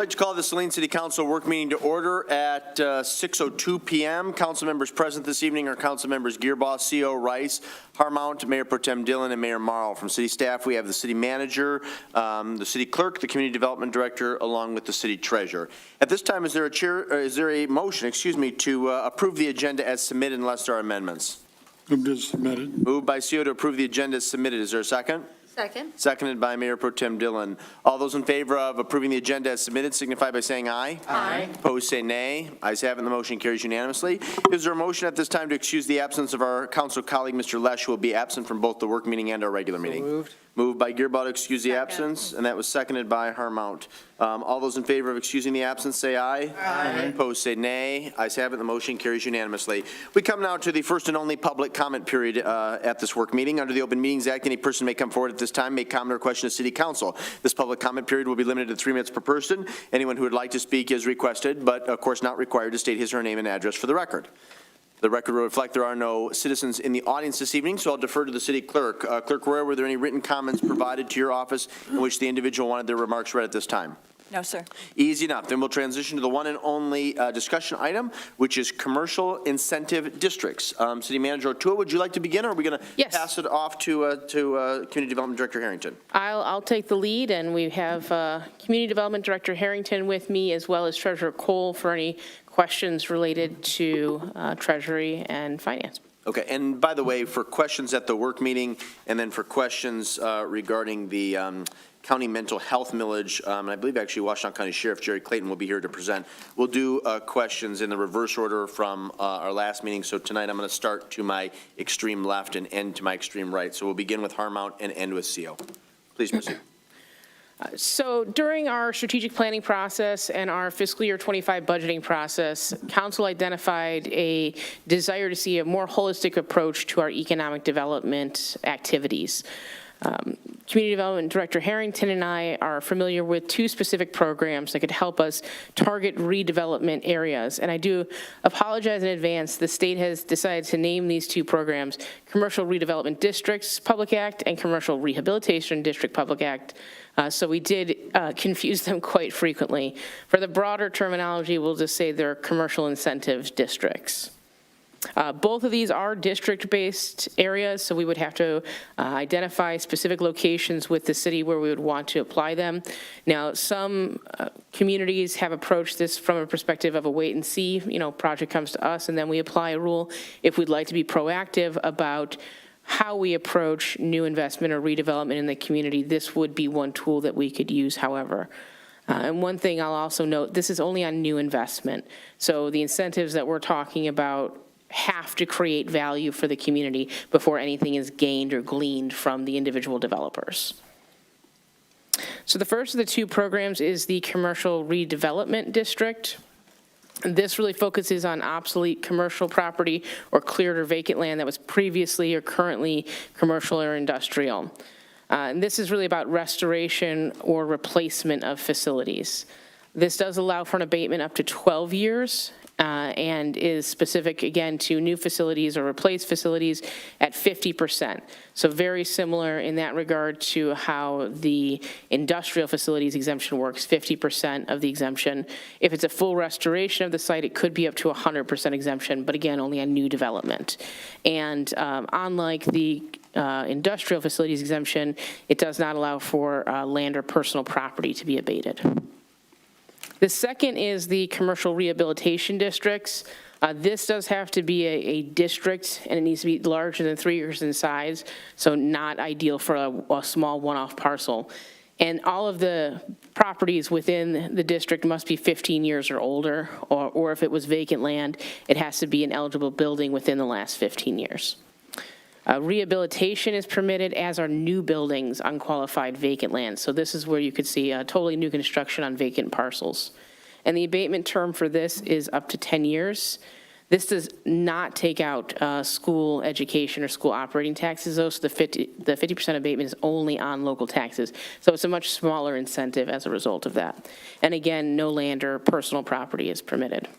like to call the Saline City Council work meeting to order at 6:02 p.m. Council members present this evening are Council members Gearboss, CO Rice, Harmount, Mayor Pro Tem Dillon, and Mayor Marl. From city staff, we have the city manager, the city clerk, the community development director, along with the city treasurer. At this time, is there a motion, to approve the agenda as submitted unless there are amendments? Moved as submitted. Moved by CO to approve the agenda as submitted. Is there a second? Second. Seconded by Mayor Pro Tem Dillon. All those in favor of approving the agenda as submitted signify by saying aye. Aye. Opposed, say nay. Ayes have it, and the motion carries unanimously. Is there a motion at this time to excuse the absence of our council colleague, Mr. Lesh, who will be absent from both the work meeting and our regular meeting? Moved. Moved by Gearboss to excuse the absence, and that was seconded by Harmount. All those in favor of excusing the absence, say aye. Aye. Opposed, say nay. Ayes have it, the motion carries unanimously. We come now to the first and only public comment period at this work meeting. Under the Open Meetings Act, any person may come forward at this time, make comment or question to City Council. This public comment period will be limited to 3 minutes per person. Anyone who would like to speak is requested, but of course not required to state his or her name and address for the record. The record will reflect there are no citizens in the audience this evening, so I'll defer to the city clerk. Clerk Royer, were there any written comments provided to your office in which the individual wanted their remarks read at this time? No, sir. Easy enough. Then we'll transition to the one and only discussion item, which is commercial incentive districts. City Manager O'Toole, would you like to begin, or are we going to pass it off to Community Development Director Harrington? I'll take the lead, and we have Community Development Director Harrington with me, as well as Treasurer Cole, for any questions related to Treasury and Finance. Okay, and by the way, for questions at the work meeting, and then for questions regarding the county mental health millage, and I believe actually Washington County Sheriff Jerry Clayton will be here to present. We'll do questions in the reverse order from our last meeting. So tonight I'm going to start to my extreme left and end to my extreme right. So we'll begin with Harmount and end with CO. Please proceed. So during our strategic planning process and our fiscal year 25 budgeting process, Council identified a desire to see a more holistic approach to our economic development activities. Community Development Director Harrington and I are familiar with 2 specific programs that could help us target redevelopment areas. And I do apologize in advance. The state has decided to name these 2 programs Commercial Redevelopment Districts Public Act and Commercial Rehabilitation District Public Act. So we did confuse them quite frequently. For the broader terminology, we'll just say they're commercial incentive districts. Both of these are district-based areas, so we would have to identify specific locations with the city where we would want to apply them. Now, some communities have approached this from a perspective of a wait-and-see, project comes to us and then we apply a rule. If we'd like to be proactive about how we approach new investment or redevelopment in the community, this would be one tool that we could use, however. And one thing I'll also note, this is only on new investment. So the incentives that we're talking about have to create value for the community before anything is gained or gleaned from the individual developers. So the first of the 2 programs is the Commercial Redevelopment District. This really focuses on obsolete commercial property or cleared or vacant land that was previously or currently commercial or industrial. And this is really about restoration or replacement of facilities. This does allow for an abatement up to 12 years and is specific, again, to new facilities or replaced facilities at 50%. So very similar in that regard to how the industrial facilities exemption works, 50% of the exemption. If it's a full restoration of the site, it could be up to 100% exemption, but again, only on new development. And unlike the industrial facilities exemption, it does not allow for land or personal property to be abated. The second is the commercial rehabilitation districts. This does have to be a district, and it needs to be larger than 3 acres in size, so not ideal for a small one-off parcel. And all of the properties within the district must be 15 years or older, or if it was vacant land, it has to be an eligible building within the last 15 years. Rehabilitation is permitted, as are new buildings, unqualified vacant land. So this is where you could see totally new construction on vacant parcels. And the abatement term for this is up to 10 years. This does not take out school education or school operating taxes, though, so the 50% abatement is only on local taxes. So it's a much smaller incentive as a result of that. And again, no land or personal property is permitted.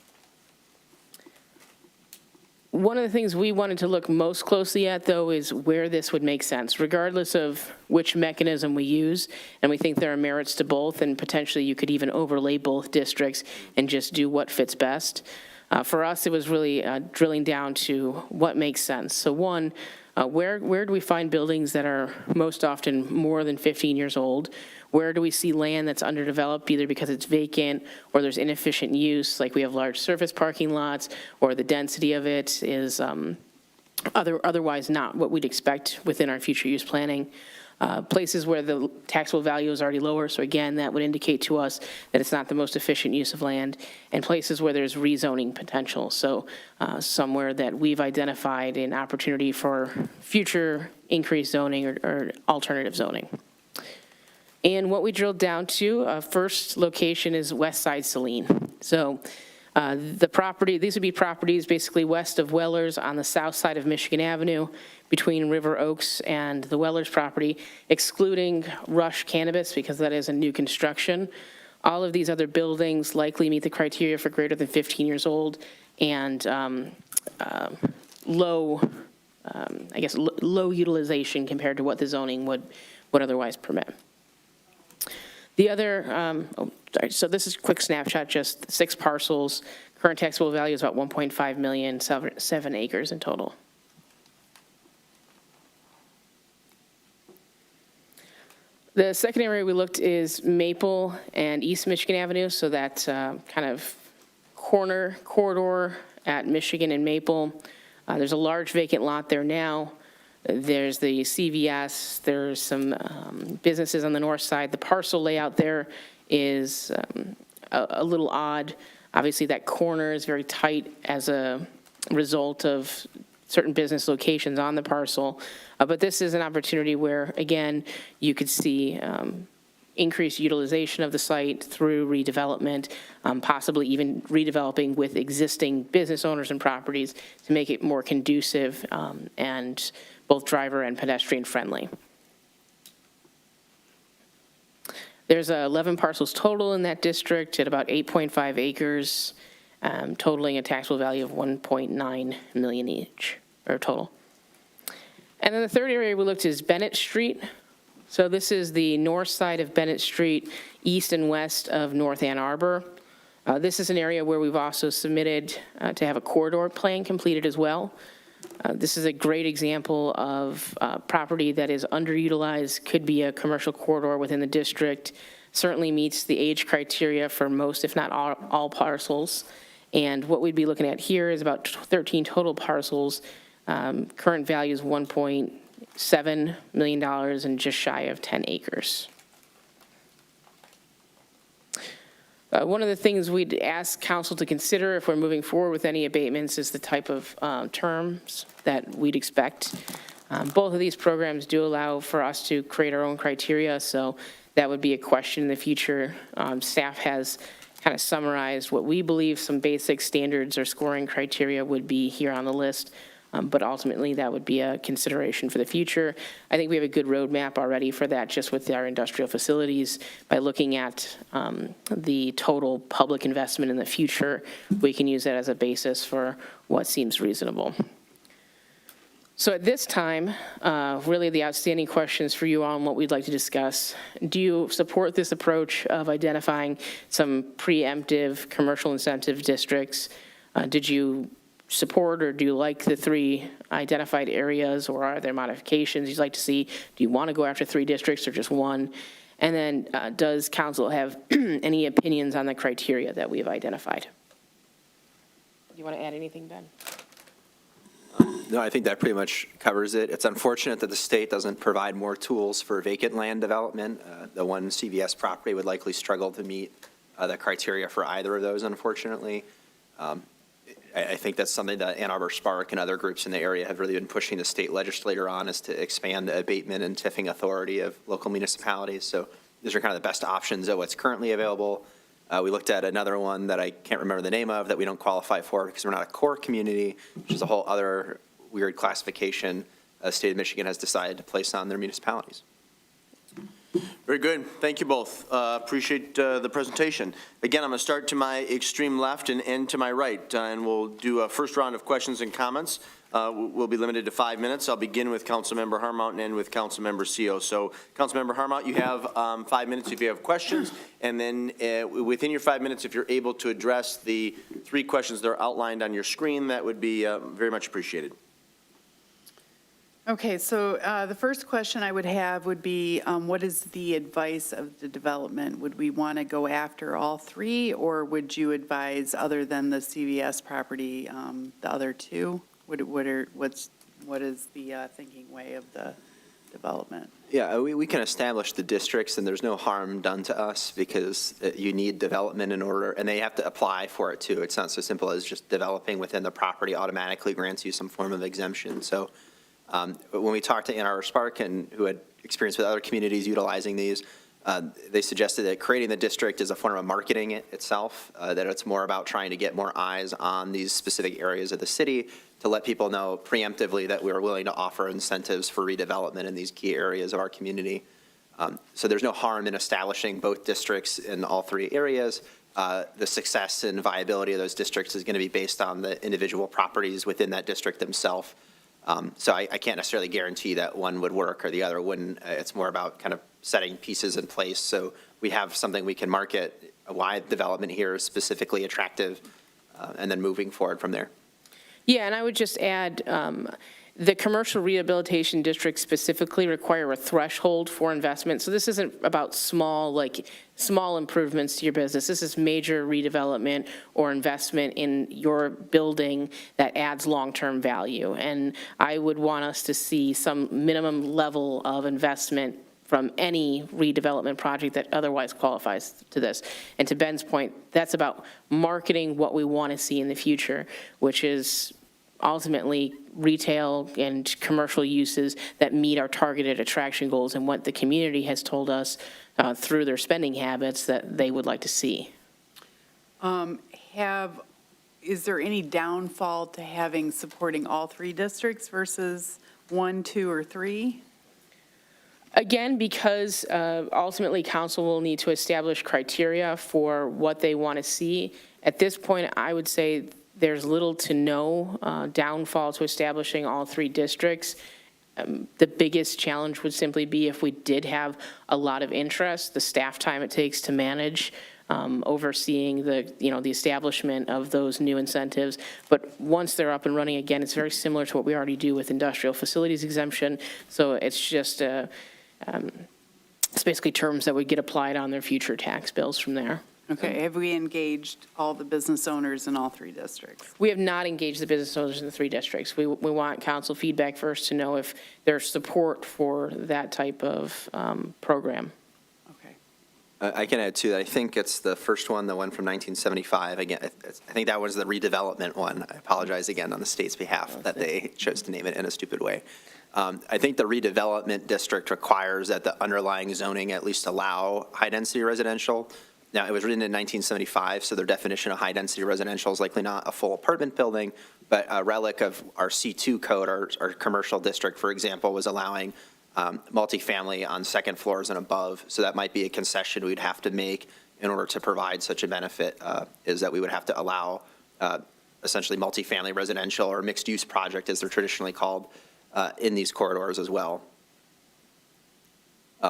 One of the things we wanted to look most closely at, though, is where this would make sense, regardless of which mechanism we use. And we think there are merits to both, and potentially you could even overlay both districts and just do what fits best. For us, it was really drilling down to what makes sense. So one, where do we find buildings that are most often more than 15 years old? Where do we see land that's underdeveloped, either because it's vacant or there's inefficient use, like we have large surface parking lots, or the density of it is otherwise not what we'd expect within our future use planning. Places where the taxable value is already lower, so again, that would indicate to us that it's not the most efficient use of land, and places where there's rezoning potential, so somewhere that we've identified an opportunity for future increased zoning or alternative zoning. And what we drilled down to, first location is West Side Saline. So the property, these would be properties basically west of Wellers on the south side of Michigan Avenue, between River Oaks and the Wellers property, excluding Rush Cannabis because that is a new construction. All of these other buildings likely meet the criteria for greater than 15 years old and low utilization compared to what the zoning would otherwise permit. The other, so this is a quick snapshot, just 6 parcels. Current taxable value is about 1.5 million, 7 acres in total. The second area we looked is Maple and East Michigan Avenue, so that kind of corridor at Michigan and Maple. There's a large vacant lot there now. There's the CVS, there's some businesses on the north side. The parcel layout there is a little odd. Obviously, that corner is very tight as a result of certain business locations on the parcel. But this is an opportunity where, again, you could see increased utilization of the site through redevelopment, possibly even redeveloping with existing business owners and properties to make it more conducive and both driver and pedestrian friendly. There's 11 parcels total in that district at about 8.5 acres, totaling a taxable value of 1.9 million each, or total. And then the third area we looked is Bennett Street. So this is the north side of Bennett Street, east and west of North Ann Arbor. This is an area where we've also submitted to have a corridor plan completed as well. This is a great example of property that is underutilized, could be a commercial corridor within the district, certainly meets the age criteria for most, if not all parcels. And what we'd be looking at here is about 13 total parcels. Current value is $1.7 million and just shy of 10 acres. One of the things we'd ask council to consider if we're moving forward with any abatements is the type of terms that we'd expect. Both of these programs do allow for us to create our own criteria, so that would be a question in the future. Staff has kind of summarized what we believe some basic standards or scoring criteria would be here on the list. But ultimately, that would be a consideration for the future. I think we have a good roadmap already for that just with our industrial facilities. By looking at the total public investment in the future, we can use that as a basis for what seems reasonable. So at this time, really the outstanding questions for you on what we'd like to discuss. Do you support this approach of identifying some preemptive commercial incentive districts? Did you support or do you like the 3 identified areas, or are there modifications you'd like to see? Do you want to go after 3 districts or just 1? And then does council have any opinions on the criteria that we've identified? Do you want to add anything, Ben? No, I think that pretty much covers it. It's unfortunate that the state doesn't provide more tools for vacant land development. The one CVS property would likely struggle to meet the criteria for either of those, unfortunately. I think that's something that Ann Arbor Spark and other groups in the area have really been pushing the state legislator on, is to expand the abatement and tiffing authority of local municipalities. So these are kind of the best options of what's currently available. We looked at another one that I can't remember the name of that we don't qualify for because we're not a core community, which is a whole other weird classification the state of Michigan has decided to place on their municipalities. Very Very good. Thank you both. Appreciate the presentation. Again, I'm going to start to my extreme left and end to my right, and we'll do a first round of questions and comments. We'll be limited to 5 minutes. I'll begin with Councilmember Harmount and end with Councilmember Seal. So, Councilmember Harmount, you have 5 minutes if you have questions, and then within your 5 minutes, if you're able to address the 3 questions that are outlined on your screen, that would be very much appreciated. Okay, so the first question I would have would be, what is the advice of the development? Would we want to go after all 3, or would you advise, other than the CVS property, the other 2? What is the thinking way of the development? Yeah, we can establish the districts, and there's no harm done to us because you need development in order, and they have to apply for it too. It's not so simple as just developing within the property automatically grants you some form of exemption. So when we talked to Ann Arbor Spark, and who had experience with other communities utilizing these, they suggested that creating the district is a form of marketing it itself, that it's more about trying to get more eyes on these specific areas of the city to let people know preemptively that we're willing to offer incentives for redevelopment in these key areas of our community. So there's no harm in establishing both districts in all 3 areas. The success and viability of those districts is going to be based on the individual properties within that district themselves. So I can't necessarily guarantee that one would work or the other wouldn't. It's more about kind of setting pieces in place so we have something we can market why development here is specifically attractive, and then moving forward from there. Yeah, and I would just add, the commercial rehabilitation districts specifically require a threshold for investment. So this isn't about small improvements to your business. This is major redevelopment or investment in your building that adds long-term value. And I would want us to see some minimum level of investment from any redevelopment project that otherwise qualifies to this. And to Ben's point, that's about marketing what we want to see in the future, which is ultimately retail and commercial uses that meet our targeted attraction goals and what the community has told us through their spending habits that they would like to see. Is there any downfall to supporting all 3 districts versus 1, 2, or 3? Again, because ultimately council will need to establish criteria for what they want to see. At this point, I would say there's little to no downfall to establishing all 3 districts. The biggest challenge would simply be if we did have a lot of interest, the staff time it takes to manage, overseeing the establishment of those new incentives. But once they're up and running, again, it's very similar to what we already do with industrial facilities exemption. So it's just it's basically terms that would get applied on their future tax bills from there. Okay, have we engaged all the business owners in all 3 districts? We have not engaged the business owners in the 3 districts. We want council feedback first to know if there's support for that type of program. Okay. I can add too, I think it's the first one, the one from 1975. Again, I think that was the redevelopment one. I apologize again on the state's behalf that they chose to name it in a stupid way. I think the redevelopment district requires that the underlying zoning at least allow high-density residential. Now, it was written in 1975, so their definition of high-density residential is likely not a full apartment building, but a relic of our C2 code, our commercial district, for example, was allowing multifamily on second floors and above. So that might be a concession we'd have to make in order to provide such a benefit, is that we would have to allow essentially multifamily residential or mixed-use project, as they're traditionally called, in these corridors as well.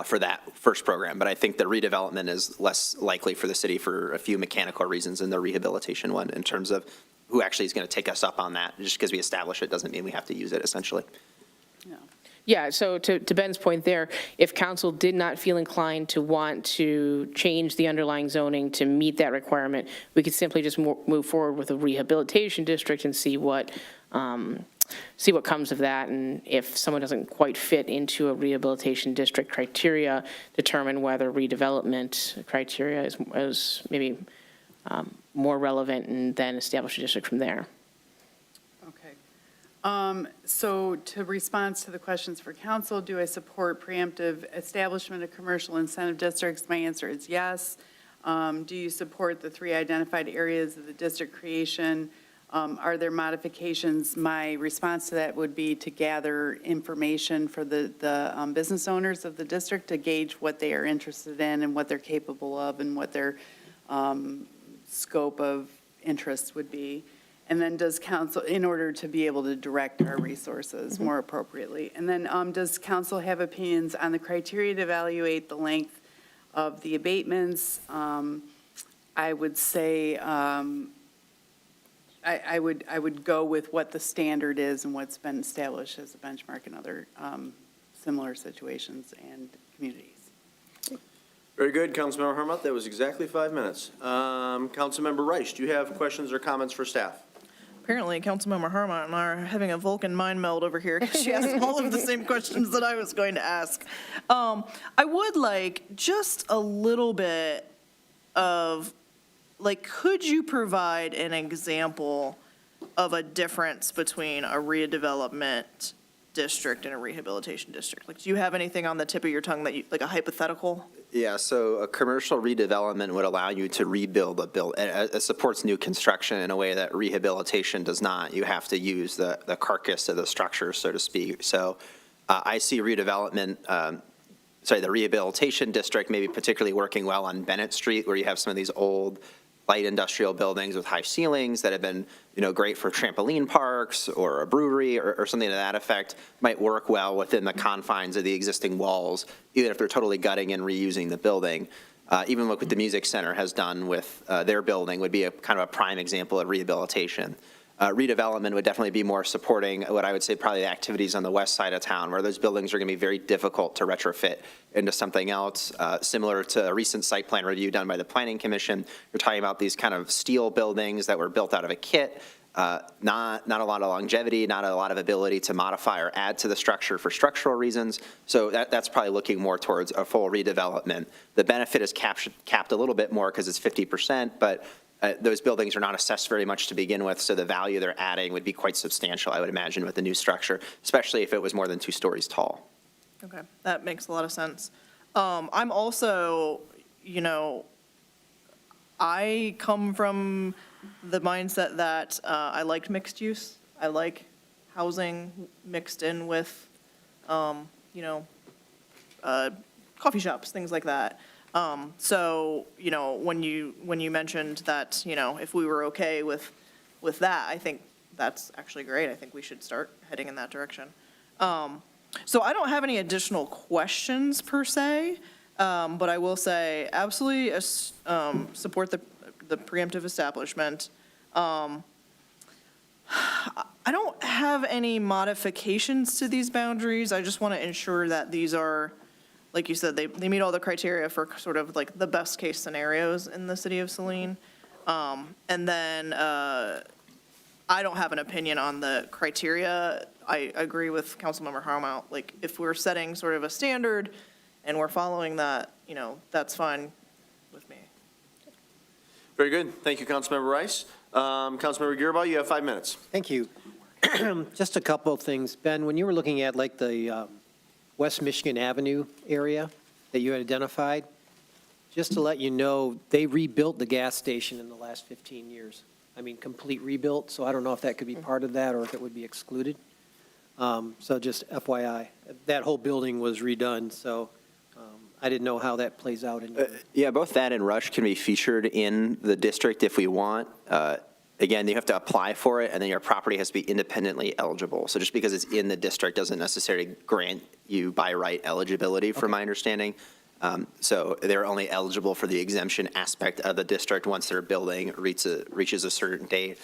For that first program, but I think the redevelopment is less likely for the city for a few mechanical reasons than the rehabilitation one in terms of who actually is going to take us up on that. Just because we establish it doesn't mean we have to use it, essentially. No. Yeah, so to Ben's point there, if council did not feel inclined to want to change the underlying zoning to meet that requirement, we could simply just move forward with a rehabilitation district and see what comes of that, and if someone doesn't quite fit into a rehabilitation district criteria, determine whether redevelopment criteria is maybe more relevant, and then establish a district from there. Okay. So to respond to the questions for council, do I support preemptive establishment of commercial incentive districts? My answer is yes. Do you support the 3 identified areas of the district creation? Are there modifications? My response to that would be to gather information for the business owners of the district to gauge what they are interested in and what they're capable of and what their scope of interest would be. And then does council, in order to be able to direct our resources more appropriately. And then does council have opinions on the criteria to evaluate the length of the abatements? I would say, I would go with what the standard is and what's been established as a benchmark in other similar situations and communities. Very good, Councilmember Hermouth. That was exactly 5 minutes. Councilmember Reich, do you have questions or comments for staff? Apparently, Councilmember Harmon and I are having a Vulcan mind meld over here because she asked all of the same questions that I was going to ask. I would like just a little bit of, like, could you provide an example of a difference between a redevelopment district and a rehabilitation district? Like, do you have anything on the tip of your tongue that you, like a hypothetical? Yeah, so a commercial redevelopment would allow you to rebuild a building. It supports new construction in a way that rehabilitation does not. You have to use the carcass of the structure, so to speak. So I see redevelopment, the rehabilitation district maybe particularly working well on Bennett Street, where you have some of these old light industrial buildings with high ceilings that have been, great for trampoline parks or a brewery or something to that effect, might work well within the confines of the existing walls, even if they're totally gutting and reusing the building. Even what the music center has done with their building would be a kind of a prime example of rehabilitation. Redevelopment would definitely be more supporting what I would say probably the activities on the west side of town, where those buildings are going to be very difficult to retrofit into something else. Similar to a recent site plan review done by the Planning Commission, you're talking about these kind of steel buildings that were built out of a kit, not a lot of longevity, not a lot of ability to modify or add to the structure for structural reasons. So that's probably looking more towards a full redevelopment. The benefit is capped a little bit more because it's 50%, but those buildings are not assessed very much to begin with, so the value they're adding would be quite substantial, I would imagine, with the new structure, especially if it was more than 2 stories tall. Okay, that makes a lot of sense. I'm also, I come from the mindset that I liked mixed use. I like housing mixed in with, coffee shops, things like that. So, when you mentioned that, if we were okay with that, I think that's actually great. I think we should start heading in that direction. So I don't have any additional questions per se, but I will say absolutely support the preemptive establishment. I don't have any modifications to these boundaries. I just want to ensure that these are, like you said, they meet all the criteria for sort of like the best case scenarios in the city of Saline. And then I don't have an opinion on the criteria. I agree with Councilmember Harmount. Like, if we're setting sort of a standard and we're following that, that's fine with me. Very good. Thank you, Councilmember Rice. Councilmember Gearbaugh, you have 5 minutes. Thank you. Just a couple of things. Ben, when you were looking at like the West Michigan Avenue area that you had identified, just to let you know, they rebuilt the gas station in the last 15 years. I mean, complete rebuilt, so I don't know if that could be part of that or if it would be excluded. So just FYI, that whole building was redone, so I didn't know how that plays out. Yeah, both that and Rush can be featured in the district if we want. Again, you have to apply for it, and then your property has to be independently eligible. So just because it's in the district doesn't necessarily grant you by right eligibility, from my understanding. So they're only eligible for the exemption aspect of the district once their building reaches a certain date.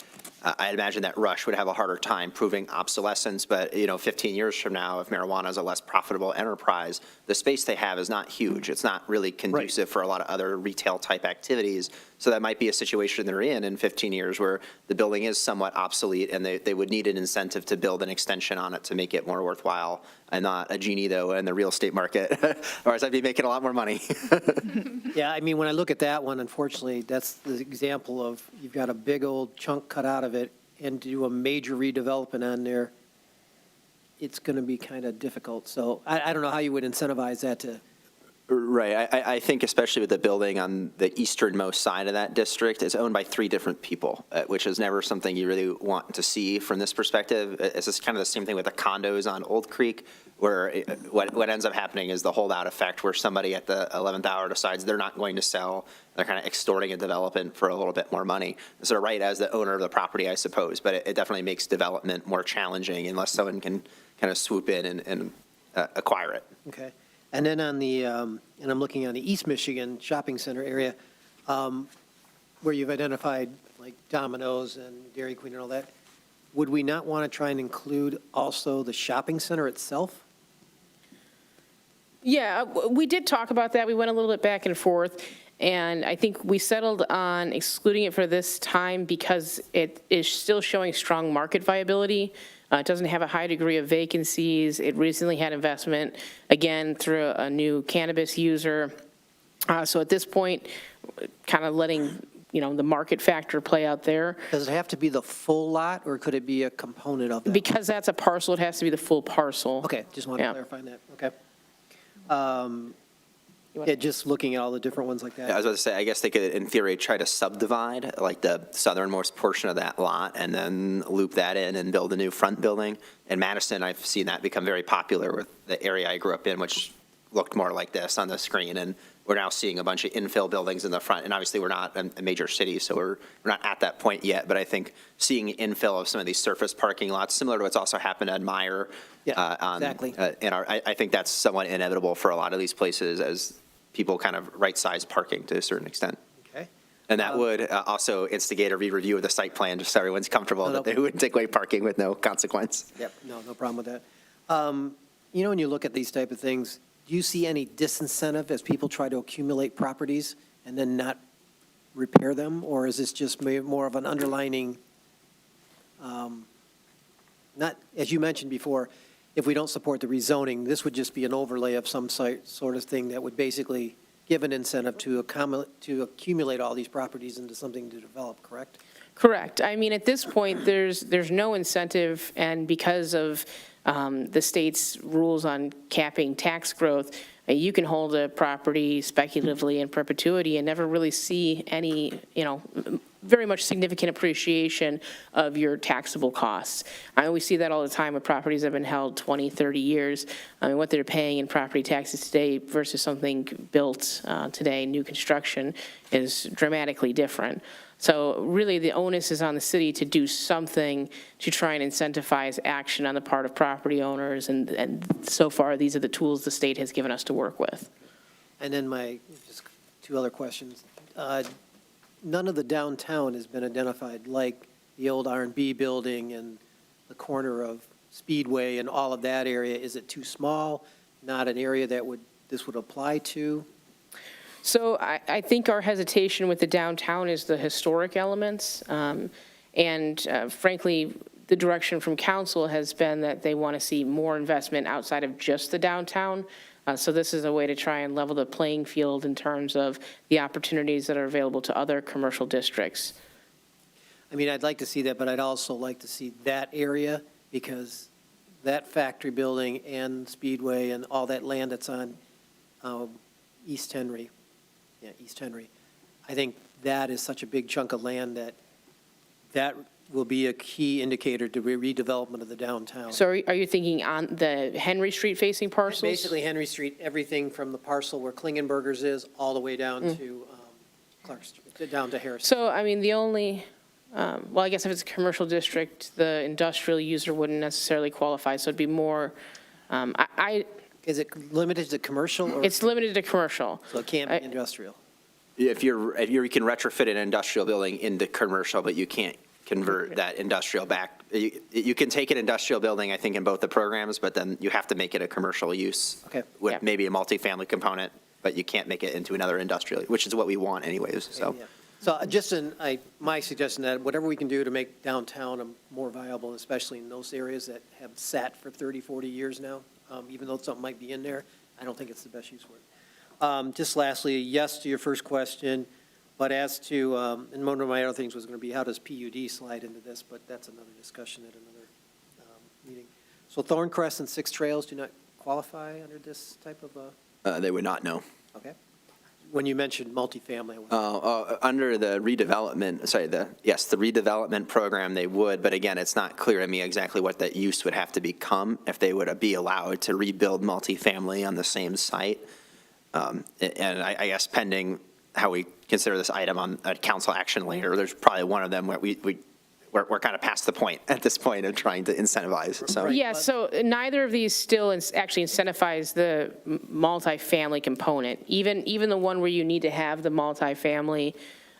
I'd imagine that Rush would have a harder time proving obsolescence, but 15 years from now, if marijuana is a less profitable enterprise, the space they have is not huge. It's not really conducive for a lot of other retail type activities. So that might be a situation they're in 15 years where the building is somewhat obsolete and they would need an incentive to build an extension on it to make it more worthwhile. I'm not a genie, though, in the real estate market, or else I'd be making a lot more money. Yeah, I mean, when I look at that one, unfortunately, that's the example of you've got a big old chunk cut out of it, and to do a major redevelopment on there, it's going to be kind of difficult. So I don't know how you would incentivize that to Right. I think especially with the building on the easternmost side of that district, it's owned by 3 different people, which is never something you really want to see from this perspective. It's just kind of the same thing with the condos on Old Creek, where what ends up happening is the holdout effect, where somebody at the 11th hour decides they're not going to sell. They're kind of extorting a development for a little bit more money. So right as the owner of the property, I suppose, but it definitely makes development more challenging unless someone can kind of swoop in and acquire it. Okay. And then on the, and I'm looking on the East Michigan Shopping Center area, where you've identified like Domino's and Dairy Queen and all that, would we not want to try and include also the shopping center itself? Yeah, we did talk about that. We went a little bit back and forth, and I think we settled on excluding it for this time because it is still showing strong market viability. It doesn't have a high degree of vacancies. It recently had investment, again, through a new cannabis user. So at this point, kind of letting, the market factor play out there. Does it have to be the full lot, or could it be a component of that? Because that's a parcel, it has to be the full parcel. Okay, just want to Yeah. clarify that, okay. Yeah, just looking at all the different ones like that. I was about to say, I guess they could, in theory, try to subdivide, like the southernmost portion of that lot, and then loop that in and build a new front building. In Madison, I've seen that become very popular with the area I grew up in, which looked more like this on the screen, and we're now seeing a bunch of infill buildings in the front, and obviously we're not a major city, so we're not at that point yet, but I think seeing infill of some of these surface parking lots, similar to what's also happened at Meyer. Yeah, exactly. I think that's somewhat inevitable for a lot of these places as people kind of right-size parking to a certain extent. Okay. And that would also instigate a re-review of the site plan, just so everyone's comfortable that they wouldn't take away parking with no consequence. Yep, no problem with that. When you look at these type of things, do you see any disincentive as people try to accumulate properties and then not repair them? Or is this just more of an underlining, not, as you mentioned before, if we don't support the rezoning, this would just be an overlay of some sort of thing that would basically give an incentive to accumulate all these properties into something to develop, correct? Correct. I mean, at this point, there's no incentive, and because of the state's rules on capping tax growth, you can hold a property speculatively in perpetuity and never really see any, very much significant appreciation of your taxable costs. We see that all the time with properties that have been held 20, 30 years. I mean, what they're paying in property taxes today versus something built today, new construction, is dramatically different. So really, the onus is on the city to do something to try and incentivize action on the part of property owners, and so far, these are the tools the state has given us to work with. And then just 2 other questions. None of the downtown has been identified, like the old R&B building and the corner of Speedway and all of that area. Is it too small? Not an area that this would apply to? So I think our hesitation with the downtown is the historic elements. And frankly, the direction from council has been that they want to see more investment outside of just the downtown. So this is a way to try and level the playing field in terms of the opportunities that are available to other commercial districts. I mean, I'd like to see that, but I'd also like to see that area, because that factory building and Speedway and all that land that's on East Henry, I think that is such a big chunk of land that will be a key indicator to redevelopment of the downtown. So are you thinking on the Henry Street facing parcels? Basically, Henry Street, everything from the parcel where Klingenberger's is, all the way down to Clark Street, down to Harris. So, I mean, the only, well, I guess if it's a commercial district, the industrial user wouldn't necessarily qualify, so it'd be more, Is it limited to commercial, or it's limited to commercial. so it can't be industrial? If you can retrofit an industrial building into commercial, but you can't convert that industrial back. You can take an industrial building, I think, in both the programs, but then you have to make it a commercial use. Okay. With Yeah. maybe a multifamily component, but you can't make it into another industrial, which is what we want anyways, so. Yeah. So just my suggestion that whatever we can do to make downtown more viable, especially in those areas that have sat for 30, 40 years now, even though something might be in there, I don't think it's the best use for it. Just lastly, yes to your first question, but as to, and one of my other things was going to be, how does PUD slide into this? But that's another discussion at another meeting. So Thorncrest and Six Trails do not qualify under this type of They would not know. Okay. When you mentioned multifamily, Under the redevelopment, the redevelopment program, they would, but again, it's not clear to me exactly what that use would have to become if they would be allowed to rebuild multifamily on the same site. And I guess pending how we consider this item on council action later, there's probably one of them where we're kind of past the point at this point of trying to incentivize, so. Yeah, so neither of these still actually incentivize the multifamily component. Even the one where you need to have the multifamily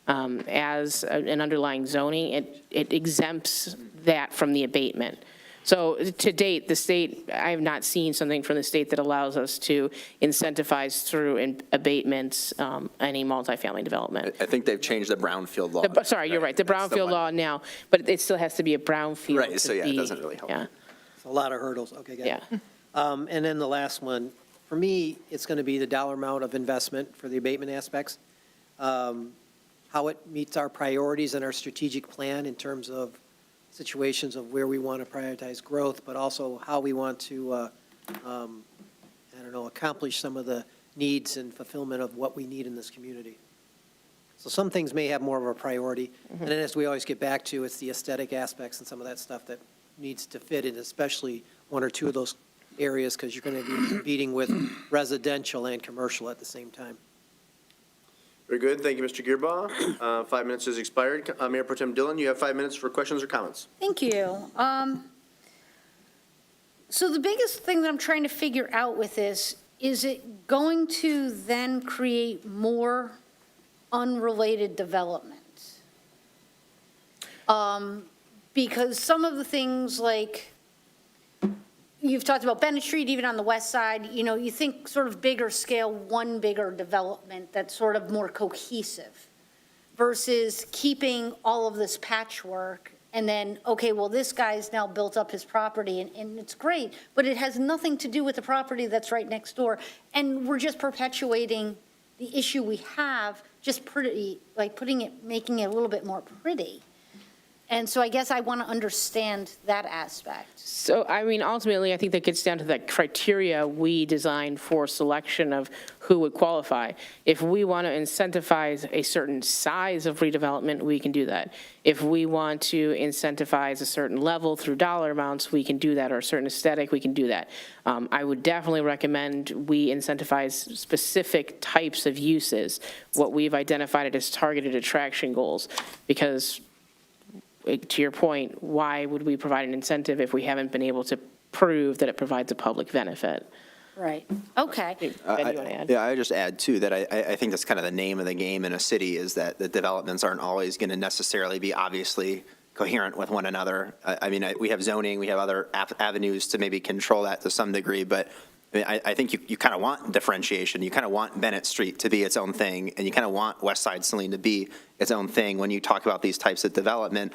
as an underlying zoning, it exempts that from the abatement. So to date, the state, I have not seen something from the state that allows us to incentivize through abatements any multifamily development. I think they've changed the brownfield law. Sorry, you're right, the That's the brownfield one. law now, but it still has to be a brownfield. Right, so to yeah, it be- doesn't really help. Yeah, it's a lot of hurdles. Okay, got it. yeah. And then the last one, for me, it's going to be the dollar amount of investment for the abatement aspects, how it meets our priorities and our strategic plan in terms of situations of where we want to prioritize growth, but also how we want to, accomplish some of the needs and fulfillment of what we need in this community. So some things may have more of a priority. And then as we always get back to, it's the aesthetic aspects and some of that stuff that needs to fit in, especially one or two of those areas, because you're going to be competing with residential and commercial at the same time. Very good. Thank you, Mr. Gearbaugh. 5 minutes has expired. Mayor Pro Tem Dillon, you have 5 minutes for questions or comments. Thank you. So the biggest thing that I'm trying to figure out with this, is it going to then create more unrelated development? Because some of the things like, you've talked about Bennett Street, even on the west side, you think sort of bigger scale, one bigger development that's sort of more cohesive versus keeping all of this patchwork and then, okay, well, this guy's now built up his property and it's great, but it has nothing to do with the property that's right next door. And we're just perpetuating the issue we have, just pretty, like making it a little bit more pretty. And so I guess I want to understand that aspect. So, I mean, ultimately, I think that gets down to the criteria we designed for selection of who would qualify. If we want to incentivize a certain size of redevelopment, we can do that. If we want to incentivize a certain level through dollar amounts, we can do that, or a certain aesthetic, we can do that. I would definitely recommend we incentivize specific types of uses, what we've identified as targeted attraction goals, because to your point, why would we provide an incentive if we haven't been able to prove that it provides a public benefit? Right, okay. Ben, you want to add? Yeah, I just add too, that I think that's kind of the name of the game in a city, is that the developments aren't always going to necessarily be obviously coherent with one another. I mean, we have zoning, we have other avenues to maybe control that to some degree, but I think you kind of want differentiation. You kind of want Bennett Street to be its own thing, and you kind of want West Side Saline to be its own thing. When you talk about these types of development,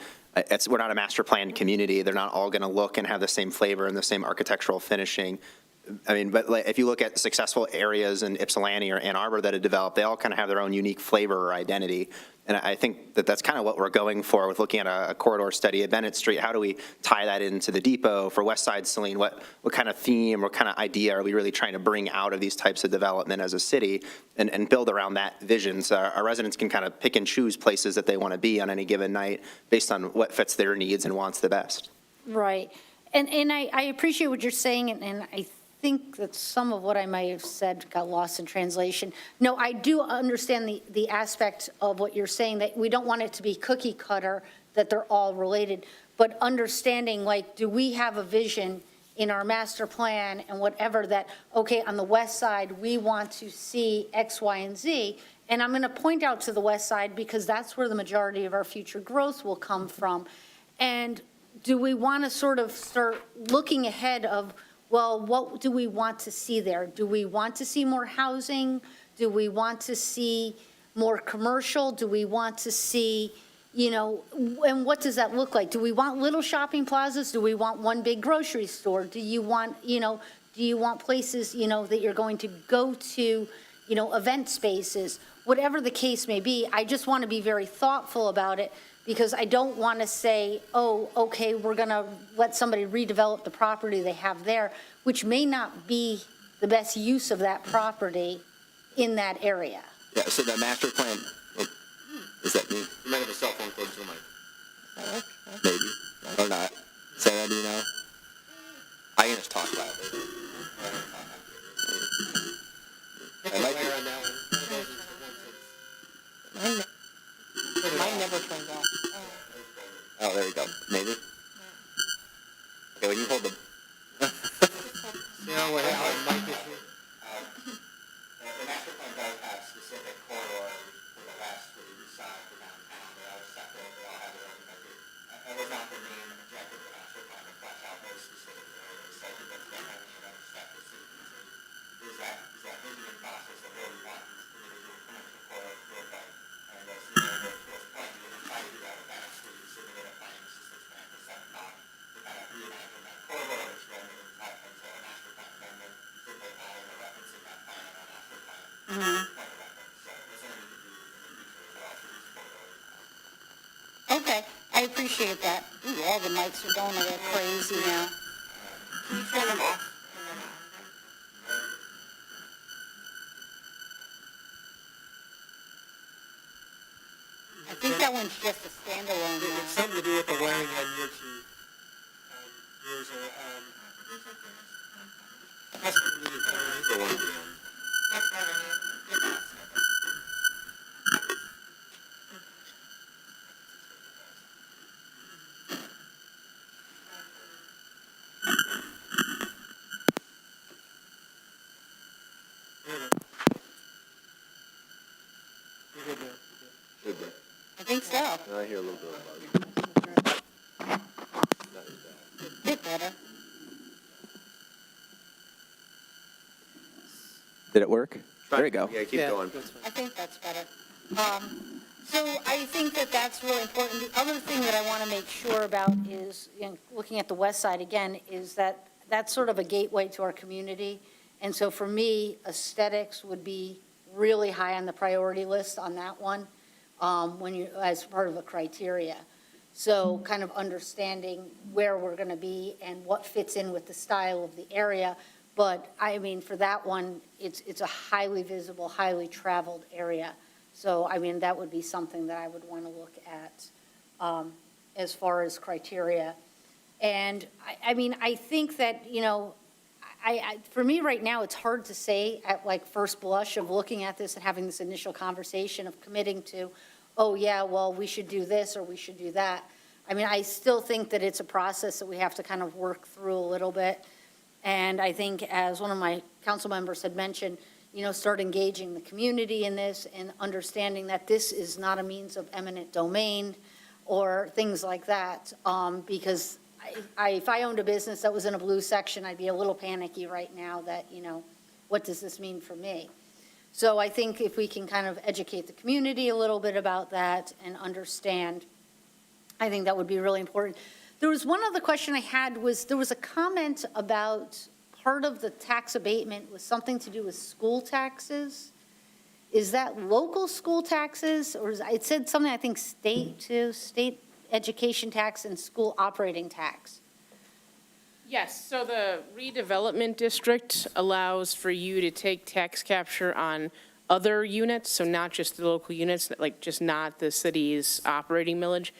we're not a master planned community. They're not all going to look and have the same flavor and the same architectural finishing. I mean, but if you look at successful areas in Ypsilanti or Ann Arbor that have developed, they all kind of have their own unique flavor or identity. And I think that that's kind of what we're going for with looking at a corridor study at Bennett Street. How do we tie that into the depot for West Side Saline? What kind of theme or kind of idea are we really trying to bring out of these types of development as a city and build around that vision? So our residents can kind of pick and choose places that they want to be on any given night based on what fits their needs and wants the best. Right. And I appreciate what you're saying, and I think that some of what I might have said got lost in translation. No, I do understand the aspect of what you're saying, that we don't want it to be cookie cutter, that they're all related, but understanding, like, do we have a vision in our master plan and whatever that, okay, on the west side, we want to see X, Y, and Z. And I'm going to point out to the west side because that's where the majority of our future growth will come from. And do we want to sort of start looking ahead of, well, what do we want to see there? Do we want to see more housing? Do we want to see more commercial? Do we want to see, and what does that look like? Do we want little shopping plazas? Do we want one big grocery store? Do you want, places, that you're going to go to, event spaces? Whatever the case may be, I just want to be very thoughtful about it, because I don't want to say, oh, okay, we're going to let somebody redevelop the property they have there, which may not be the best use of that property in that area. Yeah, so the master plan, oh, is that me? You might have a cell phone close to the mic. Maybe, or not. Sarah, do you know? I can just talk loudly. I might be. Mine never turns off. Oh, there we go. Maybe? Okay, when you hold the. The master plan does have specific corridors for the west, for the east side, for downtown, they all separate, they all have their own criteria. That was not the main objective of the master plan, to flesh out those specific areas, so I think that's definitely another step the city can take. Is that visioning process of where we want these individual commercial corridors to look like, and as you know, those plans, we're going to try to do that with that, so you submit a planning assistance plan for 7.5 to kind of reimagine that corridor, which rather than type into a master plan amendment, simply adding or referencing that plan in our master plan. Point of reference. So that's something we can do in the future as well for these corridors. Okay, I appreciate that. Ooh, all the mics are going a little crazy now. Turn them off. I think that one's just a standalone now. It's something to do with the wiring on your two. There's a, has to do with the wiring. I think so. I hear a little bit of buzz. Bit better. Did it work? There we go. Yeah, keep Yeah, going. that's fine. I think that's better. So I think that that's really important. The other thing that I want to make sure about is, looking at the west side again, is that that's sort of a gateway to our community. And so for me, aesthetics would be really high on the priority list on that one, as part of a criteria. So kind of understanding where we're going to be and what fits in with the style of the area. But I mean, for that one, it's a highly visible, highly traveled area. So, I mean, that would be something that I would want to look at as far as criteria. And I mean, I think that, for me right now, it's hard to say at like first blush of looking at this and having this initial conversation of committing to, oh yeah, well, we should do this or we should do that. I mean, I still think that it's a process that we have to kind of work through a little bit. And I think, as one of my council members had mentioned, start engaging the community in this and understanding that this is not a means of eminent domain or things like that. Because if I owned a business that was in a blue section, I'd be a little panicky right now that, what does this mean for me? So I think if we can kind of educate the community a little bit about that and understand, I think that would be really important. There was one other question I had there was a comment about part of the tax abatement was something to do with school taxes. Is that local school taxes, or it said something, I think, state education tax and school operating tax? Yes, so the redevelopment district allows for you to take tax capture on other units, so not just the local units, like just not the city's operating millage,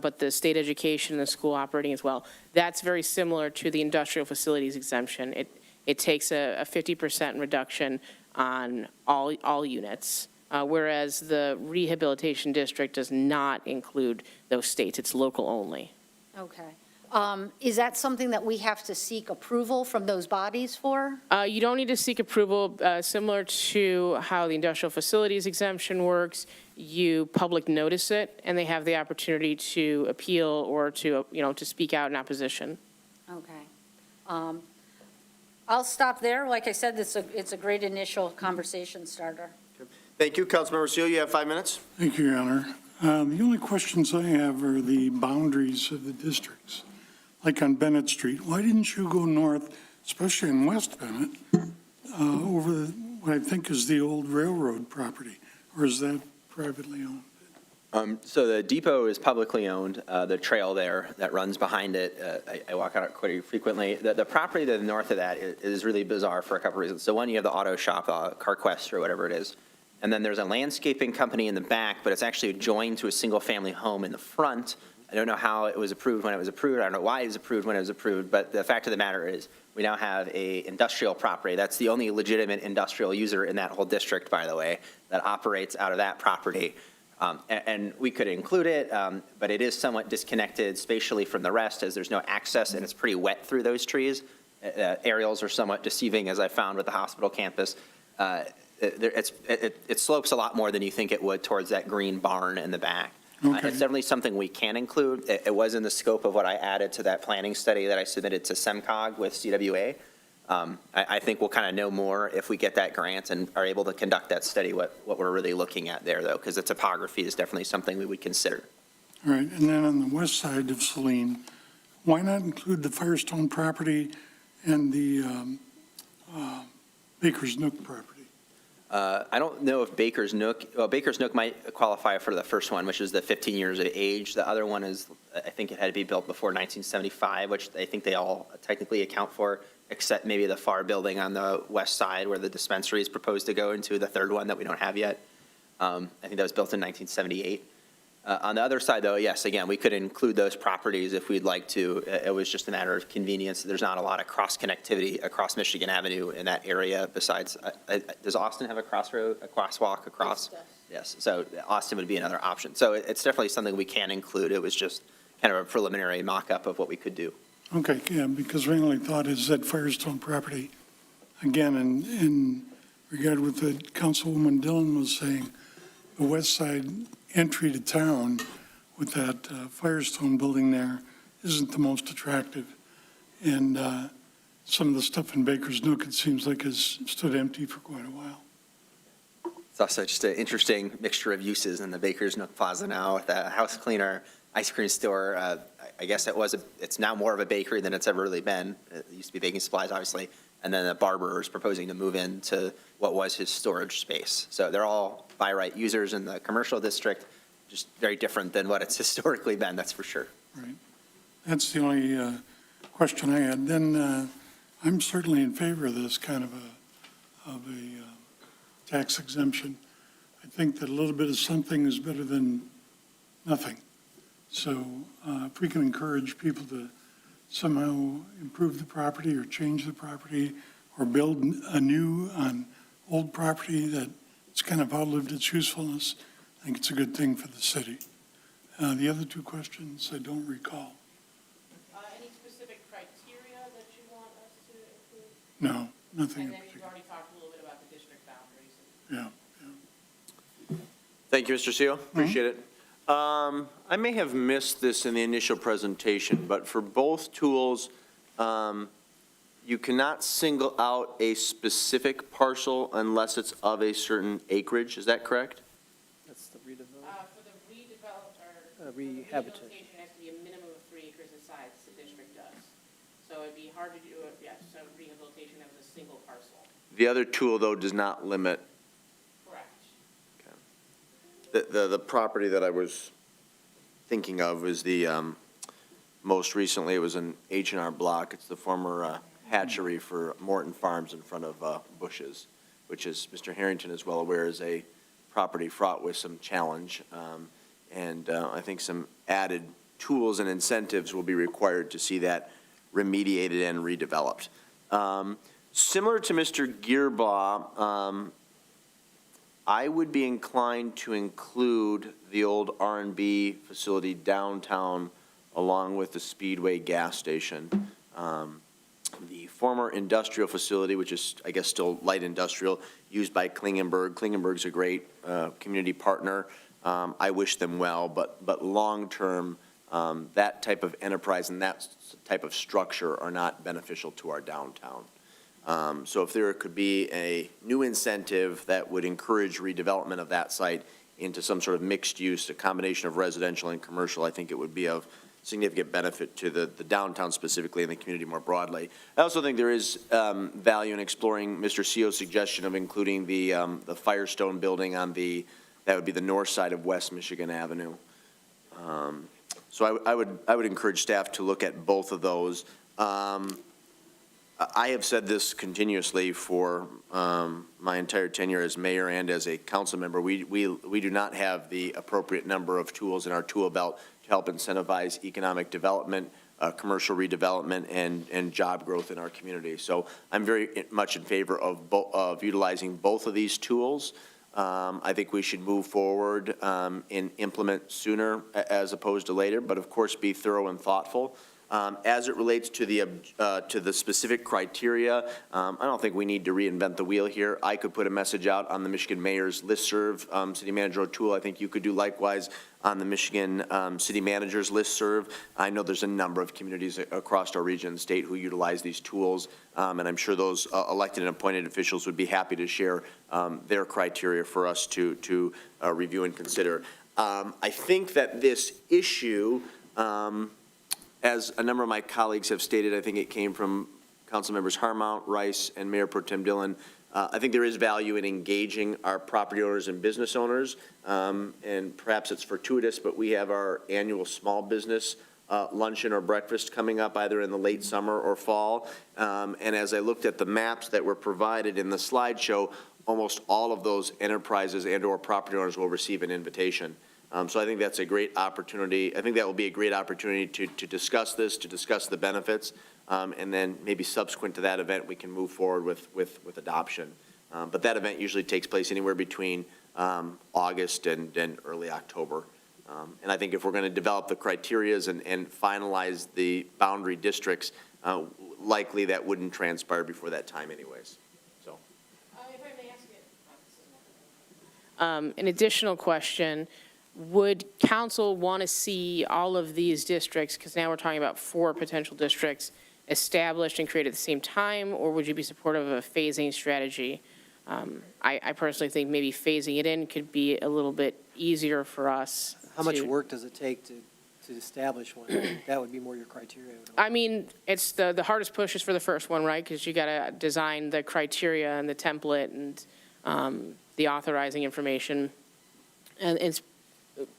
but the state education and the school operating as well. That's very similar to the industrial facilities exemption. It takes a 50% reduction on all units, whereas the rehabilitation district does not include those states. It's local only. Okay. Is that something that we have to seek approval from those bodies for? You don't need to seek approval. Similar to how the industrial facilities exemption works, you public notice it, and they have the opportunity to appeal or to speak out in opposition. Okay. I'll stop there. Like I said, it's a great initial conversation starter. Thank you. Councilmember Seal, you have 5 minutes. Thank you, Your Honor. The only questions I have are the boundaries of the districts. Like on Bennett Street, why didn't you go north, especially in West Bennett, over what I think is the old railroad property? Or is that privately owned? So the depot is publicly owned. The trail there that runs behind it, I walk on it quite frequently. The property to the north of that is really bizarre for a couple reasons. So one, you have the auto shop, CarQuest or whatever it is. And then there's a landscaping company in the back, but it's actually joined to a single-family home in the front. I don't know how it was approved when it was approved. I don't know why it was approved when it was approved. But the fact of the matter is, we now have a industrial property. That's the only legitimate industrial user in that whole district, by the way, that operates out of that property. And we could include it, but it is somewhat disconnected spatially from the rest as there's no access and it's pretty wet through those trees. Aerials are somewhat deceiving, as I found with the hospital campus. It slopes a lot more than you think it would towards that green barn in the back. Okay. It's definitely something we can include. It was in the scope of what I added to that planning study that I submitted to SEMCOG with CWA. I think we'll kind of know more if we get that grant and are able to conduct that study, what we're really looking at there, though, because the topography is definitely something we would consider. All right, and then on the west side of Saline, why not include the Firestone property and the Baker's Nook property? I don't know if Baker's Nook might qualify for the first one, which is the 15 years of age. The other one is, I think it had to be built before 1975, which I think they all technically account for, except maybe the FAR building on the west side where the dispensary is proposed to go into, the third one that we don't have yet. I think that was built in 1978. On the other side, though, yes, again, we could include those properties if we'd like to. It was just a matter of convenience. There's not a lot of cross-connectivity across Michigan Avenue in that area besides, does Austin have a crosswalk across? Yes, so Austin would be another option. So it's definitely something we can include. It was just kind of a preliminary mock-up of what we could do. Okay, yeah, because my only thought is that Firestone property, again, in regard with what Councilwoman Dillon was saying, the west side entry to town with that Firestone building there isn't the most attractive. And some of the stuff in Baker's Nook, it seems like, has stood empty for quite a while. It's also just an interesting mixture of uses in the Baker's Nook Plaza now with a house cleaner, ice cream store. I guess it's now more of a bakery than it's ever really been. It used to be baking supplies, obviously. And then a barber is proposing to move into what was his storage space. So they're all by right users in the commercial district, just very different than what it's historically been, that's for sure. Right. That's the only question I had. Then I'm certainly in favor of this kind of a tax exemption. I think that a little bit of something is better than nothing. So if we can encourage people to somehow improve the property or change the property or build anew on old property that's kind of outlived its usefulness, I think it's a good thing for the city. The other two questions I don't recall. Any specific criteria that you want us to include? No, nothing in And then you've particular. already talked a little bit about the district boundaries. Yeah, yeah. Thank you, Mr. Seal. Appreciate it. I may have missed this in the initial presentation, but for both tools, you cannot single out a specific parcel unless it's of a certain acreage. Is that correct? That's the redevelopment. For the redevelop, or Rehabilitation. rehabilitation has to be a minimum of 3 acres in size, the district does. So it'd be hard to do it, yeah, so rehabilitation that was a single parcel. The other tool, though, does not limit. Correct. The property that I was thinking of is the, most recently, it was an H&R Block. It's the former hatchery for Morton Farms in front of Bush's, which is, Mr. Harrington is well aware, is a property fraught with some challenge. And I think some added tools and incentives will be required to see that remediated and redeveloped. Similar to Mr. Gearbaugh, I would be inclined to include the old R&B facility downtown along with the Speedway gas station. The former industrial facility, which is, I guess, still light industrial, used by Klingenberg. Klingenberg's a great community partner. I wish them well, but long-term, that type of enterprise and that type of structure are not beneficial to our downtown. So if there could be a new incentive that would encourage redevelopment of that site into some sort of mixed use, a combination of residential and commercial, I think it would be of significant benefit to the downtown specifically and the community more broadly. I also think there is value in exploring Mr. Seo's suggestion of including the Firestone building on the That would be the north side of West Michigan Avenue. So I would encourage staff to look at both of those. I have said this continuously for my entire tenure as mayor and as a council member. We do not have the appropriate number of tools in our tool belt to help incentivize economic development, commercial redevelopment, and job growth in our community. So I'm very much in favor of utilizing both of these tools. I think we should move forward and implement sooner as opposed to later, but of course be thorough and thoughtful. As it relates to the specific criteria, I don't think we need to reinvent the wheel here. I could put a message out on the Michigan Mayor's listserv, City Manager O'Toole. I think you could do likewise on the Michigan City Manager's listserv. I know there's a number of communities across our region and state who utilize these tools, and I'm sure those elected and appointed officials would be happy to share their criteria for us to review and consider. I think that this issue, as a number of my colleagues have stated, I think it came from Council Members Harmount, Rice, and Mayor Pro Tem Dillon. I think there is value in engaging our property owners and business owners, and perhaps it's fortuitous, but we have our annual small business luncheon or breakfast coming up either in the late summer or fall. And as I looked at the maps that were provided in the slideshow, almost all of those enterprises and/or property owners will receive an invitation. So I think that's a great opportunity. I think that will be a great opportunity to discuss this, to discuss the benefits, and then maybe subsequent to that event, we can move forward with adoption. But that event usually takes place anywhere between August and early October. And I think if we're going to develop the criterias and finalize the boundary districts, likely that wouldn't transpire before that time anyways. So. If I may ask an additional question. Would council want to see all of these districts, because now we're talking about 4 potential districts, established and created at the same time, or would you be supportive of a phasing strategy? I personally think maybe phasing it in could be a little bit easier for us. How much work does it take to establish one? That would be more your criteria. I mean, it's the hardest push is for the first one, right? Because you got to design the criteria and the template and the authorizing information. And it's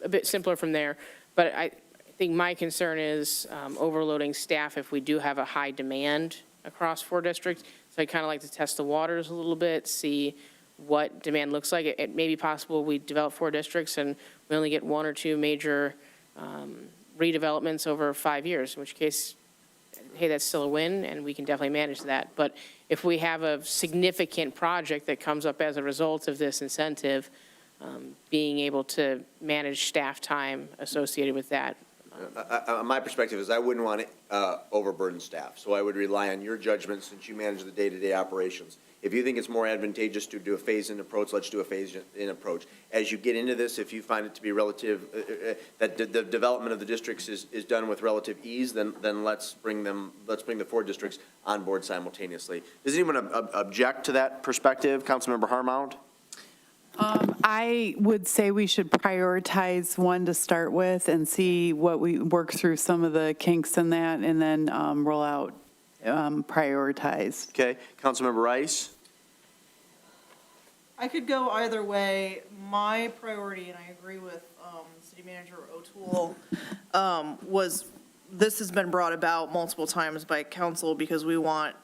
a bit simpler from there, but I think my concern is overloading staff if we do have a high demand across 4 districts. So I'd kind of like to test the waters a little bit, see what demand looks like. It may be possible we develop 4 districts and we only get 1 or 2 major redevelopments over 5 years, in which case, hey, that's still a win and we can definitely manage that. But if we have a significant project that comes up as a result of this incentive, being able to manage staff time associated with that. My perspective is I wouldn't want to overburden staff, so I would rely on your judgment since you manage the day-to-day operations. If you think it's more advantageous to do a phase-in approach, let's do a phase-in approach. As you get into this, if you find it to be relative, that the development of the districts is done with relative ease, then let's bring the 4 districts on board simultaneously. Does anyone object to that perspective, Councilmember Harmount? I would say we should prioritize one to start with and see what we work through some of the kinks in that and then roll out prioritized. Okay, Councilmember Rice? I could go either way. My priority, and I agree with City Manager O'Toole, was this has been brought about multiple times by council because we want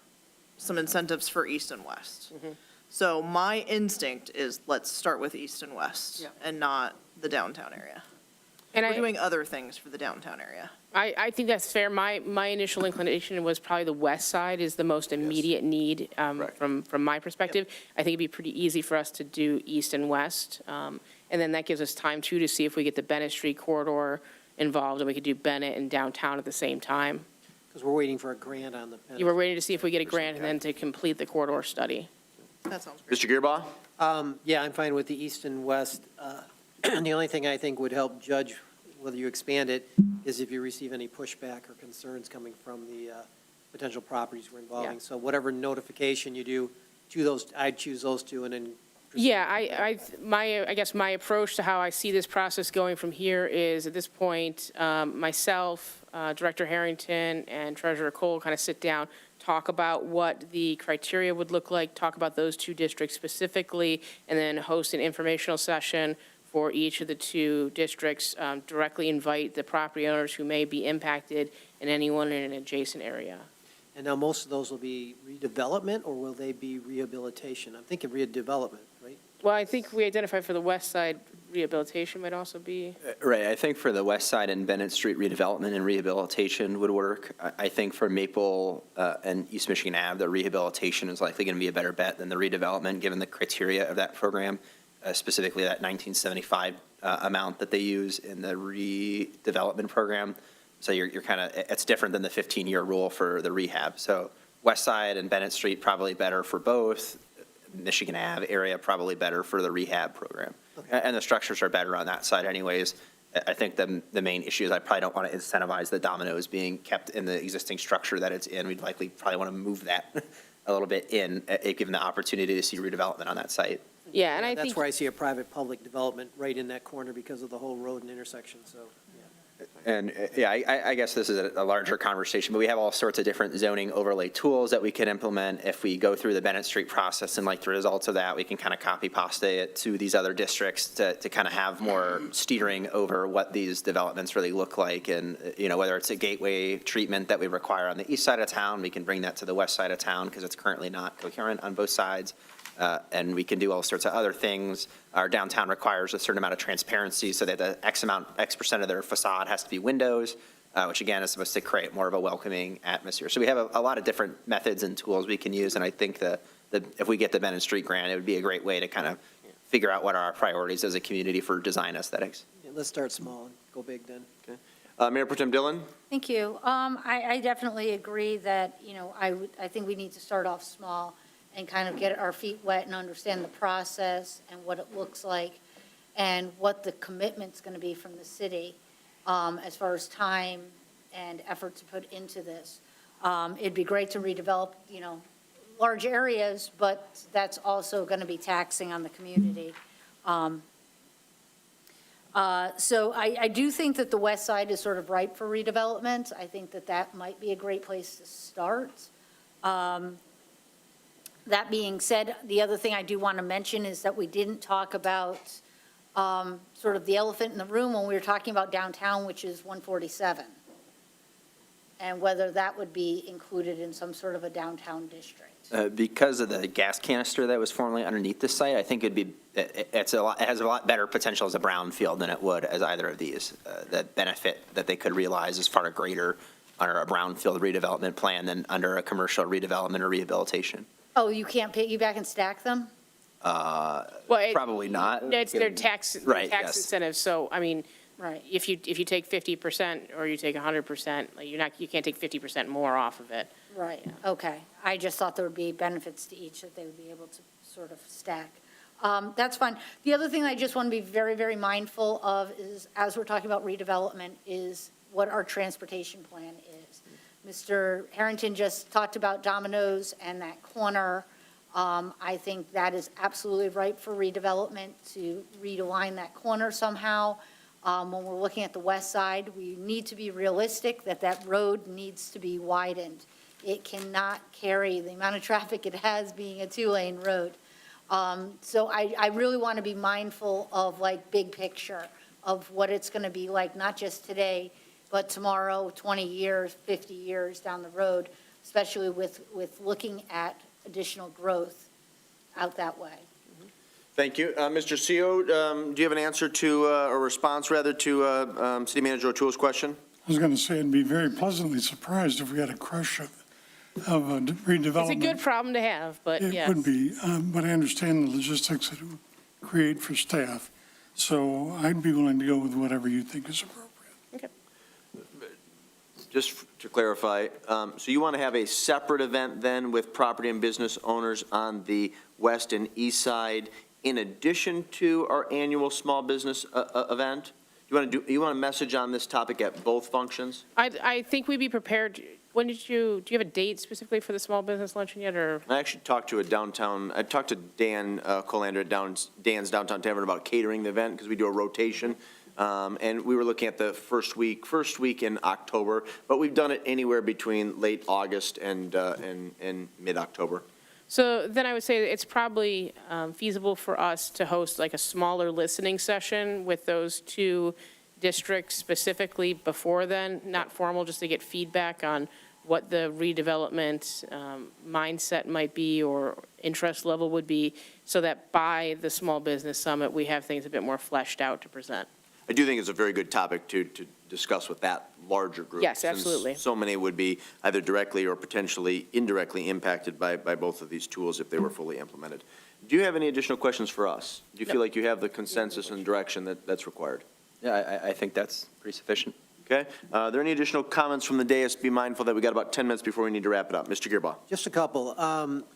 some incentives for East and West. Mm-hmm. So my instinct is let's start with East and West and not the downtown area. And We're doing other things for the downtown area. I think that's fair. My initial inclination was probably the west side is the most immediate need from my perspective. I think it'd be pretty easy for us to do east and west. And then that gives us time, too, to see if we get the Bennett Street corridor involved, and we could do Bennett and downtown at the same time. Because we're waiting for a grant on the. You were waiting to see if we get a grant and then to complete the corridor study. That sounds great. Mr. Gearbaugh? Yeah, I'm fine with the east and west. The only thing I think would help judge whether you expand it is if you receive any pushback or concerns coming from the potential properties we're involving. Yeah. So whatever notification you do to those, I'd choose those 2 and then. Yeah, I guess my approach to how I see this process going from here is, at this point, myself, Director Harrington, and Treasurer Cole kind of sit down, talk about what the criteria would look like, talk about those 2 districts specifically, and then host an informational session for each of the two districts, directly invite the property owners who may be impacted and anyone in an adjacent area. And now most of those will be redevelopment, or will they be rehabilitation? I'm thinking redevelopment, right? Well, I think we identified for the west side, rehabilitation might also be. Right, I think for the west side and Bennett Street redevelopment and rehabilitation would work. I think for Maple and East Michigan Ave, the rehabilitation is likely going to be a better bet than the redevelopment, given the criteria of that program, specifically that 1975 amount that they use in the redevelopment program. So you're kind of, it's different than the 15-year rule for the rehab. So west side and Bennett Street probably better for both. Michigan Ave area probably better for the rehab program. Okay. And the structures are better on that side anyways. I think the main issue is I probably don't want to incentivize the dominoes being kept in the existing structure that it's in. We'd likely probably want to move that a little bit in, given the opportunity to see redevelopment on that site. Yeah, and I That's think, where I see a private-public development right in that corner because of the whole road and intersection, so, yeah. And, yeah, I guess this is a larger conversation, but we have all sorts of different zoning overlay tools that we can implement. If we go through the Bennett Street process and like the results of that, we can kind of copy pasta it to these other districts to kind of have more steering over what these developments really look like. And, you know, whether it's a gateway treatment that we require on the east side of town, we can bring that to the west side of town because it's currently not coherent on both sides. And we can do all sorts of other things. Our downtown requires a certain amount of transparency so that the X percent of their facade has to be windows, which again is supposed to create more of a welcoming atmosphere. So we have a lot of different methods and tools we can use. And I think that if we get the Bennett Street grant, it would be a great way to kind of figure out what are our priorities as a community for design aesthetics. Yeah, let's start small and go big then. Mayor Pro Tem Dillon? Thank you. I definitely agree that, you know, I think we need to start off small and kind of get our feet wet and understand the process and what it looks like and what the commitment's going to be from the city as far as time and effort to put into this. It'd be great to redevelop, you know, large areas, but that's also going to be taxing on the community. So I do think that the west side is sort of ripe for redevelopment. I think that that might be a great place to start. That being said, the other thing I do want to mention is that we didn't talk about sort of the elephant in the room when we were talking about downtown, which is 147, and whether that would be included in some sort of a downtown district. Because of the gas canister that was formerly underneath the site, I think it has a lot better potential as a brownfield than it would as either of these. The benefit that they could realize is far greater under a brownfield redevelopment plan than under a commercial redevelopment or rehabilitation. Oh, you can't piggyback and stack them? Probably not. it's their tax Right, yes. incentives, so, I mean, Right. if you take 50% or you take 100%, like, you can't take 50% more off of it. Right, okay. I just thought there would be benefits to each that they would be able to sort of stack. That's fine. The other thing I just want to be very, very mindful of is, as we're talking about redevelopment, is what our transportation plan is. Mr. Harrington just talked about Domino's and that corner. I think that is absolutely right for redevelopment to redesign that corner somehow. When we're looking at the west side, we need to be realistic that that road needs to be widened. It cannot carry the amount of traffic it has being a two-lane road. So I really want to be mindful of like big picture of what it's going to be like, not just today, but tomorrow, 20 years, 50 years down the road, especially with looking at additional growth out that way. Thank you. Mr. CEO, do you have an answer to, or response rather, to City Manager O'Toole's question? I was going to say, I'd be very pleasantly surprised if we had a crush of redevelopment. It's a good problem to have, but yes. It would be, but I understand the logistics that it would create for staff. So I'd be willing to go with whatever you think is appropriate. Okay. Just to clarify, so you want to have a separate event then with property and business owners on the west and east side in addition to our annual small business event? You want to message on this topic at both functions? I think we'd be prepared. When do you have a date specifically for the small business luncheon yet, or? I actually talked to I talked to Dan Colander at Dan's Downtown Tavern about catering the event because we do a rotation. And we were looking at the first week in October, but we've done it anywhere between late August and mid-October. So then I would say it's probably feasible for us to host like a smaller listening session with those two districts specifically before then, not formal, just to get feedback on what the redevelopment mindset might be or interest level would be, so that by the Small Business Summit, we have things a bit more fleshed out to present. I do think it's a very good topic to discuss with that larger group. Yes, since absolutely. so many would be either directly or potentially indirectly impacted by both of these tools if they were fully implemented. Do you have any additional questions for us? Do you feel like you have the consensus and direction that's required? Yeah, I think that's pretty sufficient. Okay. Are there any additional comments from the dais? Be mindful that we got about 10 minutes before we need to wrap it up. Mr. Gearbaugh. Just a couple.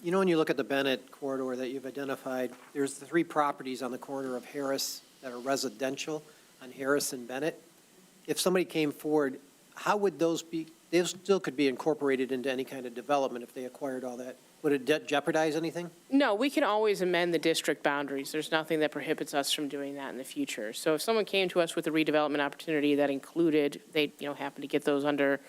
You know, when you look at the Bennett corridor that you've identified, there's the 3 properties on the corner of Harris that are residential on Harris and Bennett. If somebody came forward, how would those be, they still could be incorporated into any kind of development if they acquired all that? Would it jeopardize anything? No, we can always amend the district boundaries. There's nothing that prohibits us from doing that in the future. So if someone came to us with a redevelopment opportunity that included, they, happen to get those under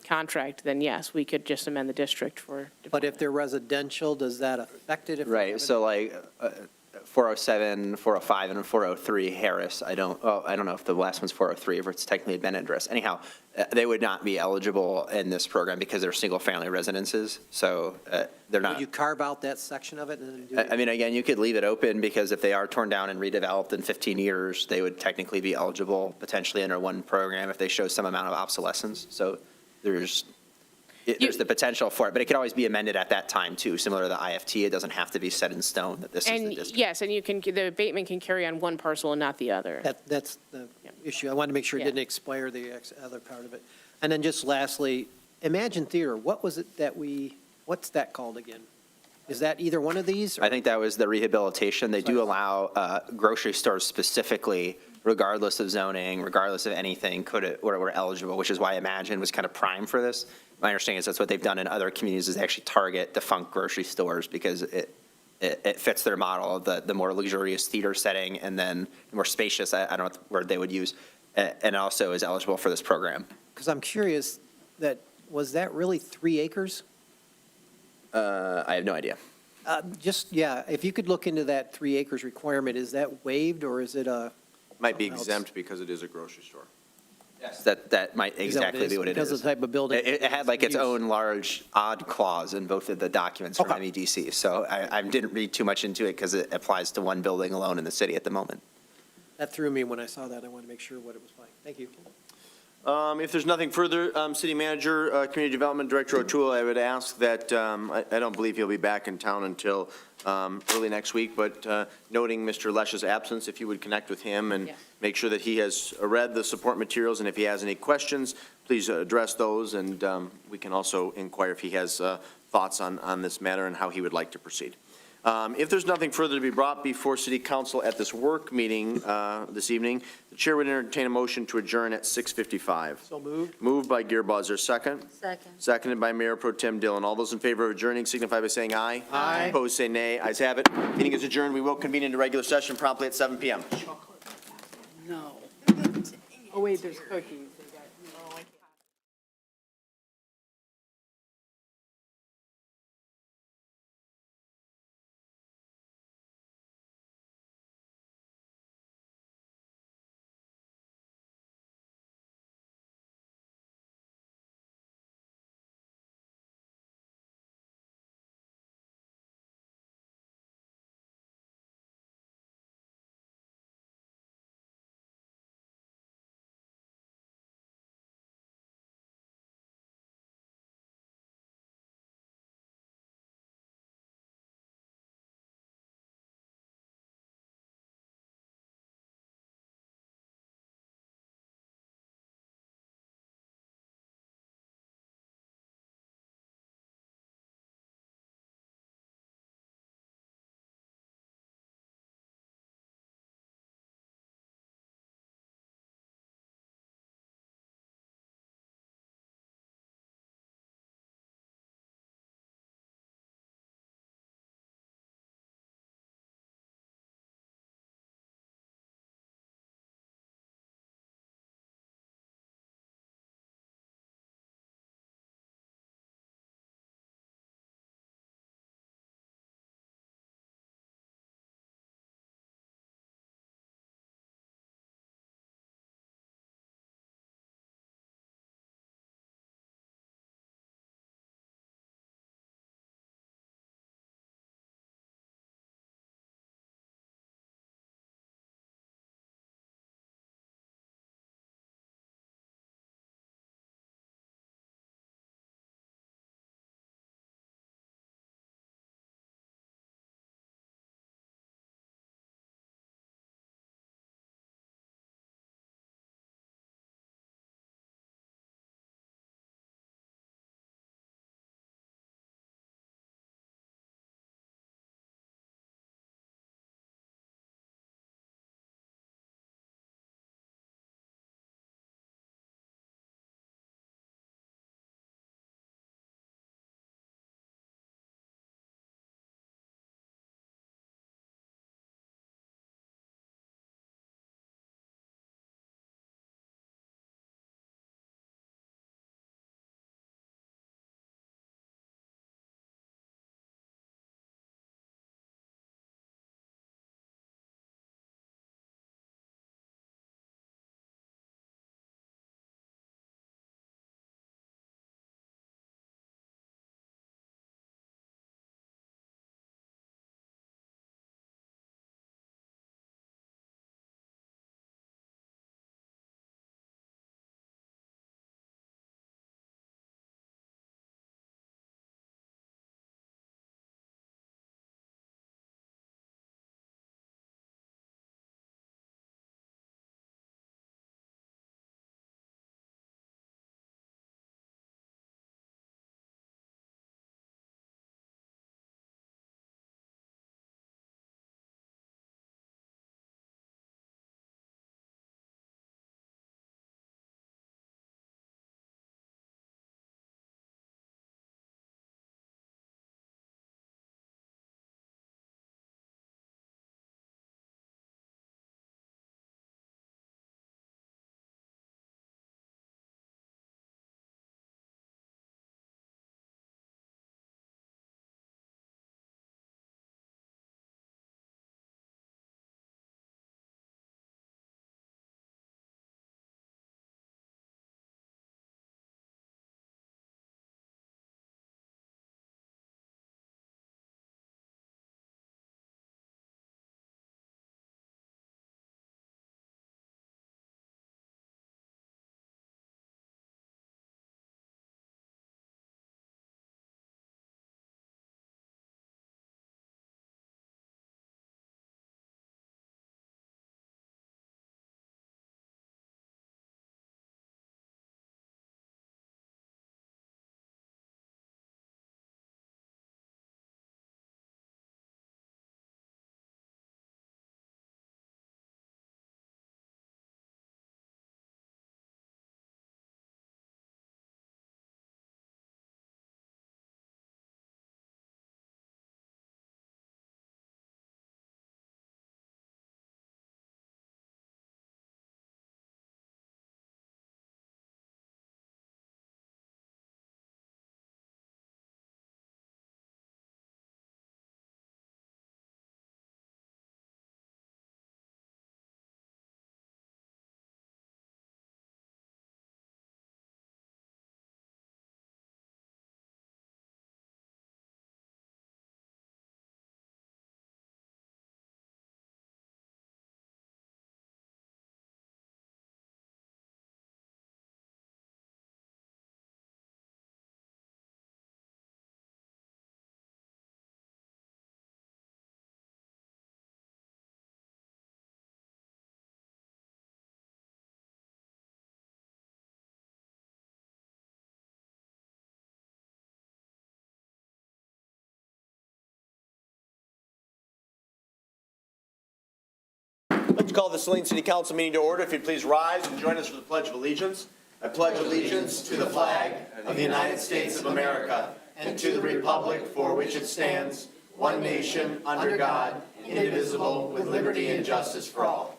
contract, then yes, we could just amend the district for. But if they're residential, does that affect it? If they Right, have so like 407, 405, and 403 Harris, I don't know if the last one's 403, if it's technically Bennett address. Anyhow, they would not be eligible in this program because they're single-family residences, so they're Would not. you carve out that section of it and then do it? I mean, again, you could leave it open because if they are torn down and redeveloped in 15 years, they would technically be eligible potentially under one program if they show some amount of obsolescence. So there's the potential for it, but it could always be amended at that time too, similar to the IFT. It doesn't have to be set in stone that this is the And district. yes, and the abatement can carry on one parcel and not the other. That's the issue. I wanted to make sure it Yeah. didn't expire the other part of it. And then just lastly, Imagine Theater, what was it that what's that called again? Is that either one of these? or- I think that was the rehabilitation. They do allow grocery stores specifically, regardless of zoning, regardless of anything, were eligible, which is why Imagine was kind of prime for this. My understanding is that's what they've done in other communities, is actually target defunct grocery stores because it fits their model of the more luxurious theater setting and then the more spacious, I don't know what the word they would use, and also is eligible for this program. Because I'm curious, was that really 3 acres? I have no idea. If you could look into that 3 acres requirement, is that waived or is it a? Might be something else? exempt because it is a grocery store. Yes. That might Is that exactly be what it Because is. of the type of building? It had like its Use. own large odd clause in both of the documents from Okay. MEDC. So I didn't read too much into it because it applies to one building alone in the city at the moment. That threw me when I saw that. I wanted to make sure what it was like. Thank you. If there's nothing further, City Manager, Community Development Director O'Toole, I would ask that, I don't believe he'll be back in town until early next week, but noting Mr. Lesch's absence, if you would connect with him and Yes. make sure that he has read the support materials, and if he has any questions, please address those, and we can also inquire if he has thoughts on this matter and how he would like to proceed. If there's nothing further to be brought before City Council at this work meeting this evening, the Chair would entertain a motion to adjourn at 6:55. So moved. Moved by Gearbaugh, is there a second? Second. Seconded by Mayor Pro Tem Dillon. All those in favor of adjourning signify by saying aye. Aye. Opposed, say nay. Ayes have it. Meeting is adjourned. We will convene into regular session promptly at 7 PM. No. Oh, wait, there's cookies. Let's call the Saline City Council meeting to order. If you'd please rise and join us for the Pledge of Allegiance. I pledge allegiance to the flag of the United States of America and to the republic for which it stands, one nation, under God, indivisible, with liberty and justice for all.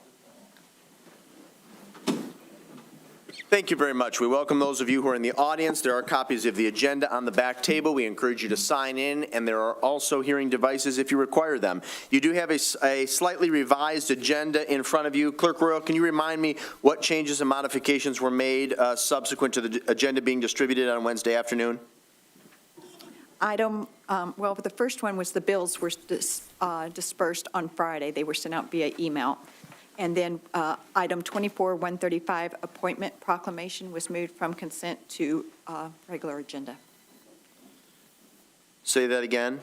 Thank you very much. We welcome those of you who are in the audience. There are copies of the agenda on the back table. We encourage you to sign in, and there are also hearing devices if you require them. You do have a slightly revised agenda in front of you. Clerk Royal, can you remind me what changes and modifications were made subsequent to the agenda being distributed on Wednesday afternoon? Well, the first one was the bills were dispersed on Friday. They were sent out via email. And then item 24-135, appointment proclamation, was moved from consent to regular agenda. Say that again.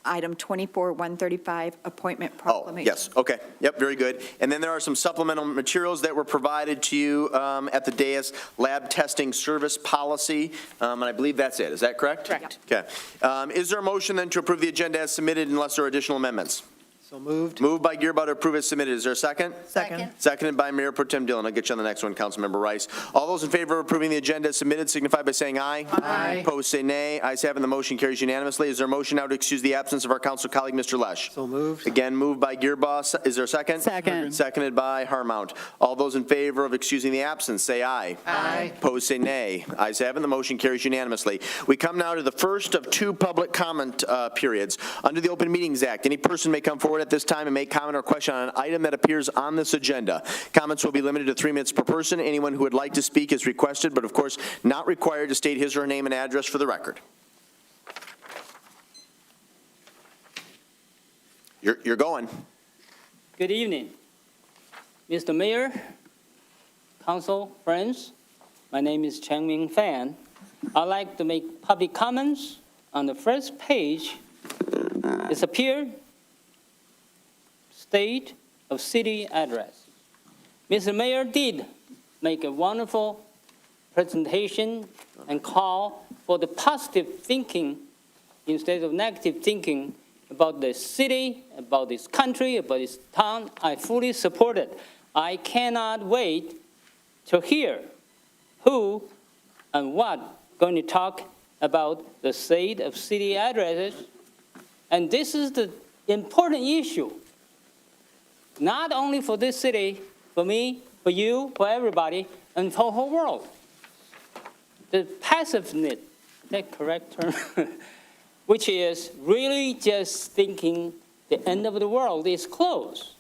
Item 24-135, appointment Oh, proclamation. yes, okay. Yep, very good. And then there are some supplemental materials that were provided to you at the dais, lab testing service policy, and I believe that's it. Is that correct? Correct. Okay. Is there a motion then to approve the agenda as submitted unless there are additional amendments? So moved. Moved by Gearbutter, approve as submitted. Is there a second? Second. Seconded by Mayor Pro Tem Dillon. I'll get you on the next one, Councilmember Rice. All those in favor of approving the agenda as submitted signify by saying aye. Aye. Opposed, say nay. Ayes have it, the motion carries unanimously. Is there a motion now to excuse the absence of our council colleague, Mr. Lesh? So moved. Again, moved by Gearboss. Is there a second? Second. Seconded by Harmount. All those in favor of excusing the absence, say aye. Aye. Opposed, say nay. Ayes have it, the motion carries unanimously. We come now to the first of two public comment periods. Under the Open Meetings Act, any person may come forward at this time and make comment or question on an item that appears on this agenda. Comments will be limited to 3 minutes per person. Anyone who would like to speak is requested, but of course not required to state his or her name and address for the record. You're going. Good evening, Mr. Mayor, council, friends. My name is Changming Fan. I'd like to make public comments on the first page. It's appeared State of City Address. Mr. Mayor did make a wonderful presentation and call for the positive thinking instead of negative thinking about the city, about this country, about this town. I fully support it. I cannot wait to hear who and what going to talk about the State of City Addresses. And this is the important issue. Not only for this city, for me, for you, for everybody, and for the whole world. The passiveness, is that correct term? Which is really just thinking the end of the world is close.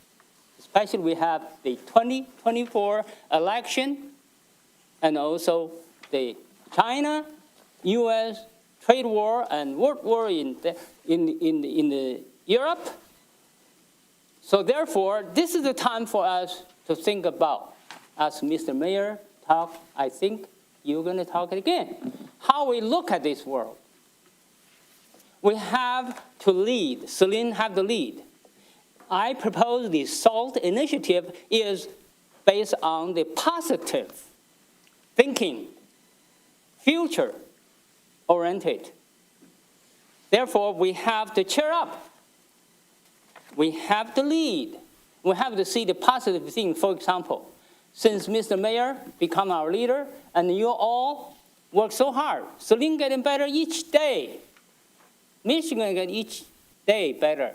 Especially we have the 2024 election and also the China, U.S. trade war and world war in Europe. So therefore, this is the time for us to think about, as Mr. Mayor talked, I think you're going to talk again, how we look at this world. We have to lead. Saline have the lead. I propose the SALT initiative is based on the positive thinking, future-oriented. Therefore, we have to cheer up. We have to lead. We have to see the positive thing. For example, since Mr. Mayor become our leader and you all work so hard, Saline getting better each day. Michigan getting each day better.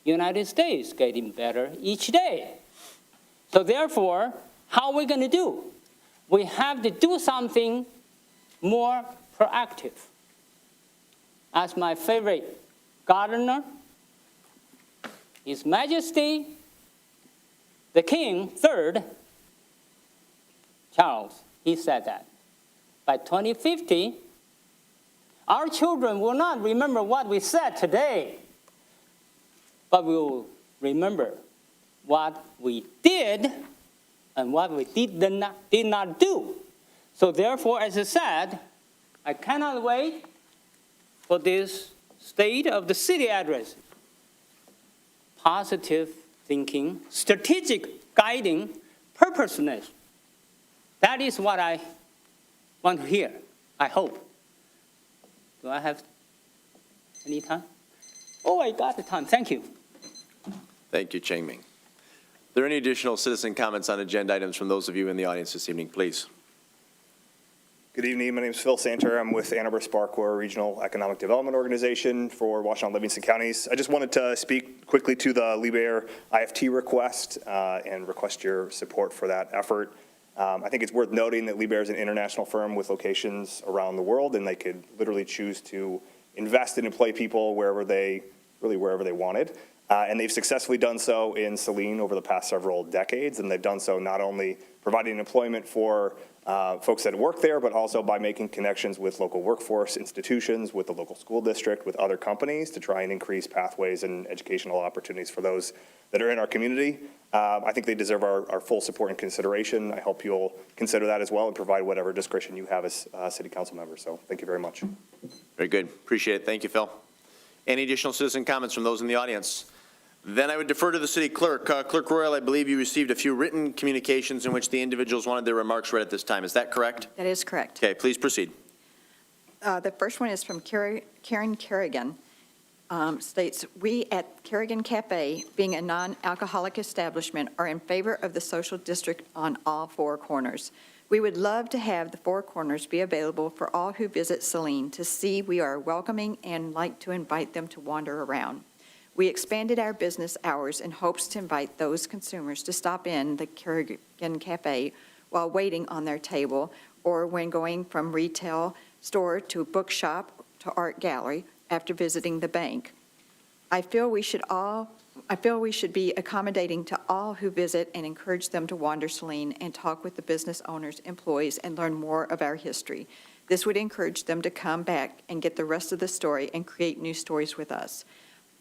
United States getting better each day. So therefore, how are we going to do? We have to do something more proactive. As my favorite gardener, His Majesty, the King, third, Charles, he said that. By 2050, our children will not remember what we said today, but will remember what we did and what we did not do. So therefore, as I said, I cannot wait for this State of the City Address. Positive thinking, strategic guiding, purposeness. That is what I want to hear, I hope. Do I have any time? Oh, I got the time. Thank you. Thank you, Changming. there any additional citizen comments on agenda items from those of you in the audience this evening, please? Good evening. My name is Phil Santer. I'm with Ann Arbor Spark. We're a regional economic development organization for Washtenaw and Livingston counties. I just wanted to speak quickly to the Liebherr IFT request and request your support for that effort. I think it's worth noting that Liebherr is an international firm with locations around the world, and they could literally choose to invest and employ people wherever they wanted. And they've successfully done so in Saline over the past several decades, and they've done so not only providing employment for folks that work there, but also by making connections with local workforce institutions, with the local school district, with other companies to try and increase pathways and educational opportunities for those that are in our community. I think they deserve our full support and consideration. I hope you'll consider that as well and provide whatever discretion you have as city council members. So thank you very much. Very good. Appreciate it. Thank you, Phil. Any additional citizen comments from those in the audience? Then I would defer to the city clerk. Clerk Royal, I believe you received a few written communications in which the individuals wanted their remarks read at this time. Is that correct? That is correct. Okay, please proceed. The first one is from Karen Kerrigan. States, we at Kerrigan Cafe, being a non-alcoholic establishment, are in favor of the social district on all four corners. We would love to have the four corners be available for all who visit Saline to see we are welcoming and like to invite them to wander around. We expanded our business hours in hopes to invite those consumers to stop in the Kerrigan Cafe while waiting on their table or when going from retail store to bookshop to art gallery after visiting the bank. I feel we should be accommodating to all who visit and encourage them to wander Saline and talk with the business owners, employees, and learn more of our history. This would encourage them to come back and get the rest of the story and create new stories with us.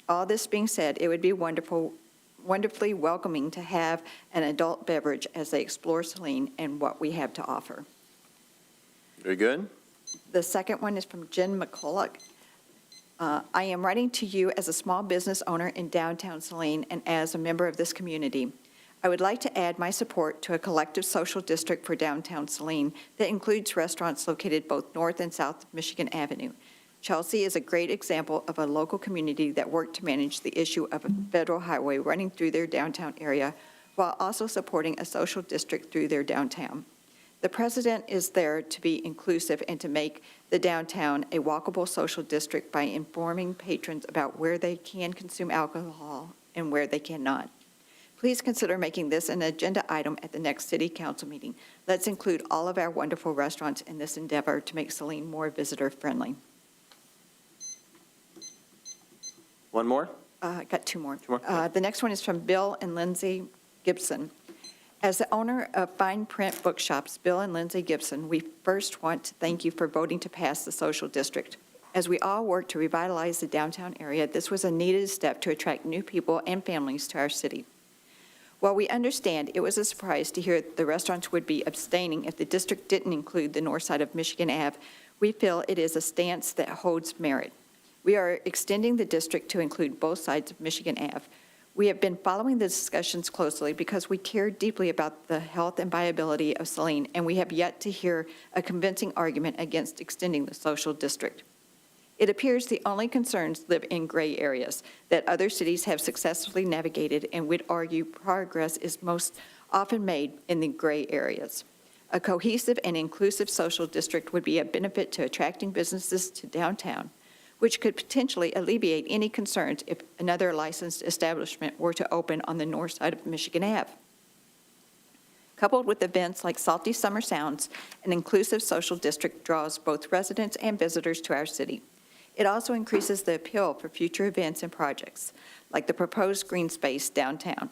All this being said, it would be wonderfully welcoming to have an adult beverage as they explore Saline and what we have to offer. Very good. The second one is from Jen McCulloch. I am writing to you as a small business owner in downtown Saline and as a member of this community. I would like to add my support to a collective social district for downtown Saline that includes restaurants located both north and south of Michigan Avenue. Chelsea is a great example of a local community that worked to manage the issue of a federal highway running through their downtown area while also supporting a social district through their downtown. The president is there to be inclusive and to make the downtown a walkable social district by informing patrons about where they can consume alcohol and where they cannot. Please consider making this an agenda item at the next city council meeting. Let's include all of our wonderful restaurants in this endeavor to make Saline more visitor-friendly. One more? Got two more. Two more. The next one is from Bill and Lindsay Gibson. As the owner of Fine Print Bookshops, Bill and Lindsay Gibson, we first want to thank you for voting to pass the social district. As we all work to revitalize the downtown area, this was a needed step to attract new people and families to our city. While we understand it was a surprise to hear the restaurants would be abstaining if the district didn't include the north side of Michigan Ave, we feel it is a stance that holds merit. We are extending the district to include both sides of Michigan Ave. We have been following the discussions closely because we care deeply about the health and viability of Saline, and we have yet to hear a convincing argument against extending the social district. It appears the only concerns live in gray areas that other cities have successfully navigated and would argue progress is most often made in the gray areas. A cohesive and inclusive social district would be a benefit to attracting businesses to downtown, which could potentially alleviate any concerns if another licensed establishment were to open on the north side of Michigan Ave. Coupled with events like Salty Summer Sounds, an inclusive social district draws both residents and visitors to our city. It also increases the appeal for future events and projects, like the proposed green space downtown.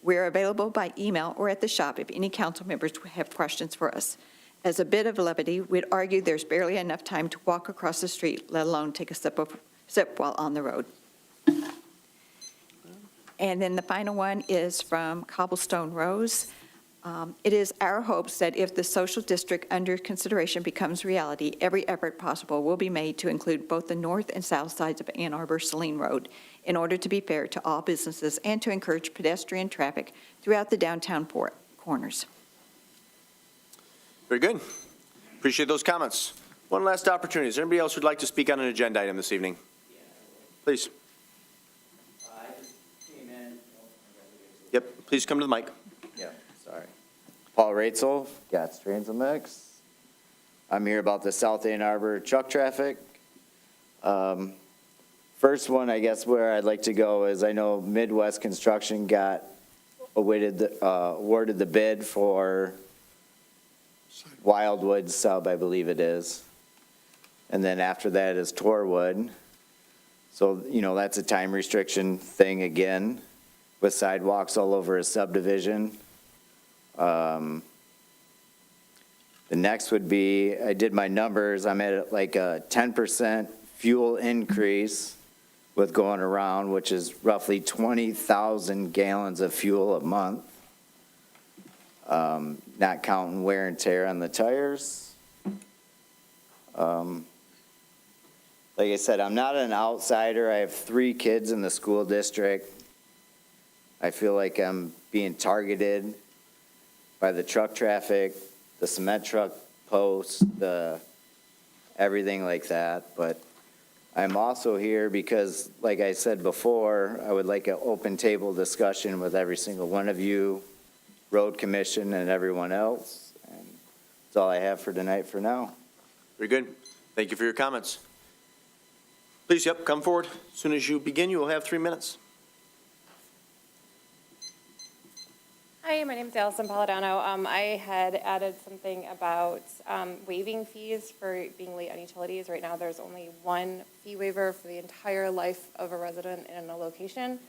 We're available by email or at the shop if any council members have questions for us. As a bit of levity, we'd argue there's barely enough time to walk across the street, let alone take a sip while on the road. And then the final one is from Cobblestone Rose. It is our hopes that if the social district under consideration becomes reality, every effort possible will be made to include both the north and south sides of Ann Arbor Saline Road in order to be fair to all businesses and to encourage pedestrian traffic throughout the downtown corners. Very good. Appreciate those comments. One last opportunity. Is there anybody else who'd like to speak on an agenda item this evening? Please. Yep, please come to the mic. Yeah, sorry. Paul Ratzel, Gats Transit Mix. I'm here about the South Ann Arbor truck traffic. First one, I guess, where I'd like to go is I know Midwest Construction got awarded the bid for Wildwood sub, I believe it is. And then after that is Torwood. So, that's a time restriction thing again, with sidewalks all over a subdivision. The next would be, I did my numbers, I'm at like a 10% fuel increase with going around, which is roughly 20,000 gallons of fuel a month. Not counting wear and tear on the tires. Like I said, I'm not an outsider. I have 3 kids in the school district. I feel like I'm being targeted by the truck traffic, the cement truck posts, everything like that. But I'm also here because, like I said before, I would like an open table discussion with every single one of you, road commission and everyone else. And that's all I have for tonight for now. Very good. Thank you for your comments. Please, come forward. As soon as you begin, you will have 3 minutes. Hi, my name is Allison Paladano. I had added something about waiving fees for being late on utilities. Right now, there's only one fee waiver for the entire life of a resident in a location.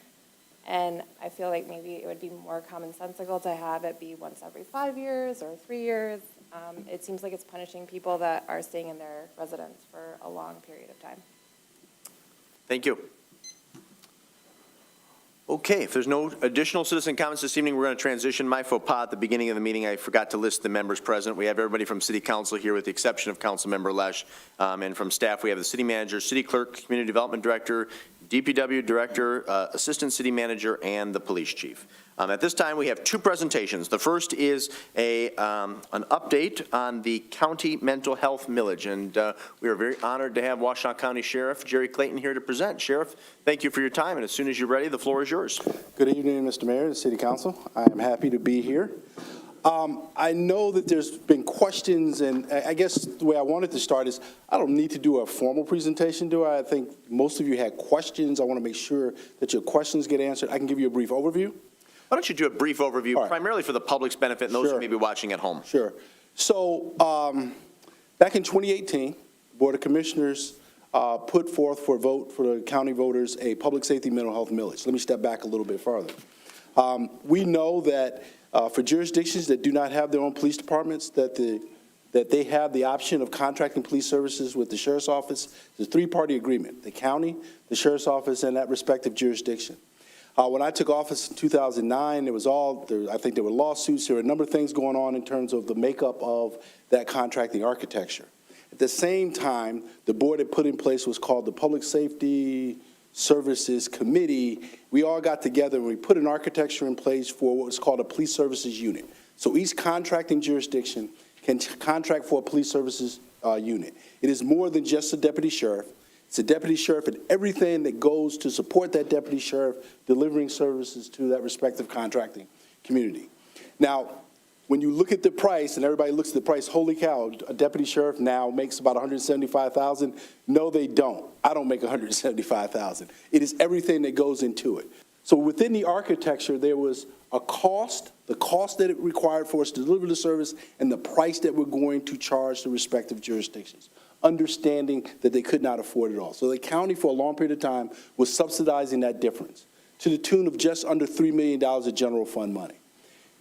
And I feel like maybe it would be more commonsensical to have it be once every 5 years or 3 years. It seems like it's punishing people that are staying in their residence for a long period of time. Thank you. Okay, if there's no additional citizen comments this evening, we're going to transition. My faux pas at the beginning of the meeting, I forgot to list the members present. We have everybody from City Council here with the exception of Councilmember Lesh. And from staff, we have the City Manager, City Clerk, Community Development Director, DPW Director, Assistant City Manager, and the Police Chief. At this time, we have 2 presentations. The first is an update on the county mental health millage, and we are very honored to have Washtenaw County Sheriff Jerry Clayton here to present. Sheriff, thank you for your time, and as soon as you're ready, the floor is yours. Good evening, Mr. Mayor and City Council. I am happy to be here. I know that there's been questions, and I guess the way I wanted to start is I don't need to do a formal presentation, do I? I think most of you had questions. I want to make sure that your questions get answered. I can give you a brief overview. Why don't you do a brief overview, All right. primarily for the public's benefit and those who may be watching at home? Sure. So back in 2018, the Board of Commissioners put forth for a vote for the county voters a public safety mental health millage. Let me step back a little bit farther. We know that for jurisdictions that do not have their own police departments, that they have the option of contracting police services with the Sheriff's Office. It's a 3-party agreement, the county, the Sheriff's Office, and that respective jurisdiction. When I took office in 2009, I think there were lawsuits. There were a number of things going on in terms of the makeup of that contracting architecture. At the same time, the board had put in place what's called the Public Safety Services Committee. We all got together and we put an architecture in place for what was called a police services unit. So each contracting jurisdiction can contract for a police services unit. It is more than just a deputy sheriff. It's a deputy sheriff and everything that goes to support that deputy sheriff delivering services to that respective contracting community. Now, when you look at the price, and everybody looks at the price, holy cow, a deputy sheriff now makes about $175,000. No, they don't. I don't make $175,000. It is everything that goes into it. So within the architecture, there was a cost, the cost that it required for us to deliver the service, and the price that we're going to charge the respective jurisdictions, understanding that they could not afford it all. So the county, for a long period of time, was subsidizing that difference to the tune of just under $3 million of general fund money.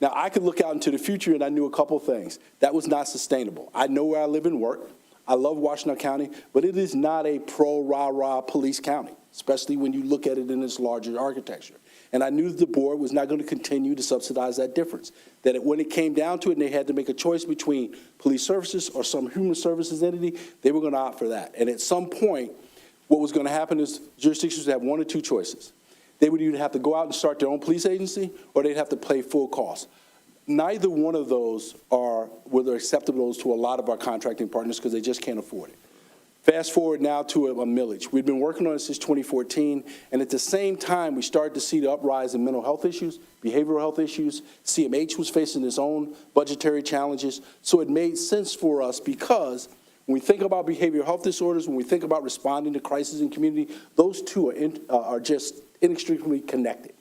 Now, I could look out into the future, and I knew a couple things. That was not sustainable. I know where I live and work. I love Washtenaw County, but it is not a pro-rah-rah police county, especially when you look at it in its larger architecture. And I knew that the board was not going to continue to subsidize that difference, that when it came down to it and they had to make a choice between police services or some human services entity, they were going to opt for that. And at some point, what was going to happen is jurisdictions would have 1 or 2 choices. They would either have to go out and start their own police agency, or they'd have to pay full cost. Neither one of those were acceptable to a lot of our contracting partners because they just can't afford it. Fast forward now to a millage. We've been working on it since 2014, and at the same time, we started to see the uprise in mental health issues, behavioral health issues. CMH was facing its own budgetary challenges, so it made sense for us because when we think about behavioral health disorders, when we think about responding to crisis in community, those two are just inextricably connected.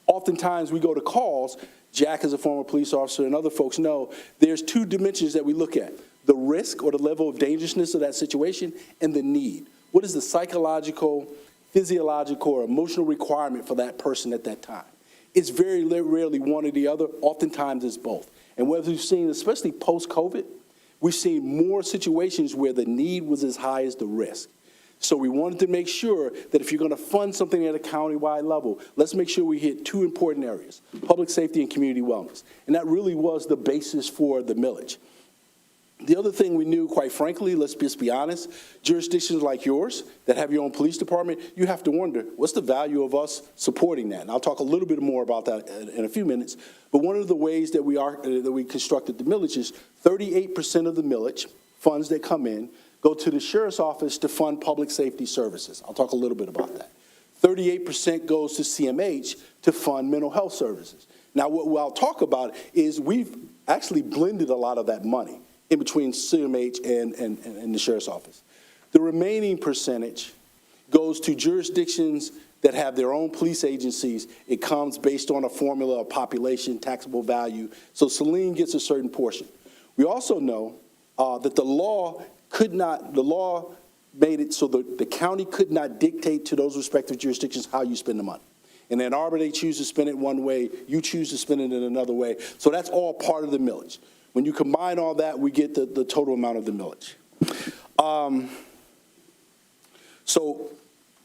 Oftentimes, we go to calls, Jack is a former police officer and other folks know, there's two dimensions that we look at. The risk or the level of dangerousness of that situation and the need. What is the psychological, physiological, or emotional requirement for that person at that time? It's very rarely one or the other. Oftentimes it's both. And what we've seen, especially post-COVID, we've seen more situations where the need was as high as the risk. So we wanted to make sure that if you're going to fund something at a countywide level, let's make sure we hit two important areas, public safety and community wellness. And that really was the basis for the millage. The other thing we knew, quite frankly, let's just be honest, jurisdictions like yours that have your own police department, you have to wonder, what's the value of us supporting that? And I'll talk a little bit more about that in a few minutes. But one of the ways that we constructed the millage is 38% of the millage funds that come in go to the sheriff's office to fund public safety services. I'll talk a little bit about that. 38% goes to CMH to fund mental health services. Now, what I'll talk about is we've actually blended a lot of that money in between CMH and the sheriff's office. The remaining percentage goes to jurisdictions that have their own police agencies. It comes based on a formula of population, taxable value. So Saline gets a certain portion. We also know that the law made it so the county could not dictate to those respective jurisdictions how you spend the money. In Ann Arbor, they choose to spend it one way, you choose to spend it in another way. So that's all part of the millage. When you combine all that, we get the total amount of the millage. So,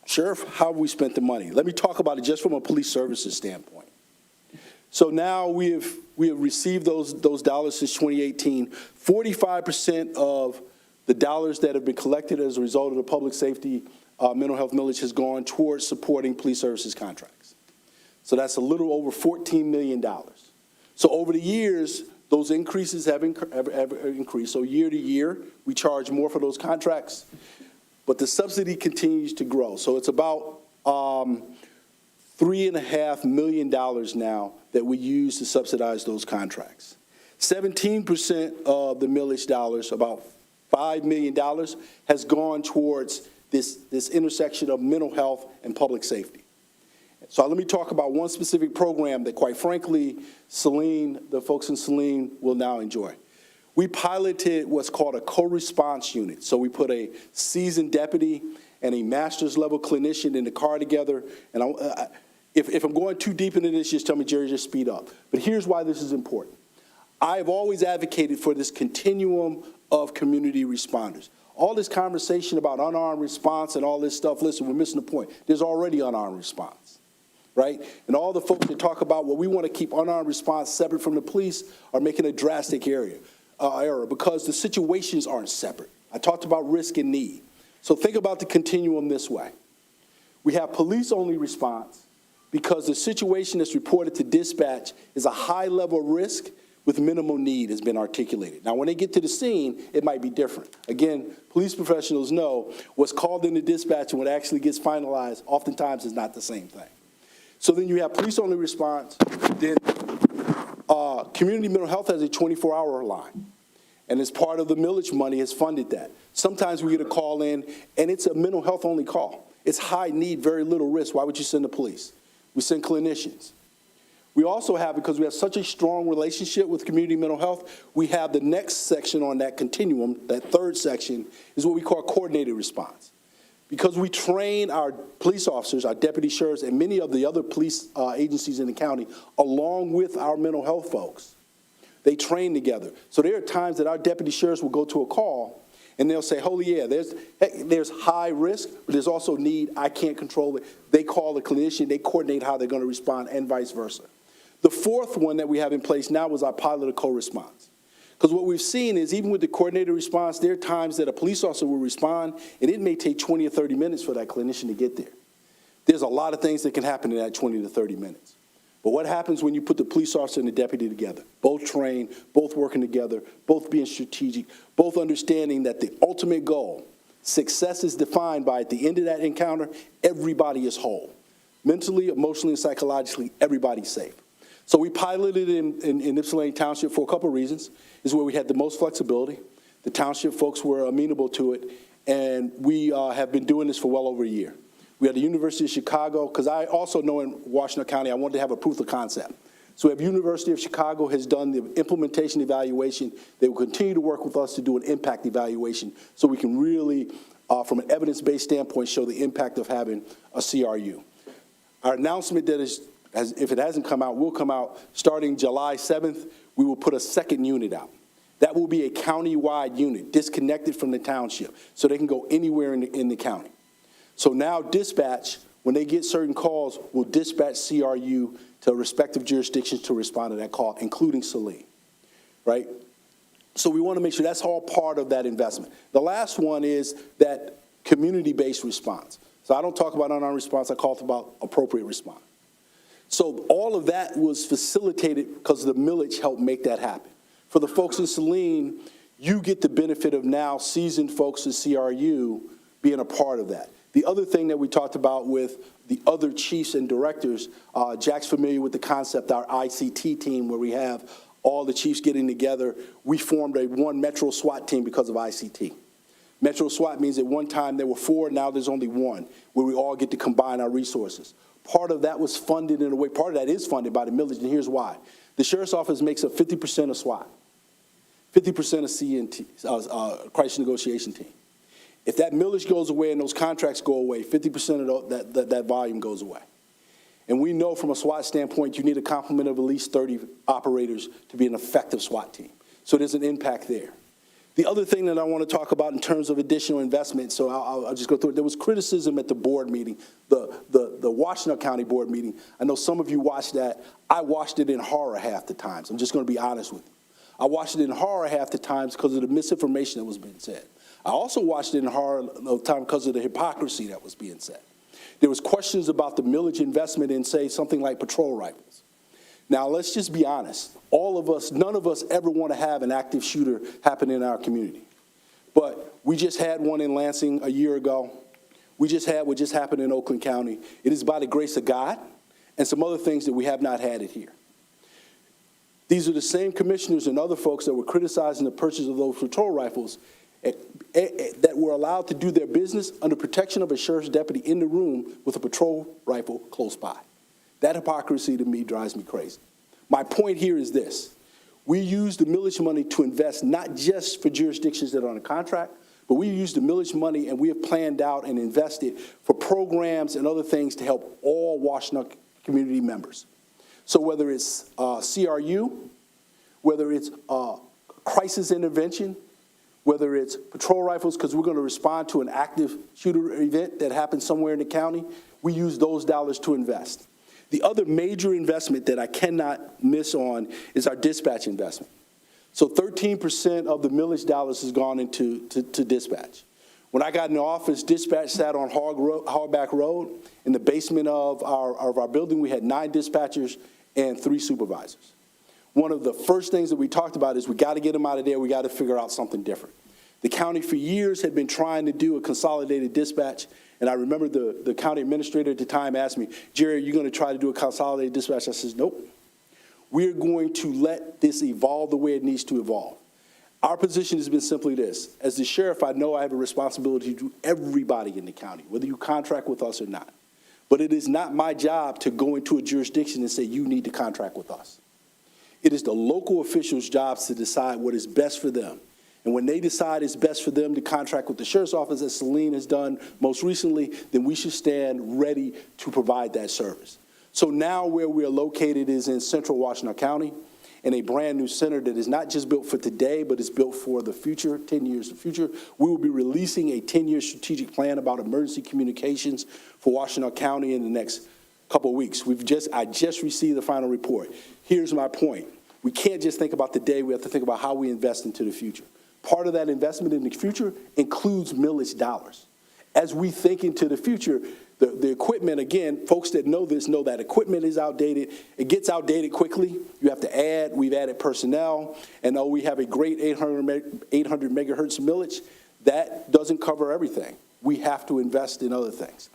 Sheriff, how have we spent the money? Let me talk about it just from a police services standpoint. So now we have received those dollars since 2018. 45% of the dollars that have been collected as a result of the public safety mental health millage has gone towards supporting police services contracts. So that's a little over $14 million. So over the years, those increases have increased. So year to year, we charge more for those contracts, but the subsidy continues to grow. So it's about $3.5 million now that we use to subsidize those contracts. 17% of the millage dollars, about $5 million, has gone towards this intersection of mental health and public safety. So let me talk about one specific program that, quite frankly, Saline, the folks in Saline will now enjoy. We piloted what's called a co-response unit. So we put a seasoned deputy and a master's level clinician in the car together. And if I'm going too deep into this, just tell me, Jerry, just speed up. But here's why this is important. I've always advocated for this continuum of community responders. All this conversation about unarmed response and all this stuff, listen, we're missing the point. There's already unarmed response, right? And all the folks that talk about, well, we want to keep unarmed response separate from the police are making a drastic error because the situations aren't separate. I talked about risk and need. So think about the continuum this way. We have police-only response because the situation that's reported to dispatch is a high level of risk with minimal need has been articulated. Now, when they get to the scene, it might be different. Again, police professionals know what's called into dispatch and what actually gets finalized oftentimes is not the same thing. So then you have police-only response. Then community mental health has a 24-hour line. And as part of the millage money has funded that. Sometimes we get a call in, and it's a mental health only call. It's high need, very little risk. Why would you send the police? We send clinicians. We also have, because we have such a strong relationship with community mental health, we have the next section on that continuum, that third section, is what we call coordinated response. Because we train our police officers, our deputy sheriffs, and many of the other police agencies in the county, along with our mental health folks. They train together. So there are times that our deputy sheriffs will go to a call, and they'll say, holy yeah, there's high risk, but there's also need, I can't control it. They call the clinician, they coordinate how they're going to respond, and vice versa. The fourth one that we have in place now was our pilot of co-response. Because what we've seen is even with the coordinated response, there are times that a police officer will respond, and it may take 20 or 30 minutes for that clinician to get there. There's a lot of things that can happen in that 20 to 30 minutes. But what happens when you put the police officer and the deputy together, both trained, both working together, both being strategic, both understanding that the ultimate goal Success is defined by, at the end of that encounter, everybody is whole. Mentally, emotionally, and psychologically, everybody's safe. So we piloted in Ypsilanti Township for a couple of reasons. It's where we had the most flexibility. The township folks were amenable to it, and we have been doing this for well over a year. We had the University of Chicago, because I also know in Washington County I wanted to have a proof of concept. So we have University of Chicago has done the implementation evaluation. They will continue to work with us to do an impact evaluation so we can really, from an evidence-based standpoint, show the impact of having a CRU. Our announcement that is, if it hasn't come out, will come out starting July 7th. We will put a second unit out. That will be a county-wide unit, disconnected from the township, so they can go anywhere in the county. So now dispatch, when they get certain calls, will dispatch CRU to respective jurisdictions to respond to that call, including Saline, right? So we want to make sure that's all part of that investment. The last one is that community-based response. So I don't talk about unarmed response, I talk about appropriate response. So all of that was facilitated because the millage helped make that happen. For the folks in Saline, you get the benefit of now seasoned folks at CRU being a part of that. The other thing that we talked about with the other chiefs and directors, Jack's familiar with the concept, our ICT team, where we have all the chiefs getting together. We formed a one Metro SWAT team because of ICT. Metro SWAT means at one time there were 4, now there's only 1, where we all get to combine our resources. Part of that was funded in a way, part of that is funded by the millage, and here's why. The Sheriff's Office makes up 50% of SWAT, 50% of CNT, crisis negotiation team. If that millage goes away and those contracts go away, 50% of that volume goes away. And we know from a SWAT standpoint, you need a complement of at least 30 operators to be an effective SWAT team. So there's an impact there. The other thing that I want to talk about in terms of additional investment, so I'll just go through it. There was criticism at the board meeting, the Washington County board meeting. I know some of you watched that. I watched it in horror half the times. I'm just going to be honest with you. I watched it in horror half the times because of the misinformation that was being said. I also watched it in horror of time because of the hypocrisy that was being said. There was questions about the millage investment in, say, something like patrol rifles. Now, let's just be honest. All of us, none of us ever want to have an active shooter happen in our community. But we just had one in Lansing a year ago. We just had what just happened in Oakland County. It is by the grace of God and some other things that we have not had it here. These are the same commissioners and other folks that were criticizing the purchase of those patrol rifles that were allowed to do their business under protection of a sheriff's deputy in the room with a patrol rifle close by. That hypocrisy to me drives me crazy. My point here is this. We use the millage money to invest not just for jurisdictions that are on a contract, but we use the millage money and we have planned out and invested for programs and other things to help all Washtenaw community members. So whether it's CRU, whether it's crisis intervention, whether it's patrol rifles, because we're going to respond to an active shooter event that happens somewhere in the county, we use those dollars to invest. The other major investment that I cannot miss on is our dispatch investment. So 13% of the millage dollars has gone into dispatch. When I got in the office, dispatch sat on Hogback Road. In the basement of our building, we had 9 dispatchers and 3 supervisors. One of the first things that we talked about is we got to get them out of there. We got to figure out something different. The county for years had been trying to do a consolidated dispatch. And I remember the county administrator at the time asked me, Jerry, are you going to try to do a consolidated dispatch? I said, nope. We're going to let this evolve the way it needs to evolve. Our position has been simply this. As the sheriff, I know I have a responsibility to everybody in the county, whether you contract with us or not. But it is not my job to go into a jurisdiction and say, you need to contract with us. It is the local officials' jobs to decide what is best for them. And when they decide it's best for them to contract with the sheriff's office, as Saline has done most recently, then we should stand ready to provide that service. So now where we are located is in central Washtenaw County, in a brand new center that is not just built for today, but is built for the future, 10 years in the future. We will be releasing a 10-year strategic plan about emergency communications for Washtenaw County in the next couple of weeks. I just received the final report. Here's my point. We can't just think about the day. We have to think about how we invest into the future. Part of that investment in the future includes millage dollars. As we think into the future, the equipment, again, folks that know this know that equipment is outdated. It gets outdated quickly. You have to add. We've added personnel. And though we have a great 800 megahertz millage, That doesn't cover everything. We have to invest in other things.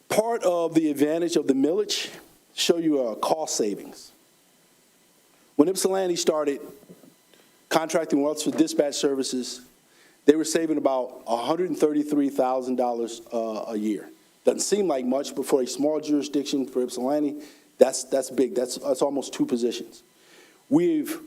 Part of the advantage of the millage, show you cost savings. When Ypsilanti started contracting with us for dispatch services, they were saving about $133,000 a year. Doesn't seem like much, but for a small jurisdiction for Ypsilanti, that's big. That's almost 2 positions. We've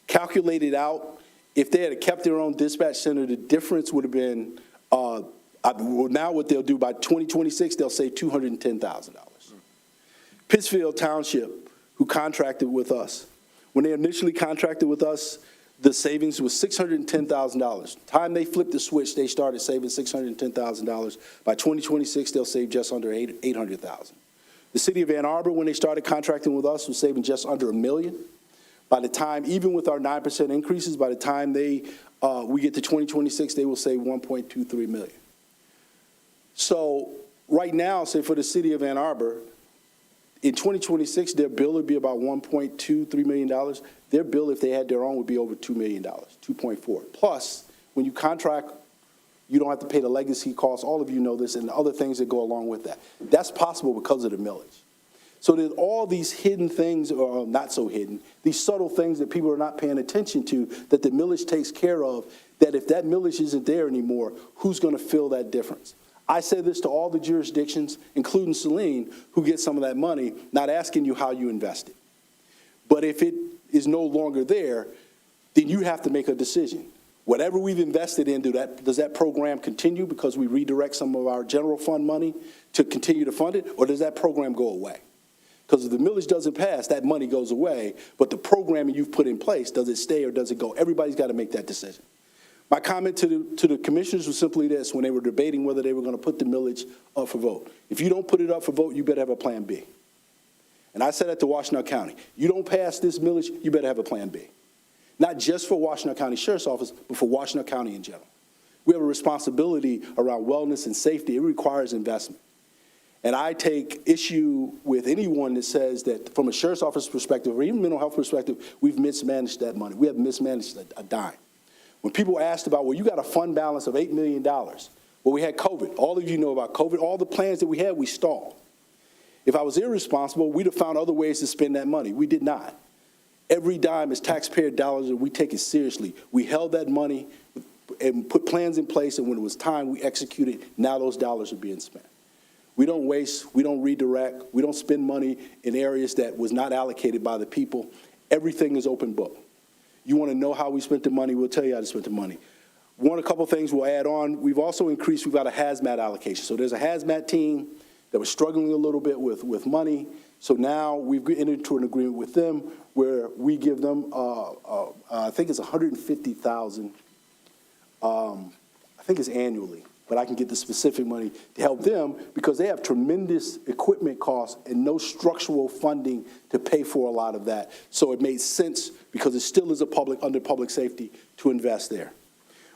calculated out, if they had kept their own dispatch center, the difference would have been, now what they'll do by 2026, they'll save $210,000. Pittsfield Township, who contracted with us, when they initially contracted with us, the savings was $610,000. Time they flipped the switch, they started saving $610,000. By 2026, they'll save just under $800,000. The city of Ann Arbor, when they started contracting with us, was saving just under $1 million. By the time, even with our 9% increases, by the time we get to 2026, they will save $1.23 million. So right now, say for the city of Ann Arbor, in 2026, their bill would be about $1.23 million. Their bill, if they had their own, would be over $2 million, 2.4. Plus, when you contract, you don't have to pay the legacy costs. All of you know this, and the other things that go along with that. That's possible because of the millage. So there's all these hidden things, or not so hidden, these subtle things that people are not paying attention to that the millage takes care of, that if that millage isn't there anymore, who's going to fill that difference? I say this to all the jurisdictions, including Saline, who get some of that money, not asking you how you invest it. But if it is no longer there, then you have to make a decision. Whatever we've invested in, does that program continue because we redirect some of our general fund money to continue to fund it, or does that program go away? Because if the millage doesn't pass, that money goes away, but the programming you've put in place, does it stay or does it go? Everybody's got to make that decision. My comment to the commissioners was simply this, when they were debating whether they were going to put the millage up for vote. If you don't put it up for vote, you better have a plan B. And I said that to Washtenaw County. You don't pass this millage, you better have a plan B. Not just for Washtenaw County Sheriff's Office, but for Washtenaw County in general. We have a responsibility around wellness and safety. It requires investment. And I take issue with anyone that says that from a sheriff's office perspective or even mental health perspective, we've mismanaged that money. We have mismanaged a dime. When people asked about, well, you got a fund balance of $8 million. Well, we had COVID. All of you know about COVID. All the plans that we had, we stalled. If I was irresponsible, we'd have found other ways to spend that money. We did not. Every dime is taxpayer dollars, and we take it seriously. We held that money and put plans in place, and when it was time, we executed. Now those dollars are being spent. We don't waste, we don't redirect, we don't spend money in areas that was not allocated by the people. Everything is open book. You want to know how we spent the money, we'll tell you how to spend the money. A couple things we'll add on. We've also increased, we've got a hazmat allocation. So there's a hazmat team that was struggling a little bit with money. So now we've entered into an agreement with them where we give them, I think it's $150,000, I think it's annually, but I can get the specific money to help them because they have tremendous equipment costs and no structural funding to pay for a lot of that. So it made sense because it still is under public safety to invest there.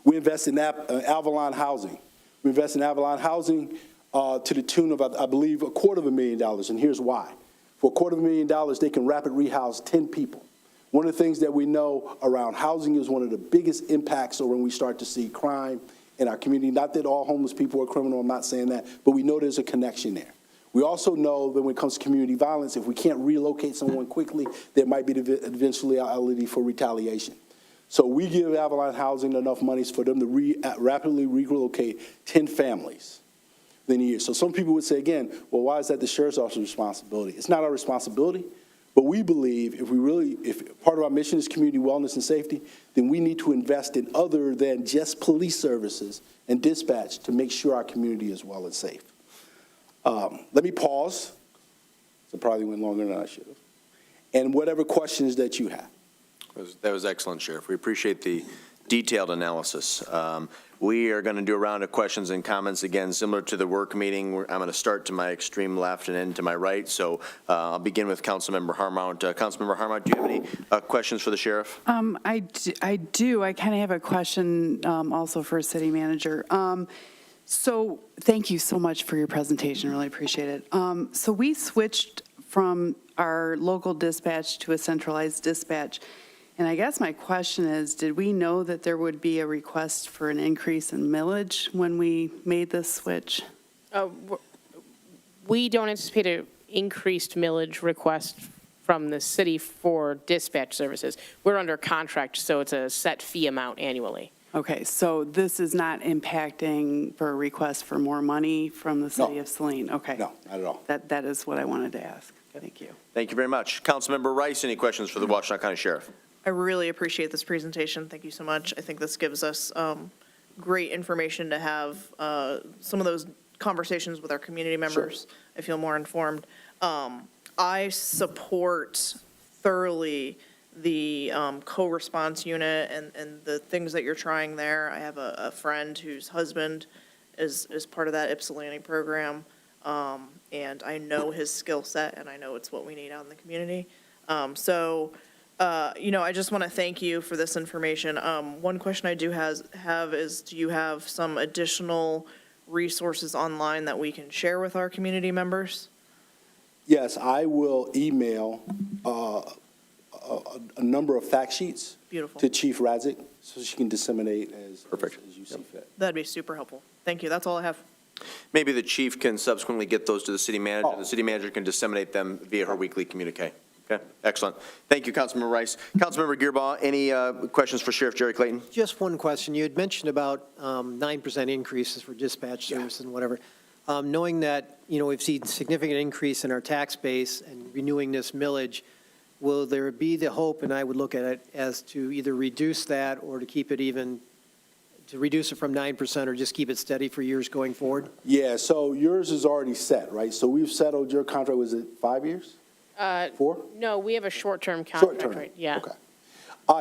We invest in Avalon Housing. We invest in Avalon Housing to the tune of, I believe, $250,000, and here's why. For $250,000, they can rapid rehouse 10 people. One of the things that we know around housing is one of the biggest impacts when we start to see crime in our community. Not that all homeless people are criminal, I'm not saying that, but we know there's a connection there. We also know that when it comes to community violence, if we can't relocate someone quickly, there might be the eventuality for retaliation. So we give Avalon Housing enough money for them to rapidly relocate 10 families within a year. So some people would say, again, well, why is that the sheriff's office's responsibility? It's not our responsibility, but we believe if part of our mission is community wellness and safety, then we need to invest in other than just police services and dispatch to make sure our community is well and safe. Let me pause. So probably went longer than I should have. And whatever questions that you have. That was excellent, Sheriff. We appreciate the detailed analysis. We are going to do a round of questions and comments, again, similar to the work meeting. I'm going to start to my extreme left and end to my right. So I'll begin with Councilmember Harmount. Councilmember Harmount, do you have any questions for the Sheriff? I do. I kind of have a question also for City Manager. So thank you so much for your presentation. Really appreciate it. So we switched from our local dispatch to a centralized dispatch. And I guess my question is, did we know that there would be a request for an increase in millage when we made this switch? We don't anticipate an increased millage request from the city for dispatch services. We're under contract, so it's a set fee amount annually. Okay, so this is not impacting for a request for more money from the city No. of Saline? Okay. No, not at all. That is what I wanted to ask. Thank you. Thank you very much. Councilmember Rice, any questions for the Washtenaw County Sheriff? I really appreciate this presentation. Thank you so much. I think this gives us great information to have some of those conversations with our community members. I feel more informed. I support thoroughly the co-response unit and the things that you're trying there. I have a friend whose husband is part of that Ypsilanti program, and I know his skill set, and I know it's what we need out in the community. I just want to thank you for this information. One question I do have is, do you have some additional resources online that we can share with our community members? Yes, I will email a number of fact sheets Beautiful. to Chief Radzik so she can disseminate as you see fit. That'd be super helpful. Thank you. That's all I have. Maybe the chief can subsequently get those to the city manager. Oh. The city manager can disseminate them via her weekly communique. Okay, excellent. Thank you, Councilmember Rice. Councilmember Gearbaugh, any questions for Sheriff Jerry Clayton? Just one question. You had mentioned about 9% increases for dispatch service and whatever. Knowing that, we've seen significant increase in our tax base and renewing this millage, will there be the hope, and I would look at it, as to either reduce that or to keep it even, to reduce it from 9% or just keep it steady for years going forward? Yeah, so yours is already set, right? So we've settled your contract, was it 5 years? 4? No, we have a short-term contract, Short-term. right? Yeah. Okay.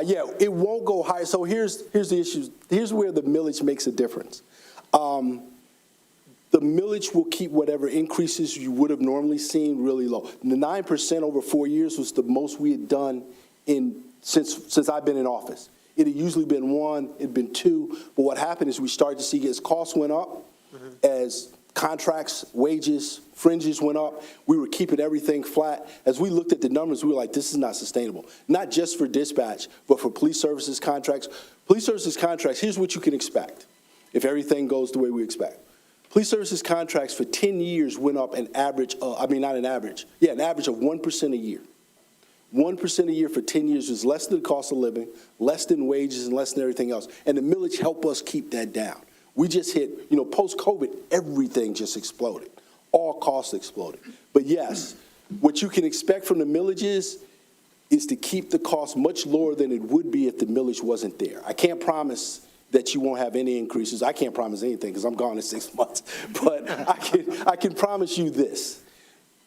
Yeah, it won't go higher. So here's the issue. Here's where the millage makes a difference. The millage will keep whatever increases you would have normally seen really low. The 9% over 4 years was the most we had done since I've been in office. It had usually been 1, it had been 2, but what happened is we started to see as costs went up, as contracts, wages, fringes went up, we were keeping everything flat. As we looked at the numbers, we were like, this is not sustainable. Not just for dispatch, but for police services contracts. Police services contracts, here's what you can expect if everything goes the way we expect. Police services contracts for 10 years went up an average, an average of 1% a year. 1% a year for 10 years is less than the cost of living, less than wages, and less than everything else. And the millage helped us keep that down. We just hit, post-COVID, everything just exploded. All costs exploded. But yes, what you can expect from the millage is to keep the cost much lower than it would be if the millage wasn't there. I can't promise that you won't have any increases. I can't promise anything because I'm gone in 6 months. But I can promise you this.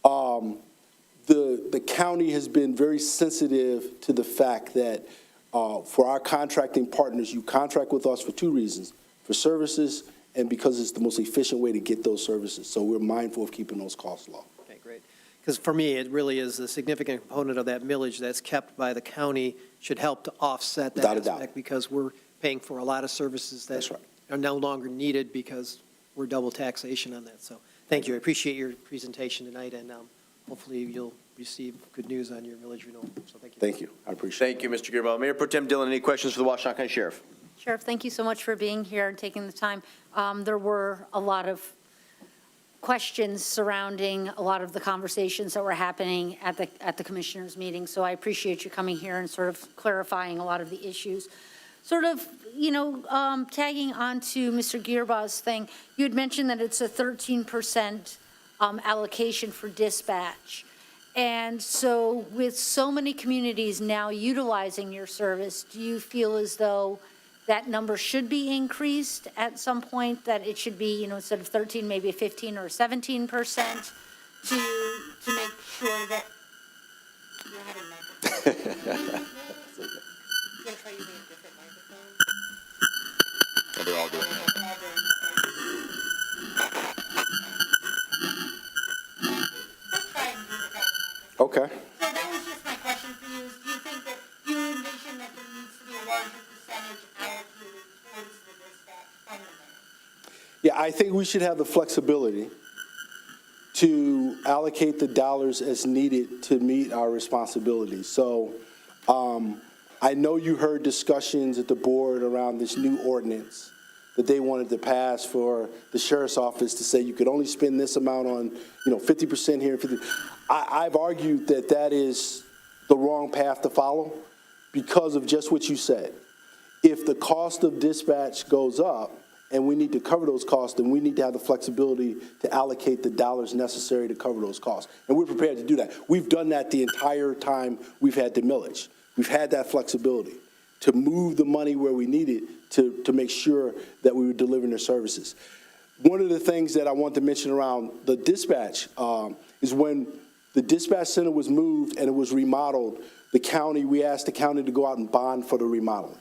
The county has been very sensitive to the fact that for our contracting partners, you contract with us for 2 reasons. For services and because it's the most efficient way to get those services. So we're mindful of keeping those costs low. Okay, great. Because for me, it really is a significant component of that millage that's kept by the county should help to offset that Without a doubt. aspect because we're paying for a lot of services that That's right. are no longer needed because we're double taxation on that. So thank you. I appreciate your presentation tonight, and hopefully you'll receive good news on your millage renewal. So thank you. Thank you. I appreciate it. Thank you, Mr. Gearbaugh. Mayor Pro Tem Dillon, any questions for the Washtenaw County Sheriff? Sheriff, thank you so much for being here and taking the time. There were a lot of questions surrounding a lot of the conversations that were happening at the commissioners' meeting, so I appreciate you coming here and sort of clarifying a lot of the issues. Sort of, tagging on to Mr. Gearbaugh's thing, you had mentioned that it's a 13% allocation for dispatch. And so with so many communities now utilizing your service, do you feel as though that number should be increased at some point, that it should be, instead of 13, maybe 15 or 17% to make sure that you're having microphone? Try using a different microphone. They're all doing Okay. So that was just my question for you. Do you think that you envision that there needs to be a larger percentage allocated towards the dispatch from the millage? Yeah, I think we should have the flexibility to allocate the dollars as needed to meet our responsibilities. So I know you heard discussions at the board around this new ordinance that they wanted to pass for the sheriff's office to say you could only spend this amount on, 50% here, 50. I've argued that that is the wrong path to follow because of just what you said. If the cost of dispatch goes up and we need to cover those costs, then we need to have the flexibility to allocate the dollars necessary to cover those costs. And we're prepared to do that. We've done that the entire time we've had the millage. We've had that flexibility to move the money where we need it to make sure that we were delivering their services. One of the things that I want to mention around the dispatch is when the dispatch center was moved and it was remodeled, we asked the county to go out and bond for the remodeling.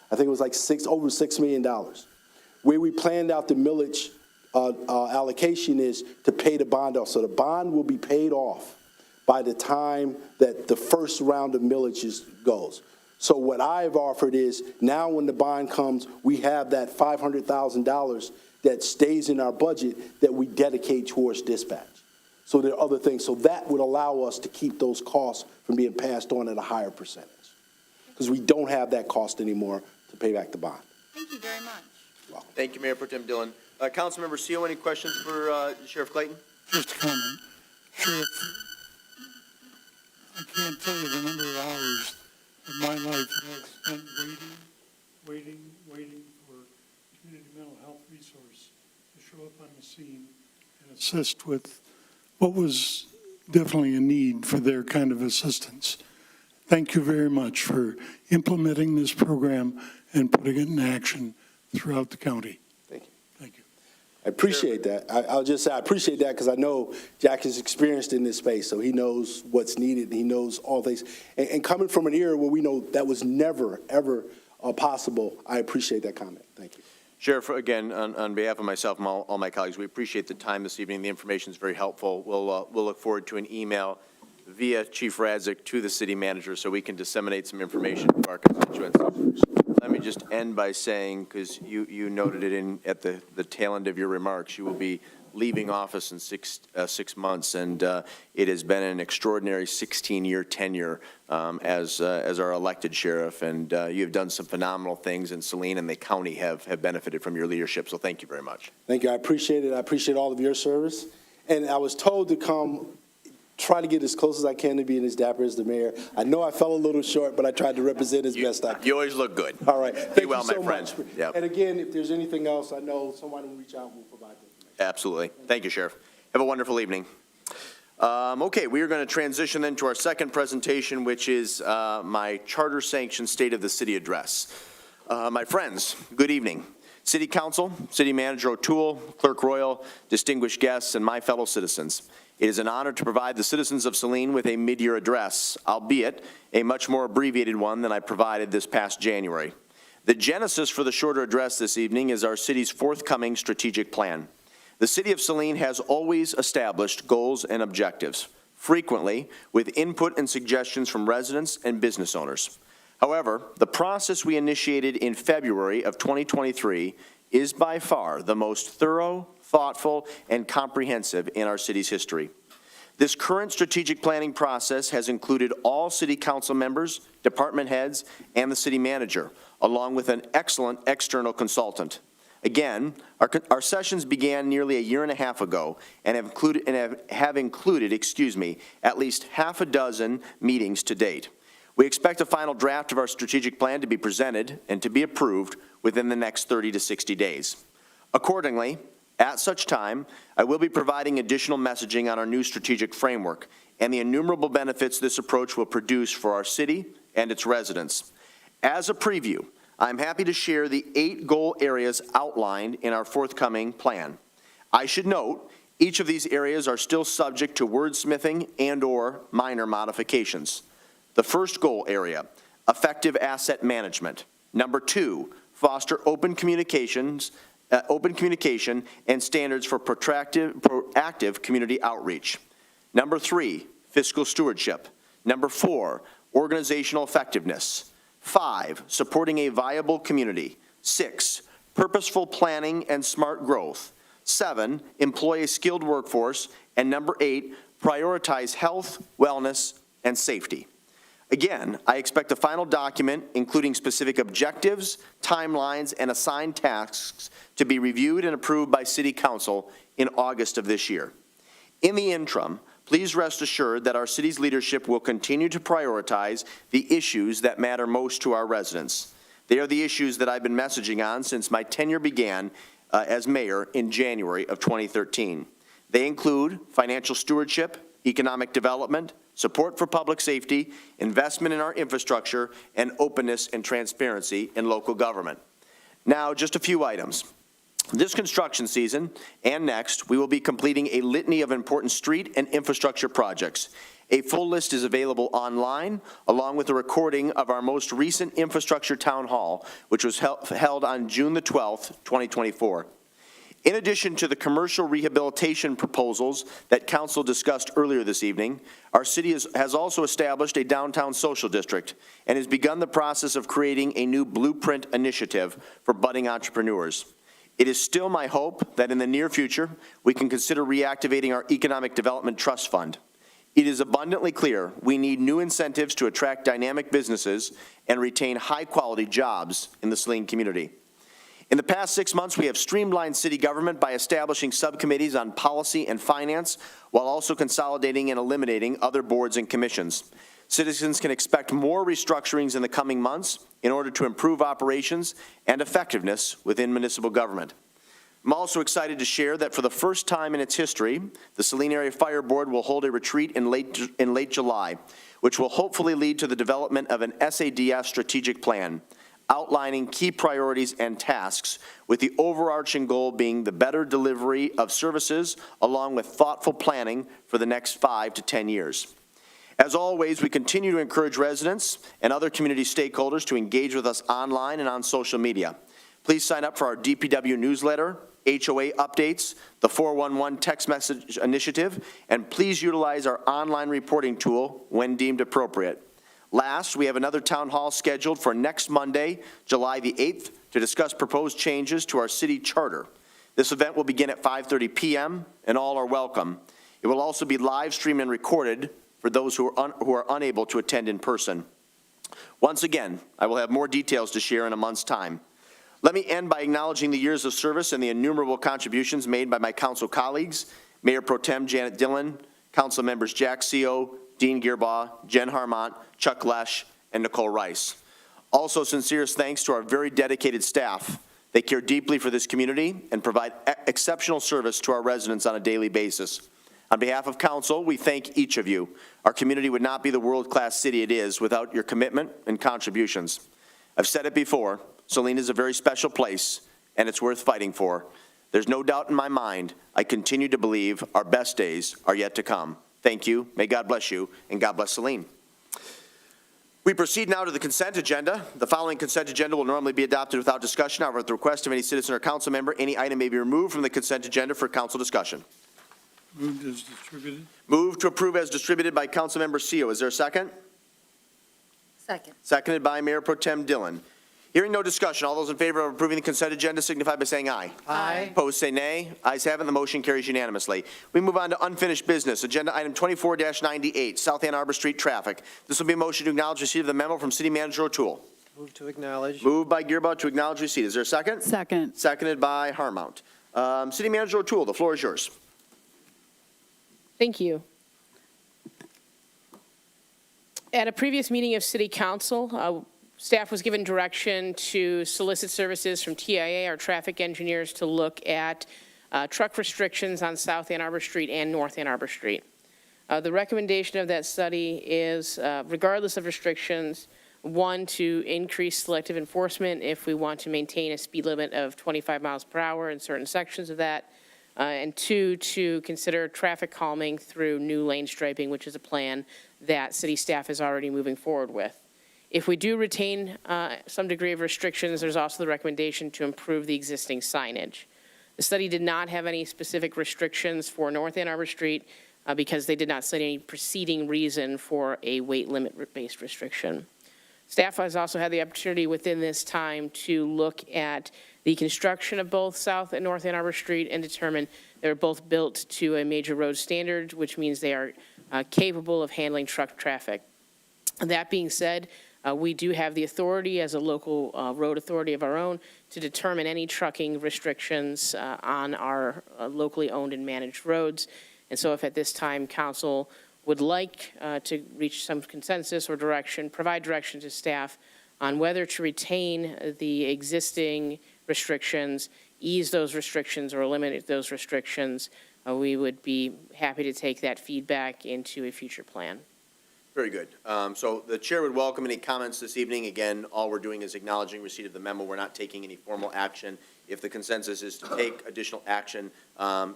I think it was like over $6 million. Where we planned out the millage allocation is to pay the bond off. So the bond will be paid off by the time that the first round of millages goes. So what I've offered is now when the bond comes, we have that $500,000 that stays in our budget that we dedicate towards dispatch. So there are other things. So that would allow us to keep those costs from being passed on at a higher percentage. Because we don't have that cost anymore to pay back the bond. Thank you very much. Thank you, Mayor Pro Tem Dillon. Councilmember Seal, any questions for Sheriff Clayton? Just a comment. Sheriff, I can't tell you the number of hours of my life that I've spent waiting for community mental health resource to show up on the scene and assist with what was definitely a need for their kind of assistance. Thank you very much for implementing this program and putting it in action throughout the county. Thank you. Thank you. I appreciate that. I'll just say I appreciate that because I know Jack is experienced in this space, so he knows what's needed. He knows all things. And coming from an era where we know that was never, ever possible, I appreciate that comment. Thank you. Sheriff, again, on behalf of myself and all my colleagues, we appreciate the time this evening. The information is very helpful. We'll look forward to an email via Chief Radzik to the city manager so we can disseminate some information to our constituents. Let me just end by saying, because you noted it at the tail end of your remarks, you will be leaving office in six months, and it has been an extraordinary 16-year tenure as our elected sheriff, and you have done some phenomenal things, and Saline and the county have benefited from your leadership, so thank you very much. Thank you. I appreciate it. I appreciate all of your service. And I was told to come try to get as close as I can to being as dapper as the mayor. I know I fell a little short, but I tried to represent as best I could. You always look good. All right. Thank well, you so my friend. much. Yep. And again, if there's anything else, I know someone will reach out and will provide the information. Absolutely. Thank you, Sheriff. Have a wonderful evening. Okay, we are going to transition then to our second presentation, which is my charter-sanctioned State of the City address. My friends, good evening. City Council, City Manager O'Toole, Clerk Royal, distinguished guests, and my fellow citizens. It is an honor to provide the citizens of Saline with a mid-year address, albeit a much more abbreviated one than I provided this past January. The genesis for the shorter address this evening is our city's forthcoming strategic plan. The City of Saline has always established goals and objectives, frequently with input and suggestions from residents and business owners. However, the process we initiated in February of 2023 is by far the most thorough, thoughtful, and comprehensive in our city's history. This current strategic planning process has included all city council members, department heads, and the city manager, along with an excellent external consultant. Again, our sessions began nearly a year and a half ago and have included at least half a dozen meetings to date. We expect a final draft of our strategic plan to be presented and to be approved within the next 30 to 60 days. Accordingly, at such time, I will be providing additional messaging on our new strategic framework and the innumerable benefits this approach will produce for our city and its residents. As a preview, I'm happy to share the 8 goal areas outlined in our forthcoming plan. I should note, each of these areas are still subject to wordsmithing and/or minor modifications. The first goal area, effective asset management. Number 2, foster open communication and standards for proactive community outreach. Number 3, fiscal stewardship. Number 4, organizational effectiveness. 5, supporting a viable community. 6, purposeful planning and smart growth. 7, employ a skilled workforce. And number 8, prioritize health, wellness, and safety. Again, I expect the final document, including specific objectives, timelines, and assigned tasks, to be reviewed and approved by City Council in August of this year. In the interim, please rest assured that our city's leadership will continue to prioritize the issues that matter most to our residents. They are the issues that I've been messaging on since my tenure began as mayor in January of 2013. They include financial stewardship, economic development, support for public safety, investment in our infrastructure, and openness and transparency in local government. Now, just a few items. This construction season and next, we will be completing a litany of important street and infrastructure projects. A full list is available online, along with a recording of our most recent infrastructure town hall, which was held on June the 12th, 2024. In addition to the commercial rehabilitation proposals that Council discussed earlier this evening, our city has also established a downtown social district and has begun the process of creating a new blueprint initiative for budding entrepreneurs. It is still my hope that in the near future, we can consider reactivating our Economic Development Trust Fund. It is abundantly clear we need new incentives to attract dynamic businesses and retain high-quality jobs in the Saline community. In the past 6 months, we have streamlined city government by establishing subcommittees on policy and finance, while also consolidating and eliminating other boards and commissions. Citizens can expect more restructurings in the coming months in order to improve operations and effectiveness within municipal government. I'm also excited to share that for the first time in its history, the Saline Area Fire Board will hold a retreat in late July, which will hopefully lead to the development of an SADF strategic plan, outlining key priorities and tasks, with the overarching goal being the better delivery of services along with thoughtful planning for the next 5 to 10 years. As always, we continue to encourage residents and other community stakeholders to engage with us online and on social media. Please sign up for our DPW newsletter, HOA updates, the 411 text message initiative, and please utilize our online reporting tool when deemed appropriate. Last, we have another town hall scheduled for next Monday, July the 8th, to discuss proposed changes to our city charter. This event will begin at 5:30 p.m., and all are welcome. It will also be live streamed and recorded for those who are unable to attend in person. Once again, I will have more details to share in a month's time. Let me end by acknowledging the years of service and the innumerable contributions made by my council colleagues, Mayor Pro Tem Janet Dillon, council members Jack Seo, Dean Gearbaugh, Jen Harmont, Chuck Lesh, and Nicole Rice. Also, sincerest thanks to our very dedicated staff. They care deeply for this community and provide exceptional service to our residents on a daily basis. On behalf of council, we thank each of you. Our community would not be the world-class city it is without your commitment and contributions. I've said it before, Saline is a very special place, and it's worth fighting for. There's no doubt in my mind, I continue to believe our best days are yet to come. Thank you, may God bless you, and God bless Saline. We proceed now to the consent agenda. The following consent agenda will normally be adopted without discussion. However, at the request of any citizen or council member, any item may be removed from the consent agenda for council discussion. Moved as distributed. Move to approve as distributed by Councilmember Seo. Is there a second? Second. Seconded by Mayor Pro Tem Dillon. Hearing no discussion, all those in favor of approving the consent agenda signify by saying aye. Aye. Opposed, say nay. Ayes have it, the motion carries unanimously. We move on to unfinished business. Agenda item 24-98, South Ann Arbor Street traffic. This will be a motion to acknowledge receipt of the memo from City Manager O'Toole. Move to acknowledge. Moved by Gearbaugh to acknowledge receipt. Is there a second? Second. Seconded by Harmount. City Manager O'Toole, the floor is yours. Thank you. At a previous meeting of City Council, staff was given direction to solicit services from TIA, our traffic engineers, to look at truck restrictions on South Ann Arbor Street and North Ann Arbor Street. The recommendation of that study is, regardless of restrictions, one, to increase selective enforcement if we want to maintain a speed limit of 25 miles per hour in certain sections of that, and two, to consider traffic calming through new lane striping, which is a plan that city staff is already moving forward with. If we do retain some degree of restrictions, there's also the recommendation to improve the existing signage. The study did not have any specific restrictions for North Ann Arbor Street because they did not cite any preceding reason for a weight limit-based restriction. Staff has also had the opportunity within this time to look at the construction of both South and North Ann Arbor Street and determine they're both built to a major road standard, which means they are capable of handling truck traffic. That being said, we do have the authority as a local road authority of our own to determine any trucking restrictions on our locally owned and managed roads. And so if at this time council would like to reach some consensus or direction, provide direction to staff on whether to retain the existing restrictions, ease those restrictions, or eliminate those restrictions, we would be happy to take that feedback into a future plan. Very good. So the chair would welcome any comments this evening. Again, all we're doing is acknowledging receipt of the memo. We're not taking any formal action. If the consensus is to take additional action,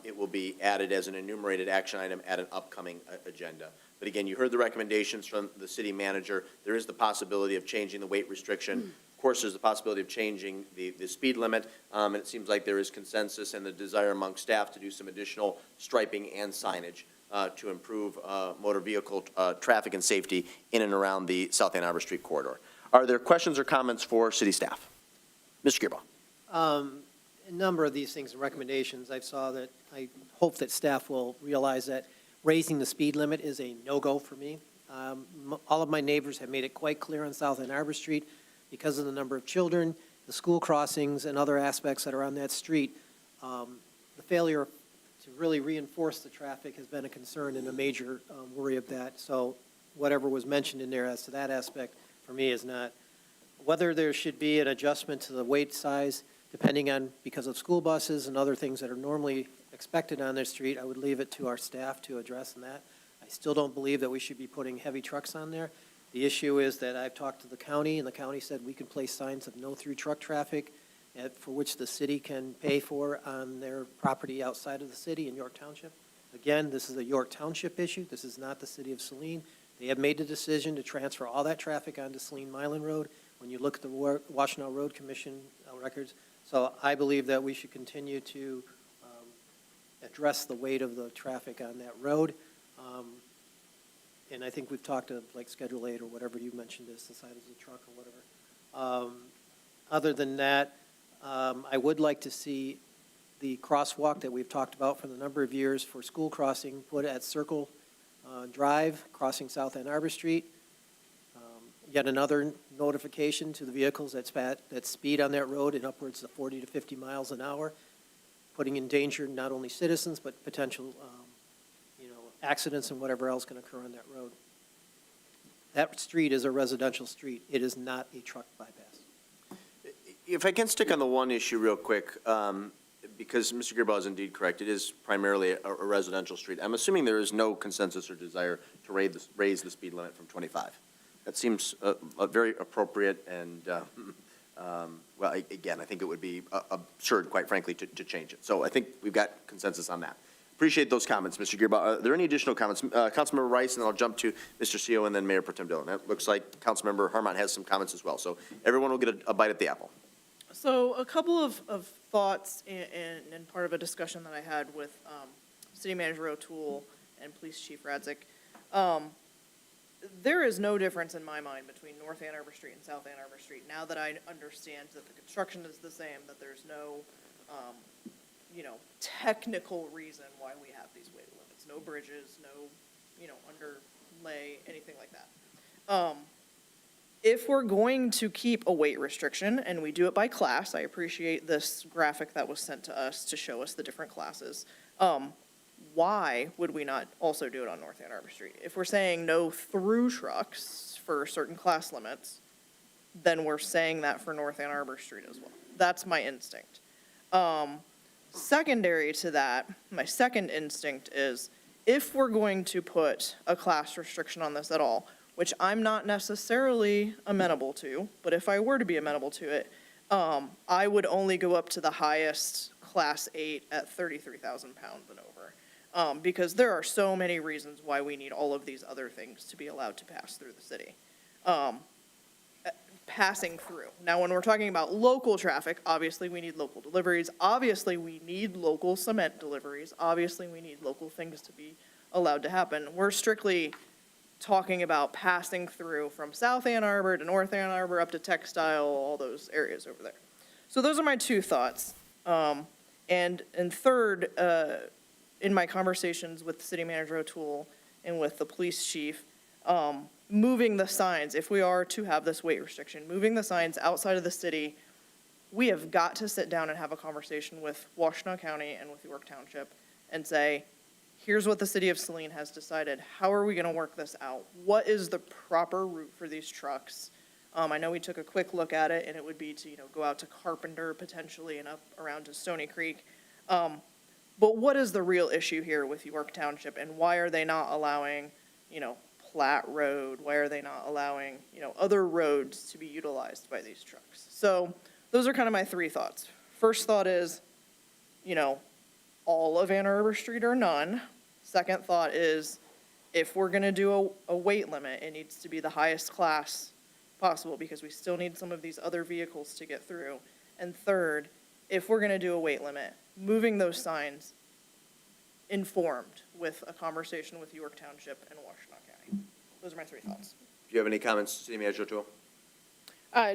it will be added as an enumerated action item at an upcoming agenda. But again, you heard the recommendations from the city manager. There is the possibility of changing the weight restriction. Of course, there's the possibility of changing the speed limit, and it seems like there is consensus and the desire among staff to do some additional striping and signage to improve motor vehicle traffic and safety in and around the South Ann Arbor Street corridor. Are there questions or comments for city staff? Mr. Gearbaugh. A number of these things and recommendations, I hope that staff will realize that raising the speed limit is a no-go for me. All of my neighbors have made it quite clear on South Ann Arbor Street, because of the number of children, the school crossings, and other aspects that are on that street, the failure to really reinforce the traffic has been a concern and a major worry of that. So whatever was mentioned in there as to that aspect, for me, is not. Whether there should be an adjustment to the weight size, depending on, because of school buses and other things that are normally expected on their street, I would leave it to our staff to address that. I still don't believe that we should be putting heavy trucks on there. The issue is that I've talked to the county, and the county said we can place signs of no through truck traffic, for which the city can pay for on their property outside of the city in York Township. Again, this is a York Township issue. This is not the city of Saline. They have made the decision to transfer all that traffic onto Saline-Milan Road when you look at the Washtenaw Road Commission records. So I believe that we should continue to address the weight of the traffic on that road. And I think we've talked of like Schedule 8 or whatever you mentioned as the size of the truck or whatever. Other than that, I would like to see the crosswalk that we've talked about for the number of years for school crossing put at Circle Drive, crossing South Ann Arbor Street. Yet another notification to the vehicles that speed on that road in upwards of 40 to 50 miles an hour, putting in danger not only citizens but potential accidents and whatever else can occur on that road. That street is a residential street. It is not a truck bypass. If I can stick on the one issue real quick, because Mr. Gearbaugh is indeed correct, it is primarily a residential street. I'm assuming there is no consensus or desire to raise the speed limit from 25. That seems very appropriate, and, well, again, I think it would be absurd, quite frankly, to change it. So I think we've got consensus on that. Appreciate those comments, Mr. Gearbaugh. Are there any additional comments? Councilmember Rice, and then I'll jump to Mr. Seo and then Mayor Pro Tem Dillon. It looks like Councilmember Harmon has some comments as well. So everyone will get a bite at the apple. So a couple of thoughts and part of a discussion that I had with City Manager O'Toole and Police Chief Radzik. There is no difference in my mind between North Ann Arbor Street and South Ann Arbor Street. Now that I understand that the construction is the same, that there's no, technical reason why we have these weight limits. No bridges, no, underlay, anything like that. If we're going to keep a weight restriction, and we do it by class, I appreciate this graphic that was sent to us to show us the different classes. Why would we not also do it on North Ann Arbor Street? If we're saying no through trucks for certain class limits, then we're saying that for North Ann Arbor Street as well. That's my instinct. Secondary to that, my second instinct is, if we're going to put a class restriction on this at all, which I'm not necessarily amenable to, but if I were to be amenable to it, I would only go up to the highest Class 8 at 33,000 pounds and over. Because there are so many reasons why we need all of these other things to be allowed to pass through the city. Passing through. Now, when we're talking about local traffic, obviously we need local deliveries. Obviously, we need local cement deliveries. Obviously, we need local things to be allowed to happen. We're strictly talking about passing through from South Ann Arbor to North Ann Arbor up to Textile, all those areas over there. So those are my two thoughts. And third, in my conversations with City Manager O'Toole and with the police chief, moving the signs, if we are to have this weight restriction, moving the signs outside of the city, we have got to sit down and have a conversation with Washtenaw County and with York Township and say, here's what the city of Saline has decided. How are we going to work this out? What is the proper route for these trucks? I know we took a quick look at it, and it would be to, go out to Carpenter potentially and up around to Stony Creek. But what is the real issue here with York Township, and why are they not allowing, Platt Road? Why are they not allowing, other roads to be utilized by these trucks? So those are kind of my three thoughts. First thought is, all of Ann Arbor Street or none. Second thought is, if we're going to do a weight limit, it needs to be the highest class possible because we still need some of these other vehicles to get through. And third, if we're going to do a weight limit, moving those signs informed with a conversation with York Township and Washtenaw County. Those are my three thoughts. Do you have any comments, City Manager O'Toole?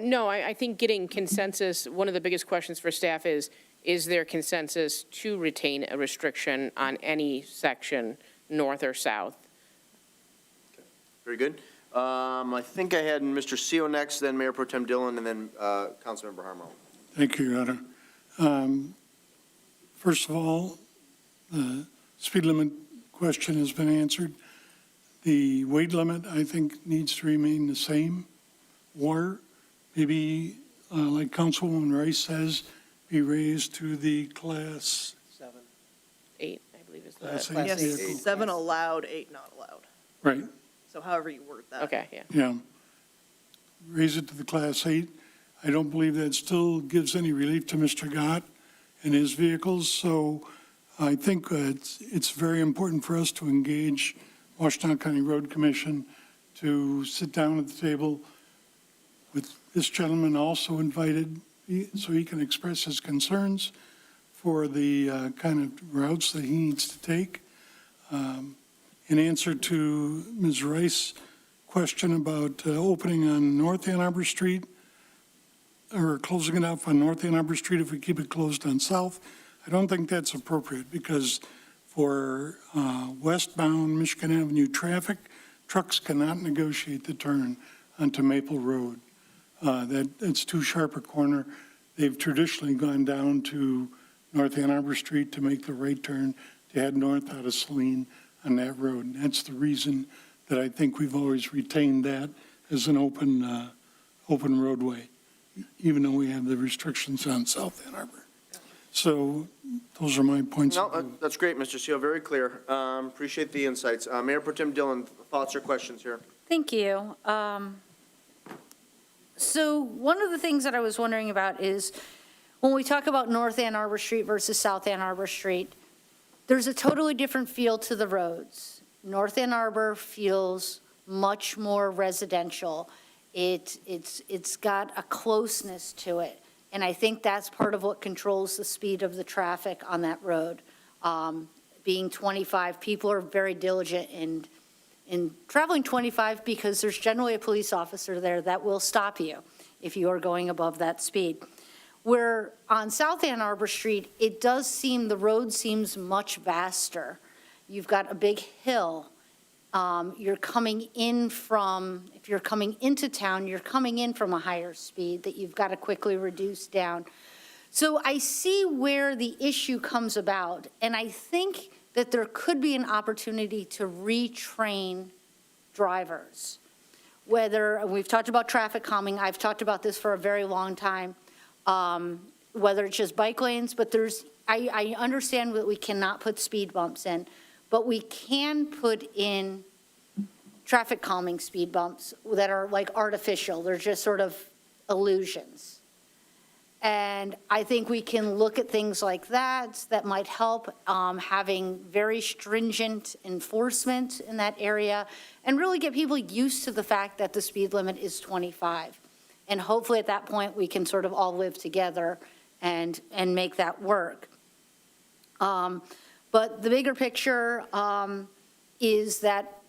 No, I think getting consensus, one of the biggest questions for staff is there consensus to retain a restriction on any section, north or south? Very good. I think I had Mr. Seo next, then Mayor Pro Tem Dillon, and then Councilmember Harmo. Thank you, Your Honor. First of all, the speed limit question has been answered. The weight limit, I think, needs to remain the same, or maybe, like Councilwoman Rice says, be raised to the class. 8, I believe is the. Class eight. class Yes, vehicle. 7 allowed, 8 not allowed. Right, So however you word that. Okay, yeah. yeah. Raise it to the class 8. I don't believe that still gives any relief to Mr. Gott and his vehicles, so I think it's very important for us to engage Washtenaw County Road Commission to sit down at the table with this gentleman also invited, so he can express his concerns for the kind of routes that he needs to take. In answer to Ms. Rice's question about opening on North Ann Arbor Street, or closing it off on North Ann Arbor Street if we keep it closed on South, I don't think that's appropriate because for westbound Michigan Avenue traffic, trucks cannot negotiate the turn onto Maple Road. That's too sharp a corner. They've traditionally gone down to North Ann Arbor Street to make the right turn to head north out of Saline on that road. And that's the reason that I think we've always retained that as an open roadway, even though we have the restrictions on South Ann Arbor. So those are my points. No, that's great, Mr. Seo, very clear. Appreciate the insights. Mayor Pro Tem Dillon, thoughts or questions here? Thank you. So one of the things that I was wondering about is when we talk about North Ann Arbor Street versus South Ann Arbor Street, there's a totally different feel to the roads. North Ann Arbor feels much more residential. It's got a closeness to it. And I think that's part of what controls the speed of the traffic on that road. Being 25, people are very diligent in traveling 25 because there's generally a police officer there that will stop you if you are going above that speed. Where on South Ann Arbor Street, it does seem, the road seems much vaster. You've got a big hill. You're coming in from, if you're coming into town, you're coming in from a higher speed that you've got to quickly reduce down. So I see where the issue comes about, and I think that there could be an opportunity to retrain drivers. Whether, we've talked about traffic calming, I've talked about this for a very long time, whether it's just bike lanes, but I understand that we cannot put speed bumps in, but we can put in traffic calming speed bumps that are like artificial. They're just sort of illusions. And I think we can look at things like that might help, having very stringent enforcement in that area and really get people used to the fact that the speed limit is 25. And hopefully at that point, we can sort of all live together and make that work. But the bigger picture is that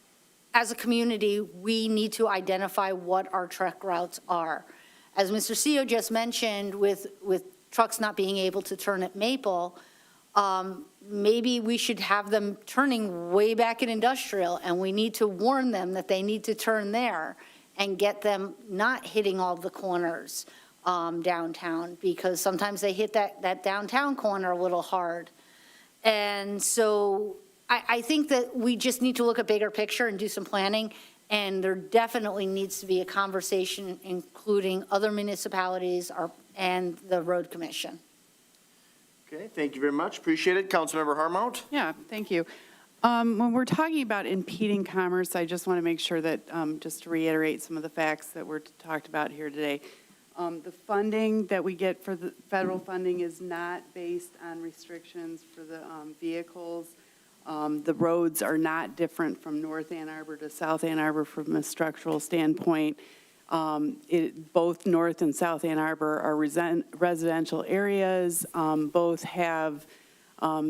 as a community, we need to identify what our truck routes are. As Mr. Seo just mentioned, with trucks not being able to turn at Maple, maybe we should have them turning way back in industrial, and we need to warn them that they need to turn there and get them not hitting all the corners downtown, because sometimes they hit that downtown corner a little hard. And so I think that we just need to look at bigger picture and do some planning, and there definitely needs to be a conversation including other municipalities and the road commission. Okay, thank you very much. Appreciate it. Councilmember Harmount? Yeah, thank you. When we're talking about impeding commerce, I just want to make sure that, just to reiterate some of the facts that were talked about here today. The funding that we get for the federal funding is not based on restrictions for the vehicles. The roads are not different from North Ann Arbor to South Ann Arbor from a structural standpoint. Both North and South Ann Arbor are residential areas. Both have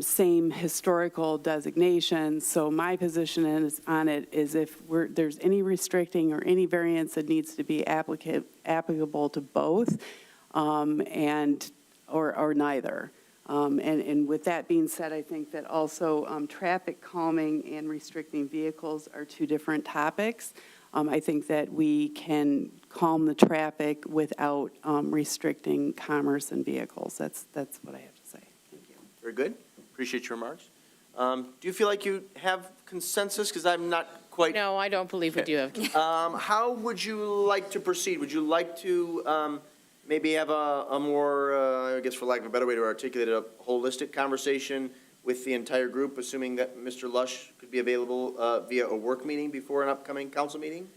same historical designations. So my position on it is if there's any restricting or any variance that needs to be applicable to both, or neither. And with that being said, I think that also traffic calming and restricting vehicles are two different topics. I think that we can calm the traffic without restricting commerce and vehicles. That's what I have to say. Thank you. Very good. Appreciate your remarks. Do you feel like you have consensus? Because I'm not quite. No, I don't believe we do have. How would you like to proceed? Would you like to maybe have a more, I guess for lack of a better way to articulate it, a holistic conversation with the entire group, assuming that Mr. Lush could be available via a work meeting before an upcoming council meeting?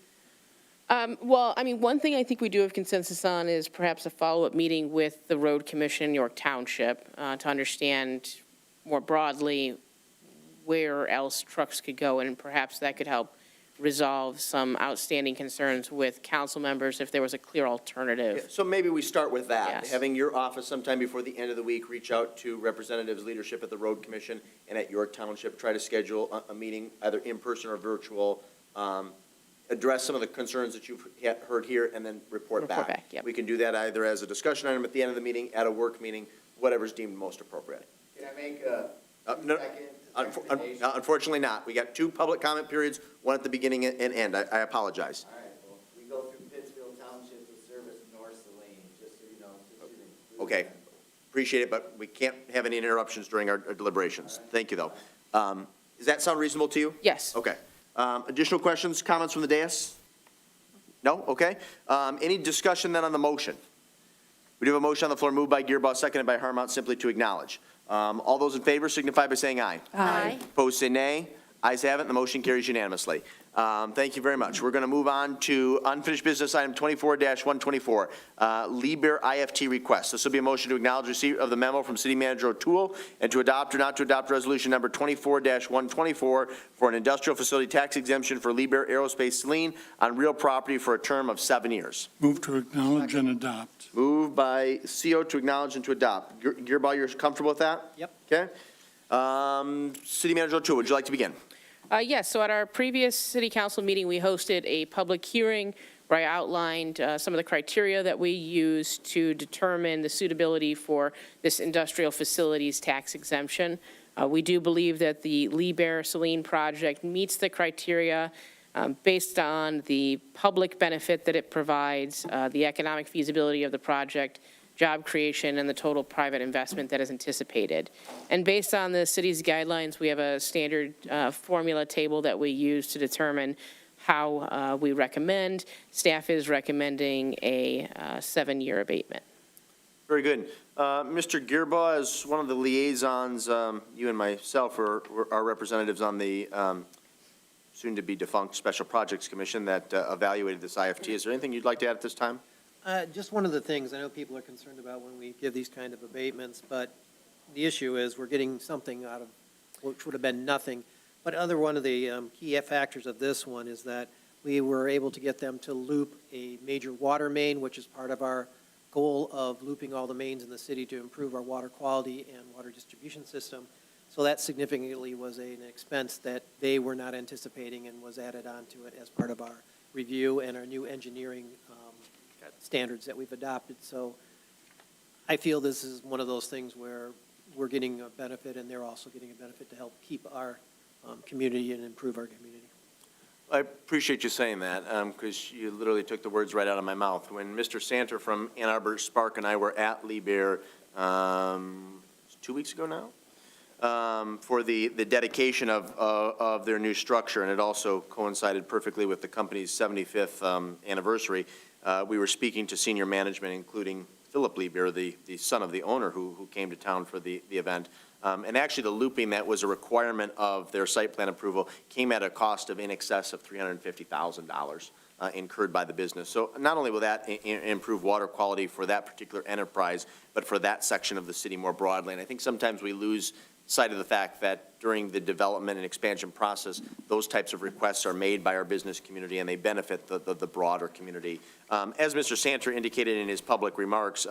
Well, I mean, one thing I think we do have consensus on is perhaps a follow-up meeting with the Road Commission in York Township to understand more broadly where else trucks could go, and perhaps that could help resolve some outstanding concerns with council members if there was a clear alternative. So maybe we start with that. Yes. Having your office sometime before the end of the week reach out to representatives, leadership at the Road Commission and at York Township, try to schedule a meeting, either in person or virtual, address some of the concerns that you've heard here, and then report back. Yep. We can do that either as a discussion item at the end of the meeting, at a work meeting, whatever's deemed most appropriate. Can I make a No, second recommendation? unfortunately not. We got 2 public comment periods, one at the beginning and end. I apologize. All right, well, we go through Pittsfield Township to service North Saline, just so you know. just to include Okay. them. Appreciate it, but we can't have any interruptions during our deliberations. Thank you, though. Does that sound reasonable to you? Yes. Okay. Additional questions, comments from the dais? No? Okay. Any discussion then on the motion? We do have a motion on the floor moved by Gearboss, seconded by Harmount, simply to acknowledge. All those in favor signify by saying aye. Aye. Opposed, say nay. Ayes have it, and the motion carries unanimously. Thank you very much. We're going to move on to unfinished business item 24-124, Liebherr IFT request. This will be a motion to acknowledge receipt of the memo from City Manager O'Toole and to adopt or not to adopt resolution number 24-124 for an industrial facility tax exemption for Liebherr Aerospace Saline on real property for a term of 7 years. Move to acknowledge and adopt. Moved by CO to acknowledge and to adopt. Gearboss, you're comfortable with that? Yep. Okay. City Manager O'Toole, would you like to begin? Yes, so at our previous city council meeting, we hosted a public hearing where I outlined some of the criteria that we use to determine the suitability for this industrial facilities tax exemption. We do believe that the Liebherr Saline project meets the criteria based on the public benefit that it provides, the economic feasibility of the project, job creation, and the total private investment that is anticipated. And based on the city's guidelines, we have a standard formula table that we use to determine how we recommend. Staff is recommending a 7-year abatement. Very good. Mr. Gearbaugh, as one of the liaisons, you and myself are representatives on the soon-to-be defunct Special Projects Commission that evaluated this IFT. Is there anything you'd like to add at this time? Just one of the things I know people are concerned about when we give these kind of abatements, but the issue is we're getting something out of, which would have been nothing. But one of the key factors of this one is that we were able to get them to loop a major water main, which is part of our goal of looping all the mains in the city to improve our water quality and water distribution system. So that significantly was an expense that they were not anticipating and was added onto it as part of our review and our new engineering standards that we've adopted. So I feel this is one of those things where we're getting a benefit, and they're also getting a benefit to help keep our community and improve our community. I appreciate you saying that, because you literally took the words right out of my mouth. When Mr. Santer from Ann Arbor Spark and I were at Lee Bear 2 weeks ago now, for the dedication of their new structure, and it also coincided perfectly with the company's 75th anniversary, we were speaking to senior management, including Philip Lee Bear, the son of the owner who came to town for the event. And actually, the looping that was a requirement of their site plan approval came at a cost of in excess of $350,000 incurred by the business. So not only will that improve water quality for that particular enterprise, but for that section of the city more broadly. And I think sometimes we lose sight of the fact that during the development and expansion process, those types of requests are made by our business community, and they benefit the broader community. As Mr. Santer indicated in his public remarks,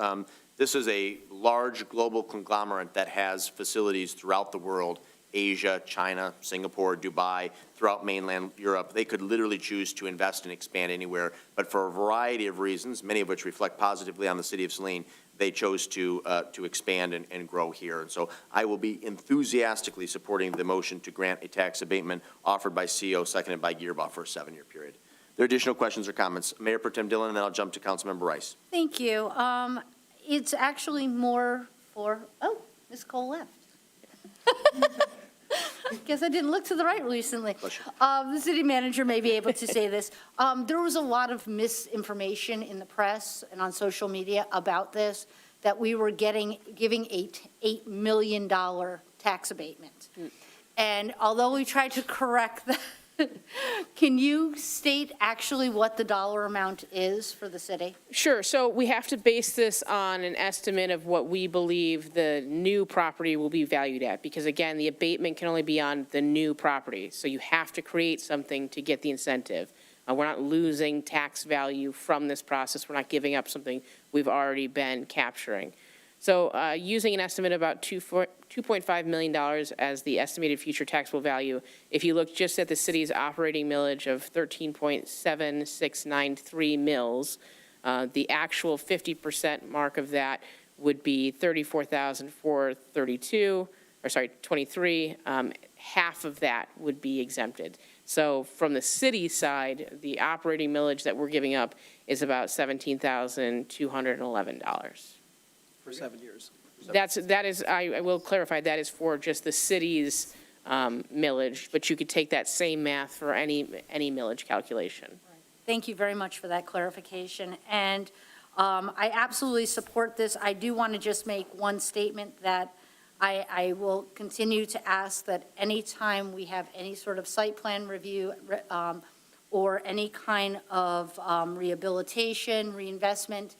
this is a large global conglomerate that has facilities throughout the world, Asia, China, Singapore, Dubai, throughout mainland Europe. They could literally choose to invest and expand anywhere, but for a variety of reasons, many of which reflect positively on the city of Saline, they chose to expand and grow here. And so I will be enthusiastically supporting the motion to grant a tax abatement offered by CO, seconded by Gearbaugh for a 7-year period. Are there additional questions or comments? Mayor Pro Tem Dillon, and then I'll jump to Councilmember Rice. Thank you. It's actually more for, oh, Ms. Cole left. Guess I didn't look to the right recently. The city manager may be able to say this. There was a lot of misinformation in the press and on social media about this, that we were giving a $8 million tax abatement. And although we tried to correct that, can you state actually what the dollar amount is for the city? Sure. So we have to base this on an estimate of what we believe the new property will be valued at, because again, the abatement can only be on the new property. So you have to create something to get the incentive. We're not losing tax value from this process. We're not giving up something we've already been capturing. So using an estimate of about $2.5 million as the estimated future taxable value, if you look just at the city's operating millage of 13.7693 mils, the actual 50% mark of that would be 34,432, or sorry, 23. Half of that would be exempted. So from the city side, the operating millage that we're giving up is about $17,211. For 7 years. That is, I will clarify, that is for just the city's millage, but you could take that same math for any millage calculation. Thank you very much for that clarification. And I absolutely support this. I do want to just make one statement that I will continue to ask that anytime we have any sort of site plan review or any kind of rehabilitation, reinvestment,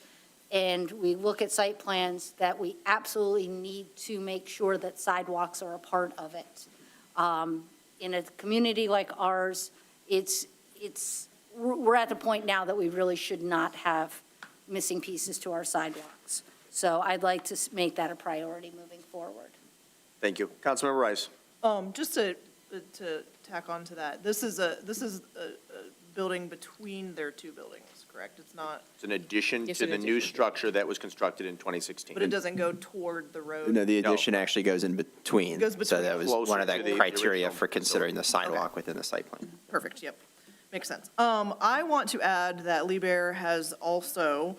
and we look at site plans, that we absolutely need to make sure that sidewalks are a part of it. In a community like ours, we're at the point now that we really should not have missing pieces to our sidewalks. So I'd like to make that a priority moving forward. Thank you. Councilmember Rice. Just to tack on to that, this is a building between their two buildings, correct? It's not, It's an addition to the new structure that was constructed in 2016. but it doesn't go toward the road? No, the addition actually goes in between. It goes So between. that was Closer one of to the the criteria original for considering the facility. sidewalk within the site plan. Perfect, yep. Makes sense. I want to add that Lee Bear has also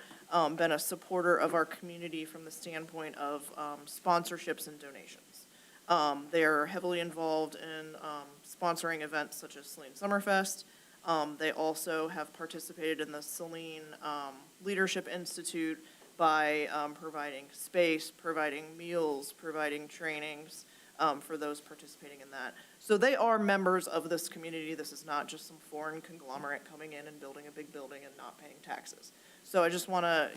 been a supporter of our community from the standpoint of sponsorships and donations. They are heavily involved in sponsoring events such as Saline Summerfest. They also have participated in the Saline Leadership Institute by providing space, providing meals, providing trainings for those participating in that. So they are members of this community. This is not just some foreign conglomerate coming in and building a big building and not paying taxes. So I just want to,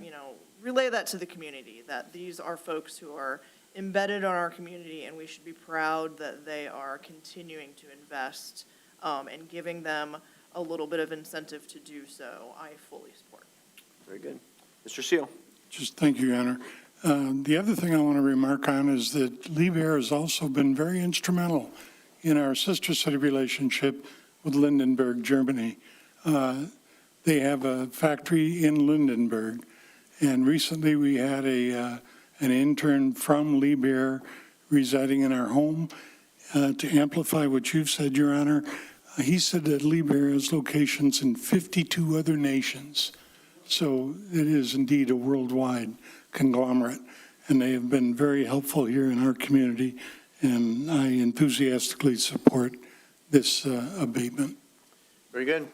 relay that to the community, that these are folks who are embedded in our community, and we should be proud that they are continuing to invest and giving them a little bit of incentive to do so. I fully support. Very good. Mr. Seal. Just thank you, Your Honor. The other thing I want to remark on is that Lee Bear has also been very instrumental in our sister city relationship with Lindenberg, Germany. They have a factory in Lindenberg, and recently we had an intern from Lee Bear residing in our home. To amplify what you've said, Your Honor, he said that Liebherr has locations in 52 other nations. So it is indeed a worldwide conglomerate, and they have been very helpful here in our community, and I enthusiastically support this abatement. Very good.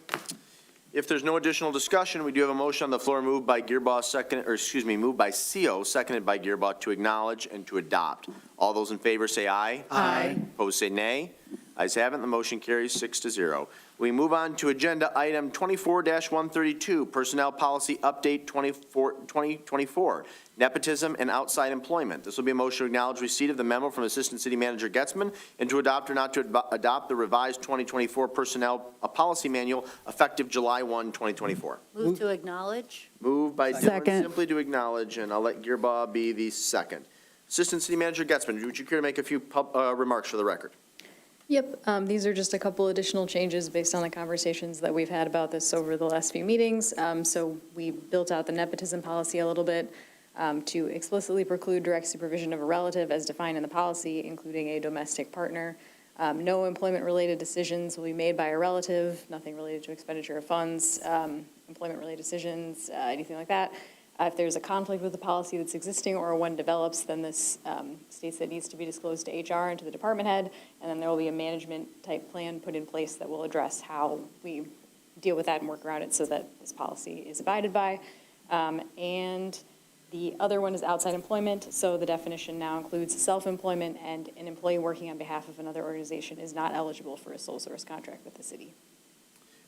If there's no additional discussion, we do have a motion on the floor moved by moved by CO, seconded by Gearboss to acknowledge and to adopt. All those in favor say aye. Aye. Opposed say nay. Ayes have it, the motion carries 6-0. We move on to agenda item 24-132, Personnel Policy Update 2024, Nepotism and Outside Employment. This will be a motion to acknowledge receipt of the memo from Assistant City Manager Getzman and to adopt or not to adopt the revised 2024 Personnel Policy Manual effective July 1, 2024. Move to acknowledge? Moved by Dylan, Second. simply to acknowledge, and I'll let Gearbaugh be the second. Assistant City Manager Getzman, would you care to make a few remarks for the record? Yep, these are just a couple additional changes based on the conversations that we've had about this over the last few meetings. So we built out the nepotism policy a little bit to explicitly preclude direct supervision of a relative as defined in the policy, including a domestic partner. No employment-related decisions will be made by a relative, nothing related to expenditure of funds, employment-related decisions, anything like that. If there's a conflict with the policy that's existing or one develops, then this states that it needs to be disclosed to HR and to the department head, and then there will be a management-type plan put in place that will address how we deal with that and work around it so that this policy is abided by. And the other one is outside employment, so the definition now includes self-employment, and an employee working on behalf of another organization is not eligible for a sole source contract with the city.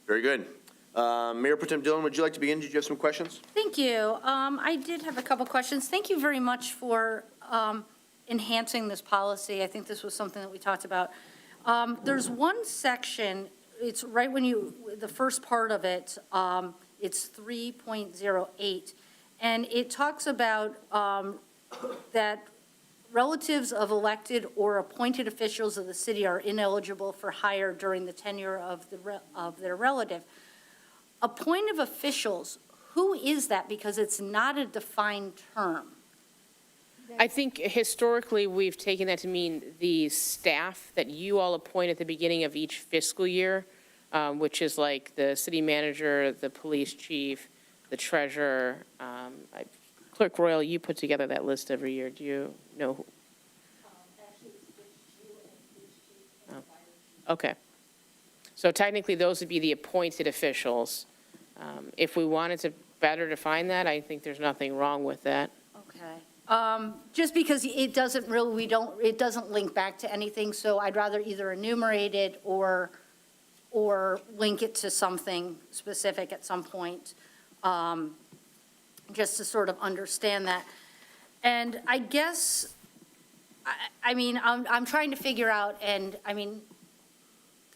Very good. Mayor Pro Tem Dillon, would you like to begin? Did you have some questions? Thank you. I did have a couple questions. Thank you very much for enhancing this policy. I think this was something that we talked about. There's one section, it's right when the first part of it, it's 3.08, and it talks about that relatives of elected or appointed officials of the city are ineligible for hire during the tenure of their relative. Appointed officials, who is that? Because it's not a defined term. I think historically, we've taken that to mean the staff that you all appoint at the beginning of each fiscal year, which is like the city manager, the police chief, the treasurer. Clerk Royal, you put together that list every year. Do you know? Actually, it's police chief and fire. Okay. So technically, those would be the appointed officials. If we wanted to better define that, I think there's nothing wrong with that. Okay. Just because it doesn't really, it doesn't link back to anything, so I'd rather either enumerate it or link it to something specific at some point, just to sort of understand that. And I guess, I mean, I'm trying to figure out, and I mean,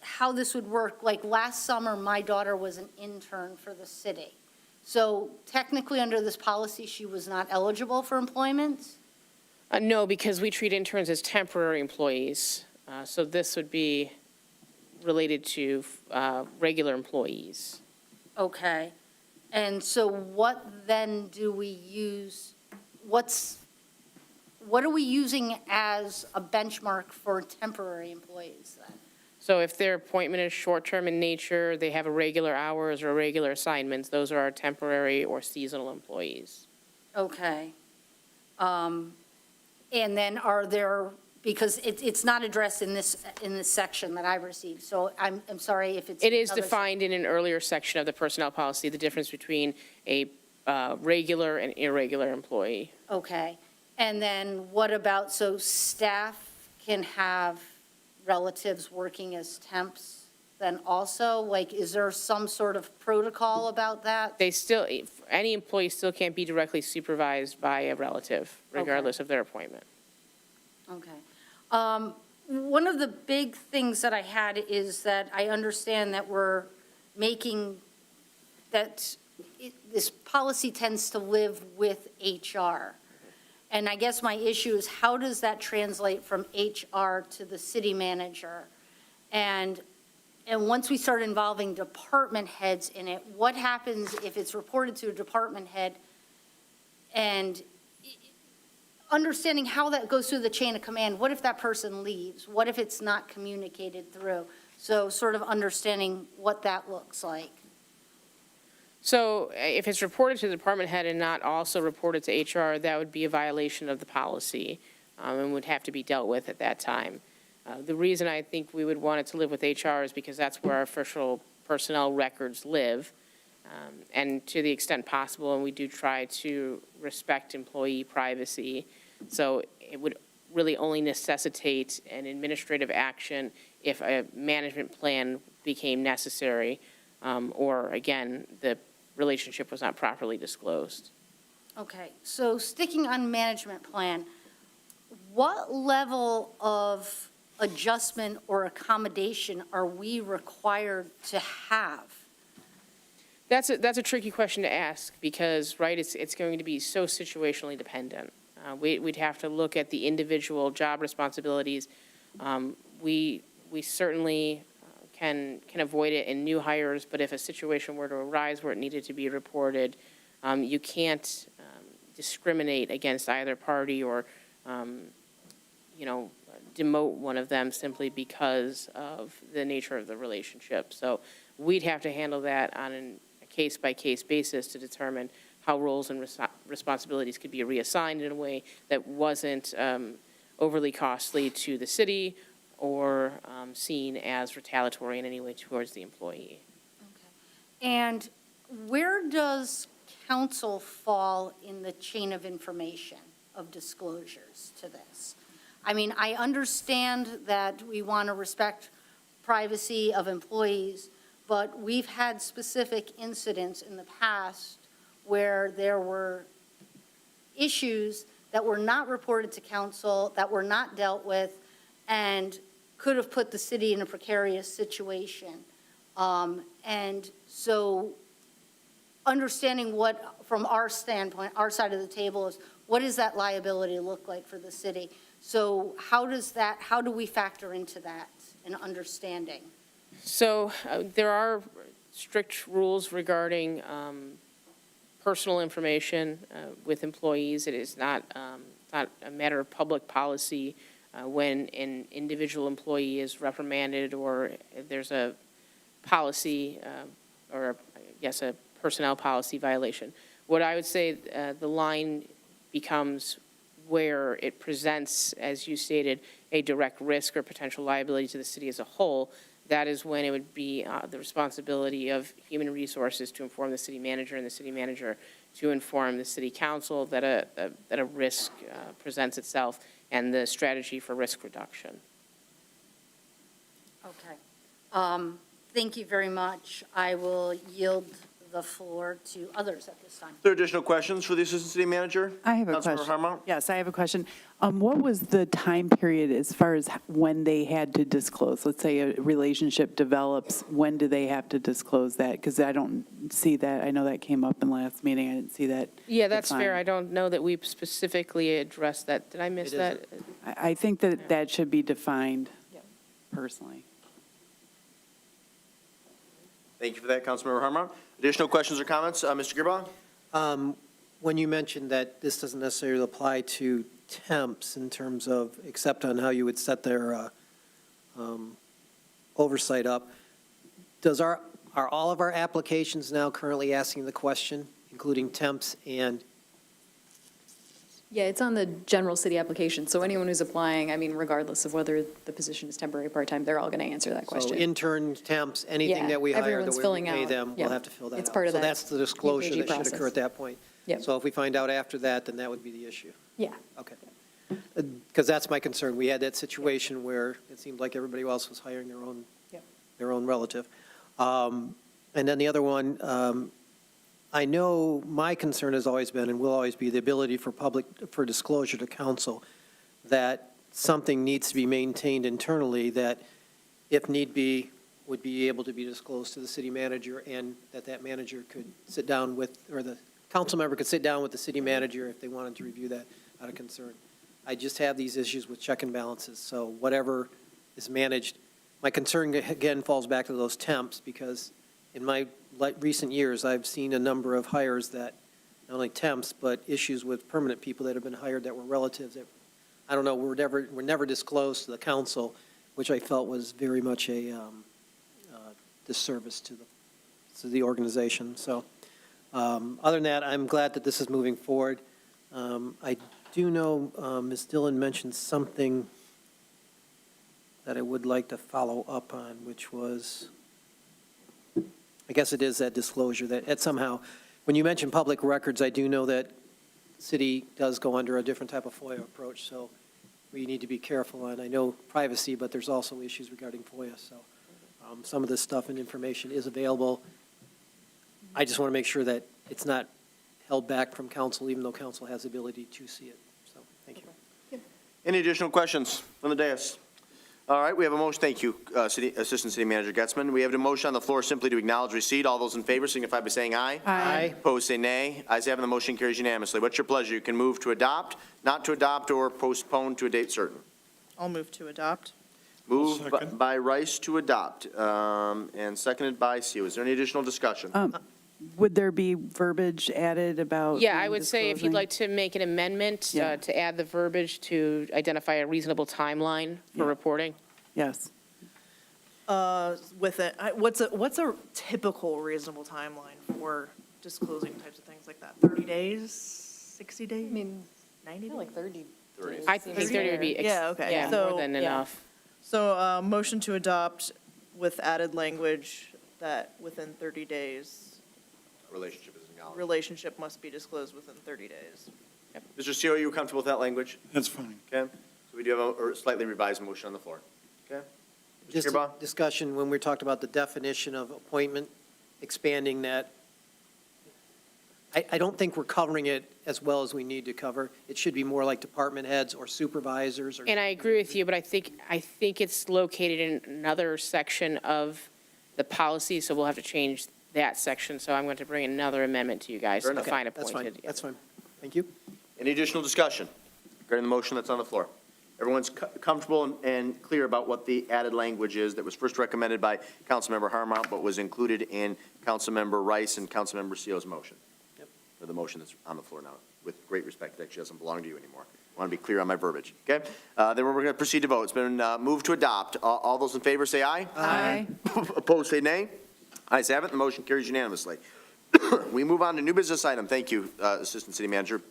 how this would work. Like last summer, my daughter was an intern for the city. So technically, under this policy, she was not eligible for employment? No, because we treat interns as temporary employees. So this would be related to regular employees. Okay. And so what then do we use, what are we using as a benchmark for temporary employees then? So if their appointment is short-term in nature, they have irregular hours or irregular assignments, those are our temporary or seasonal employees. Okay. And then are there, because it's not addressed in this section that I received, so I'm sorry if it's. It is another- defined in an earlier section of the personnel policy, the difference between a regular and irregular employee. Okay. And then what about, so staff can have relatives working as temps then also? Like, is there some sort of protocol about that? They still, any employee still can't be directly supervised by a relative, regardless of their appointment. Okay. One of the big things that I had is that I understand that we're making, that this policy tends to live with HR. And I guess my issue is, how does that translate from HR to the city manager? And once we start involving department heads in it, what happens if it's reported to a department head? And understanding how that goes through the chain of command. What if that person leaves? What if it's not communicated through? So sort of understanding what that looks like. So if it's reported to the department head and not also reported to HR, that would be a violation of the policy and would have to be dealt with at that time. The reason I think we would want it to live with HR is because that's where our official personnel records live. And to the extent possible, and we do try to respect employee privacy. So it would really only necessitate an administrative action if a management plan became necessary, or again, the relationship was not properly disclosed. Okay, so sticking on management plan, what level of adjustment or accommodation are we required to have? That's a tricky question to ask because, right, it's going to be so situationally dependent. We'd have to look at the individual job responsibilities. We certainly can avoid it in new hires, but if a situation were to arise where it needed to be reported, you can't discriminate against either party or, demote one of them simply because of the nature of the relationship. So we'd have to handle that on a case-by-case basis to determine how roles and responsibilities could be reassigned in a way that wasn't overly costly to the city or seen as retaliatory in any way towards the employee. And where does council fall in the chain of information of disclosures to this? I mean, I understand that we want to respect privacy of employees, but we've had specific incidents in the past where there were issues that were not reported to council, that were not dealt with, and could have put the city in a precarious situation. And so understanding what, from our standpoint, our side of the table is, what does that liability look like for the city? So how do we factor into that and understanding? So there are strict rules regarding personal information with employees. It is not a matter of public policy when an individual employee is reprimanded or there's a policy or, I guess, a personnel policy violation. What I would say the line becomes where it presents, as you stated, a direct risk or potential liability to the city as a whole. That is when it would be the responsibility of human resources to inform the city manager and the city manager to inform the city council that a risk presents itself and the strategy for risk reduction. Okay. Thank you very much. I will yield the floor to others at this time. Are there additional questions for the Assistant City Manager? I have a Councilmember question. Harmon? Yes, I have a question. What was the time period as far as when they had to disclose? Let's say a relationship develops, when do they have to disclose that? Because I don't see that. I know that came up in last meeting. I didn't see that. Yeah, that's defined. fair. I don't know that we specifically addressed that. Did I miss that? I think that that should be defined personally. Thank you for that, Councilmember Harmon. Additional questions or comments? Mr. Gearbaugh? When you mentioned that this doesn't necessarily apply to temps in terms of, except on how you would set their oversight up, are all of our applications now currently asking the question, including temps and? Yeah, it's on the general city application, so anyone who's applying, I mean, regardless of whether the position is temporary or part-time, they're all going to answer that question. So interns, temps, anything Yeah, that we hire, everyone's that we filling pay out. them, Yeah. we'll have to fill that out. It's part of So that that's the disclosure UKG that should process. occur at that point. Yep. So if we find out after that, then that would be the issue. Yeah. Okay. Because that's my concern. We had that situation where it seemed like everybody else was hiring Yep. their own relative. And then the other one, I know my concern has always been and will always be the ability for disclosure to council, that something needs to be maintained internally that, if need be, would be able to be disclosed to the city manager, and that manager could sit down with, or the council member could sit down with the city manager if they wanted to review that out of concern. I just have these issues with check and balances, so whatever is managed, my concern again falls back to those temps, because in my recent years, I've seen a number of hires that not only temps, but issues with permanent people that have been hired that were relatives that, I don't know, were never disclosed to the council, which I felt was very much a disservice to the organization. So other than that, I'm glad that this is moving forward. I do know Ms. Dillon mentioned something that I would like to follow up on, which was, I guess it is that disclosure that somehow, when you mention public records, I do know that city does go under a different type of FOIA approach, so we need to be careful. And I know privacy, but there's also issues regarding FOIA, so some of this stuff and information is available. I just want to make sure that it's not held back from council, even though council has the ability to see it. So, thank you. Any additional questions from the dais? All right, we have a motion. Thank you, Assistant City Manager Getzman. We have a motion on the floor simply to acknowledge receipt. All those in favor signify by saying aye. Aye. Opposed, say nay. Ayes have it, the motion carries unanimously. What's your pleasure? You can move to adopt, not to adopt, or postpone to a date certain. I'll move to adopt. Moved second. by Rice to adopt, and seconded by Seal. Is there any additional discussion? Would there be verbiage added about? Yeah, I would say if you'd disclosing? like to make an amendment Yeah. to add the verbiage to identify a reasonable timeline for Yeah. reporting. Yes. With it, what's a typical reasonable timeline for disclosing types of things like that? 30 days, 60 days? I mean, 90 days? like 30. I think 30 would be, Yeah, okay. yeah, So- more than yeah. enough. So, motion to adopt with added language that within 30 days, Relationship is acknowledged. relationship must be disclosed within 30 days. Mr. Seal, are you comfortable with that language? That's fine. Okay. So we do have a slightly revised motion on the floor. Okay. Mr. Just a Gearbaugh? discussion when we talked about the definition of appointment, expanding that. I don't think we're covering it as well as we need to cover. It should be more like department heads or supervisors or. And I agree with you, but I think it's located in another section of the policy, so we'll have to change that section. So I'm going to bring another amendment to you guys Fair to enough. define That's fine, appointed. that's fine. Thank you. Any additional discussion regarding the motion that's on the floor? Everyone's comfortable and clear about what the added language is that was first recommended by Councilmember Harmont, but was included in Councilmember Rice and Councilmember Seal's motion? Yep. Or the motion that's on the floor now, with great respect, it actually doesn't belong to you anymore. I want to be clear on my verbiage, okay? Then we're going to proceed to vote. It's been moved to adopt. All those in favor say aye. Aye. Opposed, say nay. Ayes have it, the motion carries unanimously. We move on to new business item. Thank you, Assistant City Manager.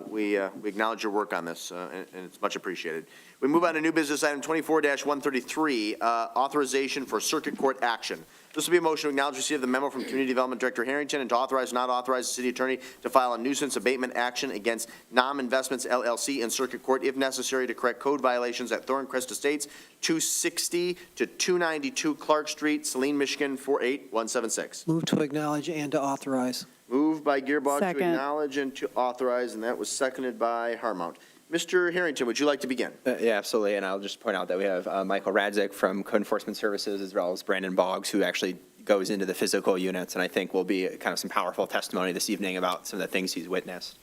We acknowledge your work on this, and it's much appreciated. We move on to new business item 24-133, authorization for circuit court action. This will be a motion to acknowledge receipt of the memo from Community Development Director Harrington and to authorize or not authorize the city attorney to file a nuisance abatement action against Nam Investments LLC in circuit court if necessary to correct code violations at Thorncrest Estates, 260 to 292 Clark Street, Saline, Michigan, 48176. Move to acknowledge and to authorize. Moved by Gearbox to Second. acknowledge and to authorize, and that was seconded by Harmont. Mr. Harrington, would you like to begin? Yeah, absolutely, and I'll just point out that we have Michael Radzik from Code Enforcement Services, as well as Brandon Boggs, who actually goes into the physical units, and I think will be kind of some powerful testimony this evening about some of the things he's witnessed.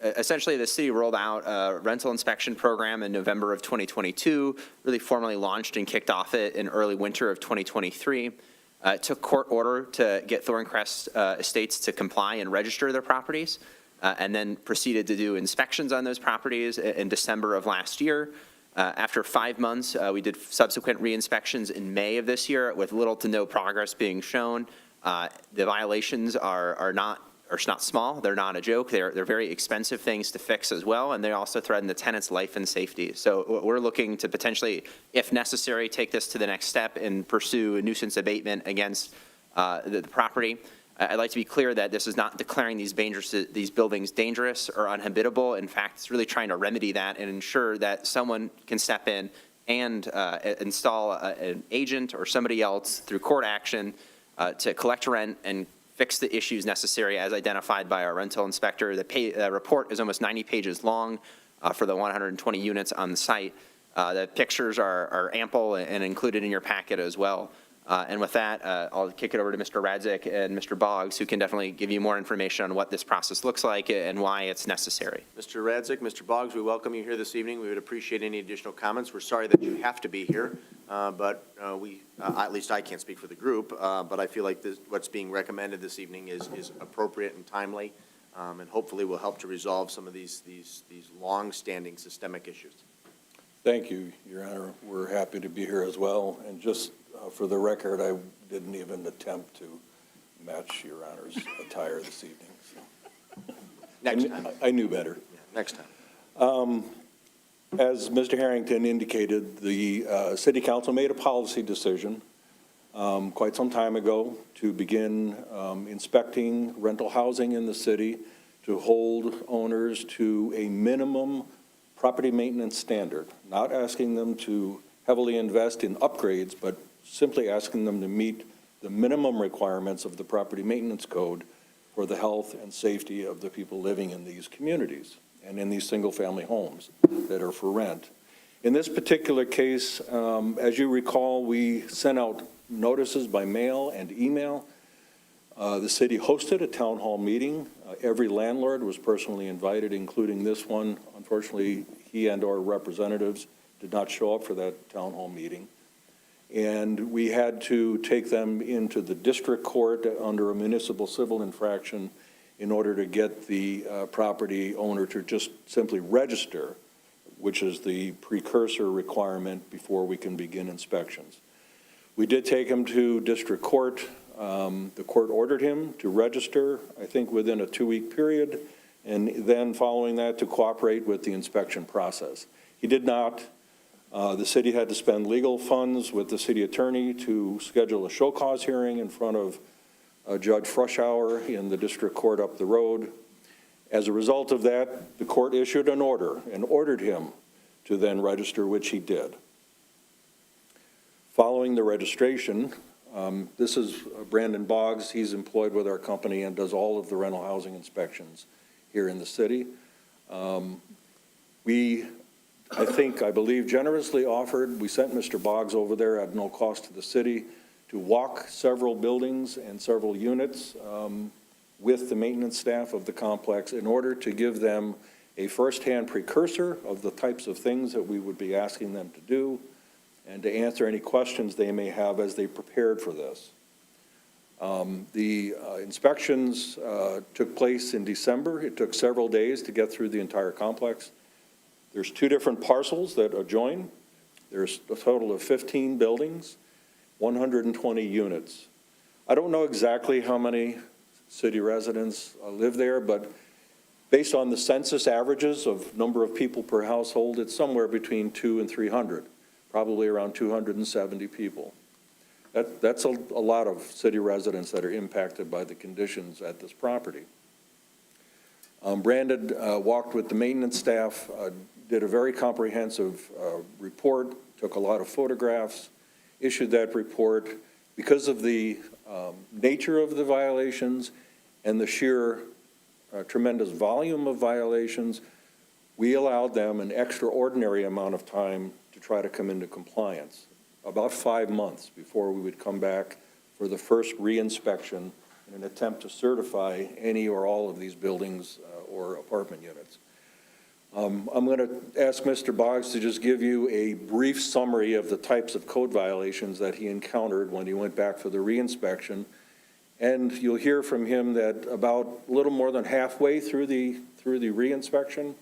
Essentially, the city rolled out a rental inspection program in November of 2022, really formally launched and kicked off it in early winter of 2023. It took court order to get Thorncrest Estates to comply and register their properties, and then proceeded to do inspections on those properties in December of last year. After 5 months, we did subsequent re-inspections in May of this year with little to no progress being shown. The violations are not small. They're not a joke. They're very expensive things to fix as well, and they also threaten the tenant's life and safety. So we're looking to potentially, if necessary, take this to the next step and pursue a nuisance abatement against the property. I'd like to be clear that this is not declaring these buildings dangerous or uninhabitable. In fact, it's really trying to remedy that and ensure that someone can step in and install an agent or somebody else through court action to collect rent and fix the issues necessary as identified by our rental inspector. The report is almost 90 pages long for the 120 units on the site. The pictures are ample and included in your packet as well. And with that, I'll kick it over to Mr. Radzik and Mr. Boggs, who can definitely give you more information on what this process looks like and why it's necessary. Mr. Radzik, Mr. Boggs, we welcome you here this evening. We would appreciate any additional comments. We're sorry that you have to be here, but at least I can't speak for the group, but I feel like what's being recommended this evening is appropriate and timely. and hopefully will help to resolve some of these long-standing systemic issues. Thank you, Your Honor. We're happy to be here as well. And just for the record, I didn't even attempt to match Your Honor's attire this evening. So. Next time. I knew better. Yeah, next time. As Mr. Harrington indicated, the City Council made a policy decision quite some time ago to begin inspecting rental housing in the city, to hold owners to a minimum property maintenance standard, not asking them to heavily invest in upgrades, but simply asking them to meet the minimum requirements of the property maintenance code for the health and safety of the people living in these communities and in these single-family homes that are for rent. In this particular case, as you recall, we sent out notices by mail and email. The city hosted a town hall meeting. Every landlord was personally invited, including this one. Unfortunately, he and/or representatives did not show up for that town hall meeting. And we had to take them into the district court under a municipal civil infraction in order to get the property owner to just simply register, which is the precursor requirement before we can begin inspections. We did take him to district court. The court ordered him to register, I think, within a 2-week period, and then following that to cooperate with the inspection process. He did not. The city had to spend legal funds with the city attorney to schedule a show cause hearing in front of Judge Frushauer in the district court up the road. As a result of that, the court issued an order and ordered him to then register, which he did. Following the registration, this is Brandon Boggs. He's employed with our company and does all of the rental housing inspections here in the city. I believe, generously offered, we sent Mr. Boggs over there at no cost to the city to walk several buildings and several units with the maintenance staff of the complex in order to give them a firsthand precursor of the types of things that we would be asking them to do and to answer any questions they may have as they prepared for this. The inspections took place in December. It took several days to get through the entire complex. There's 2 different parcels that adjoin. There's a total of 15 buildings, 120 units. I don't know exactly how many city residents live there, but based on the census averages of number of people per household, it's somewhere between 200 and 300, probably around 270 people. That's a lot of city residents that are impacted by the conditions at this property. Brandon walked with the maintenance staff, did a very comprehensive report, took a lot of photographs, issued that report. Because of the nature of the violations and the sheer tremendous volume of violations, we allowed them an extraordinary amount of time to try to come into compliance, about 5 months before we would come back for the first reinspection in an attempt to certify any or all of these buildings or apartment units. I'm going to ask Mr. Boggs to just give you a brief summary of the types of code violations that he encountered when he went back for the reinspection. And you'll hear from him that about a little more than halfway through the reinspection,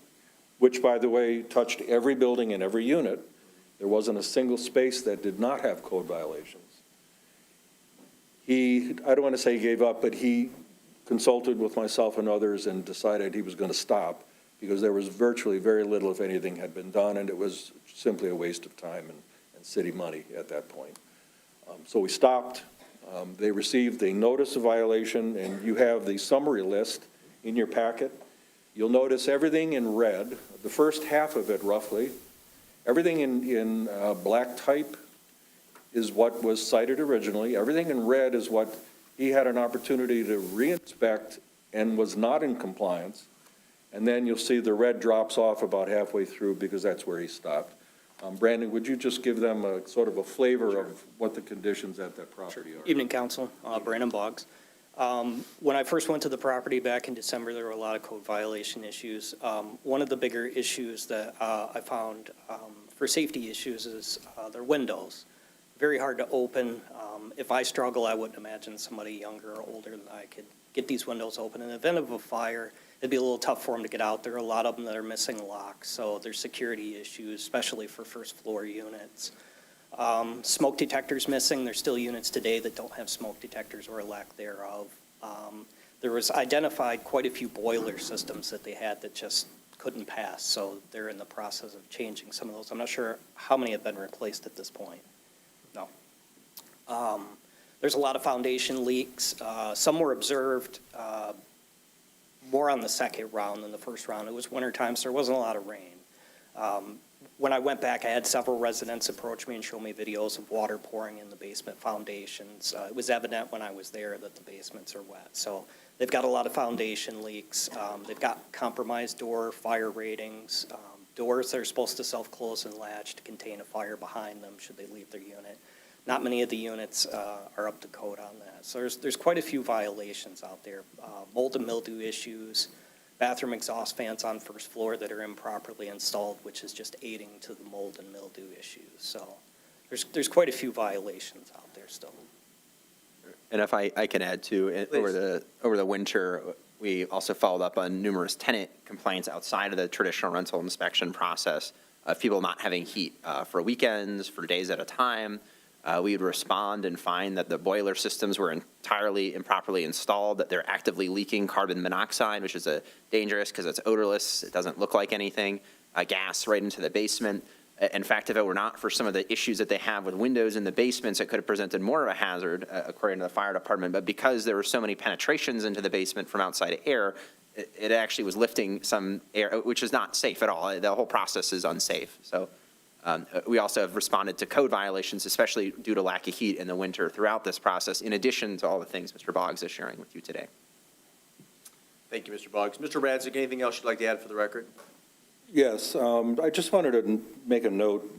which, by the way, touched every building and every unit, there wasn't a single space that did not have code violations. I don't want to say he gave up, but he consulted with myself and others and decided he was going to stop because there was virtually very little, if anything, had been done, and it was simply a waste of time and city money at that point. So we stopped. They received a notice of violation, and you have the summary list in your packet. You'll notice everything in red, the first half of it roughly. Everything in black type is what was cited originally. Everything in red is what he had an opportunity to reinspect and was not in compliance. And then you'll see the red drops off about halfway through because that's where he stopped. Brandon, would you just give them a sort of a flavor of what the conditions at that property are? Evening, Council. Brandon Boggs. When I first went to the property back in December, there were a lot of code violation issues. One of the bigger issues that I found for safety issues is their windows. Very hard to open. If I struggle, I wouldn't imagine somebody younger or older than I could get these windows open. In the event of a fire, it'd be a little tough for them to get out there. A lot of them that are missing locks, so there's security issues, especially for first floor units. Smoke detectors missing. There's still units today that don't have smoke detectors or a lack thereof. There was identified quite a few boiler systems that they had that just couldn't pass, so they're in the process of changing some of those. I'm not sure how many have been replaced at this point. No. There's a lot of foundation leaks. Some were observed more on the second round than the first round. It was wintertime, so there wasn't a lot of rain. When I went back, I had several residents approach me and show me videos of water pouring in the basement foundations. It was evident when I was there that the basements are wet. So they've got a lot of foundation leaks. They've got compromised door fire ratings, doors that are supposed to self-close and latch to contain a fire behind them should they leave their unit. Not many of the units are up to code on that. So there's quite a few violations out there. Mold and mildew issues, bathroom exhaust fans on first floor that are improperly installed, which is just aiding to the mold and mildew issues. So there's quite a few violations out there still. And if I can add too, over the winter, we also followed up on numerous tenant complaints outside of the traditional rental inspection process of people not having heat for weekends, for days at a time. We would respond and find that the boiler systems were entirely improperly installed, that they're actively leaking carbon monoxide, which is dangerous because it's odorless, it doesn't look like anything, gas right into the basement. In fact, if it were not for some of the issues that they have with windows in the basements, it could have presented more of a hazard, according to the fire department. But because there were so many penetrations into the basement from outside air, it actually was lifting some air, which is not safe at all. The whole process is unsafe. So we also have responded to code violations, especially due to lack of heat in the winter throughout this process, in addition to all the things Mr. Boggs is sharing with you today. Thank you, Mr. Boggs. Mr. Radzik, anything else you'd like to add for the record? Yes, I just wanted to make a note.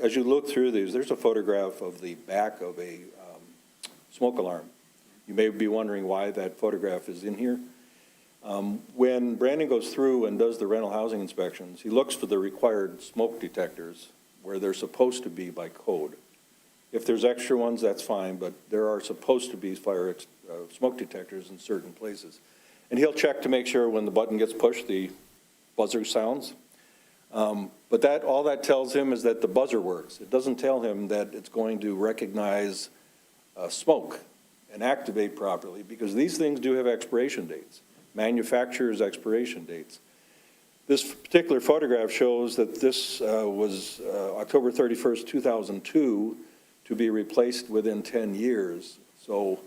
As you look through these, there's a photograph of the back of a smoke alarm. You may be wondering why that photograph is in here. When Brandon goes through and does the rental housing inspections, he looks for the required smoke detectors where they're supposed to be by code. If there's extra ones, that's fine, but there are supposed to be smoke detectors in certain places. And he'll check to make sure when the button gets pushed, the buzzer sounds. But all that tells him is that the buzzer works. It doesn't tell him that it's going to recognize smoke and activate properly, because these things do have expiration dates, manufacturer's expiration dates. This particular photograph shows that this was October 31st, 2002, to be replaced within 10 years. So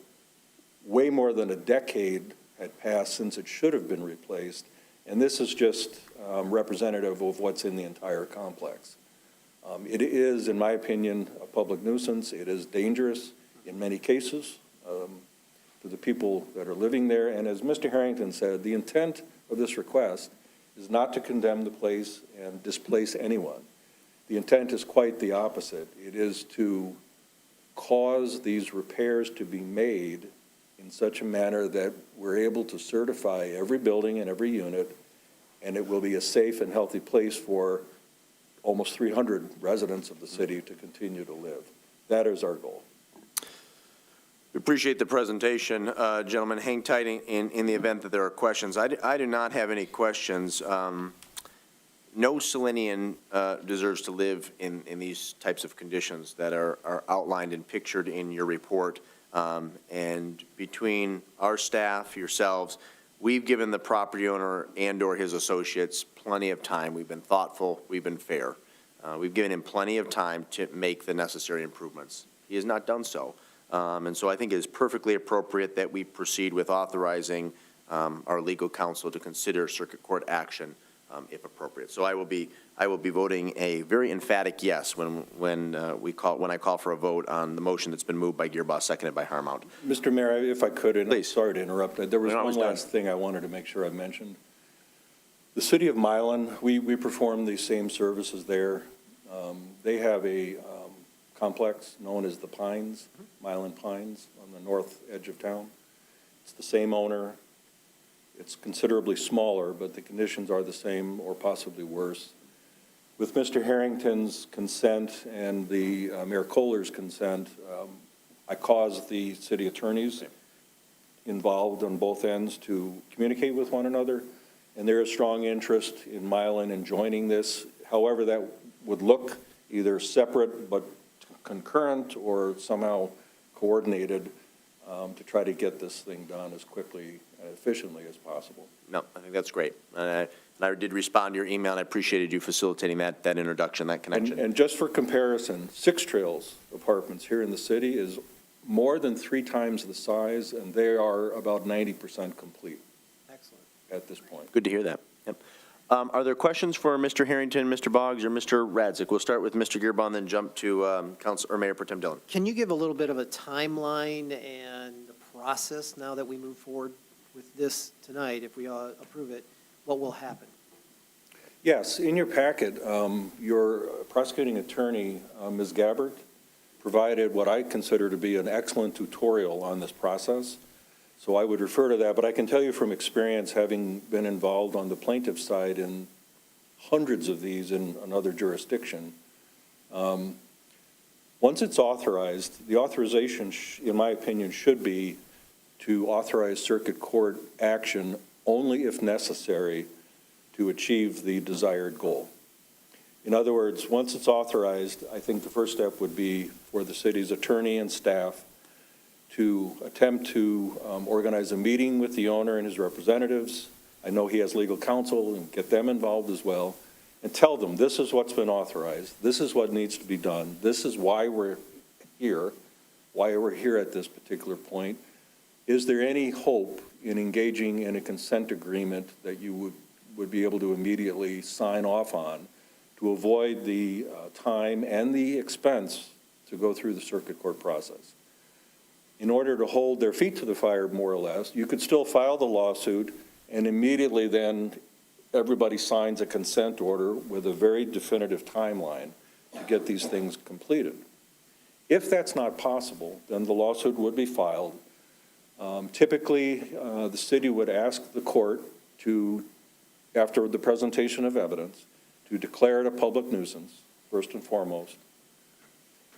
way more than a decade had passed since it should have been replaced. And this is just representative of what's in the entire complex. It is, in my opinion, a public nuisance. It is dangerous in many cases for the people that are living there. And as Mr. Harrington said, the intent of this request is not to condemn the place and displace anyone. The intent is quite the opposite. It is to cause these repairs to be made in such a manner that we're able to certify every building and every unit, and it will be a safe and healthy place for almost 300 residents of the city to continue to live. That is our goal. We appreciate the presentation. Gentlemen, hang tight in the event that there are questions. I do not have any questions. No Salinian deserves to live in these types of conditions that are outlined and pictured in your report. And between our staff, yourselves, we've given the property owner and/or his associates plenty of time. We've been thoughtful. We've been fair. We've given him plenty of time to make the necessary improvements. He has not done so. And so I think it is perfectly appropriate that we proceed with authorizing our legal counsel to consider circuit court action if appropriate. So I will be voting a very emphatic yes when I call for a vote on the motion that's been moved by Gearboss, seconded by Harmount. Mr. Mayor, if I could, and I'm Please. sorry to interrupt, there was one last thing I wanted to make sure I mentioned. The city of Milan, we perform these same services there. They have a complex known as the Pines, Milan Pines, on the north edge of town. It's the same owner. It's considerably smaller, but the conditions are the same or possibly worse. With Mr. Harrington's consent and the Mayor Kohler's consent, I caused the city attorneys involved on both ends to communicate with one another. and there is strong interest in Mylan in joining this. However, that would look either separate but concurrent or somehow coordinated to try to get this thing done as quickly and efficiently as possible. No, I think that's great. And I did respond to your email, and I appreciated you facilitating that introduction, that connection. And just for comparison, Six Trails Apartments here in the city is more than 3 times the size, and they are about 90% complete. Excellent. At this point. Good to hear that. Yep. Are there questions for Mr. Harrington, Mr. Boggs, or Mr. Radzik? We'll start with Mr. Gearbaugh, then jump to Council or Mayor Pro Tem Dillon. Can you give a little bit of a timeline and the process now that we move forward with this tonight, if we approve it, what will happen? Yes, in your packet, your prosecuting attorney, Ms. Gabbard, provided what I consider to be an excellent tutorial on this process. So I would refer to that, but I can tell you from experience, having been involved on the plaintiff side in hundreds of these in another jurisdiction, once it's authorized, the authorization, in my opinion, should be to authorize circuit court action only if necessary to achieve the desired goal. In other words, once it's authorized, I think the first step would be for the city's attorney and staff to attempt to organize a meeting with the owner and his representatives. I know he has legal counsel, and get them involved as well, and tell them this is what's been authorized, this is what needs to be done, this is why we're here at this particular point. Is there any hope in engaging in a consent agreement that you would be able to immediately sign off on to avoid the time and the expense to go through the circuit court process? In order to hold their feet to the fire, more or less, you could still file the lawsuit, and immediately then everybody signs a consent order with a very definitive timeline to get these things completed. If that's not possible, then the lawsuit would be filed. Typically, the city would ask the court to, after the presentation of evidence, to declare it a public nuisance, first and foremost,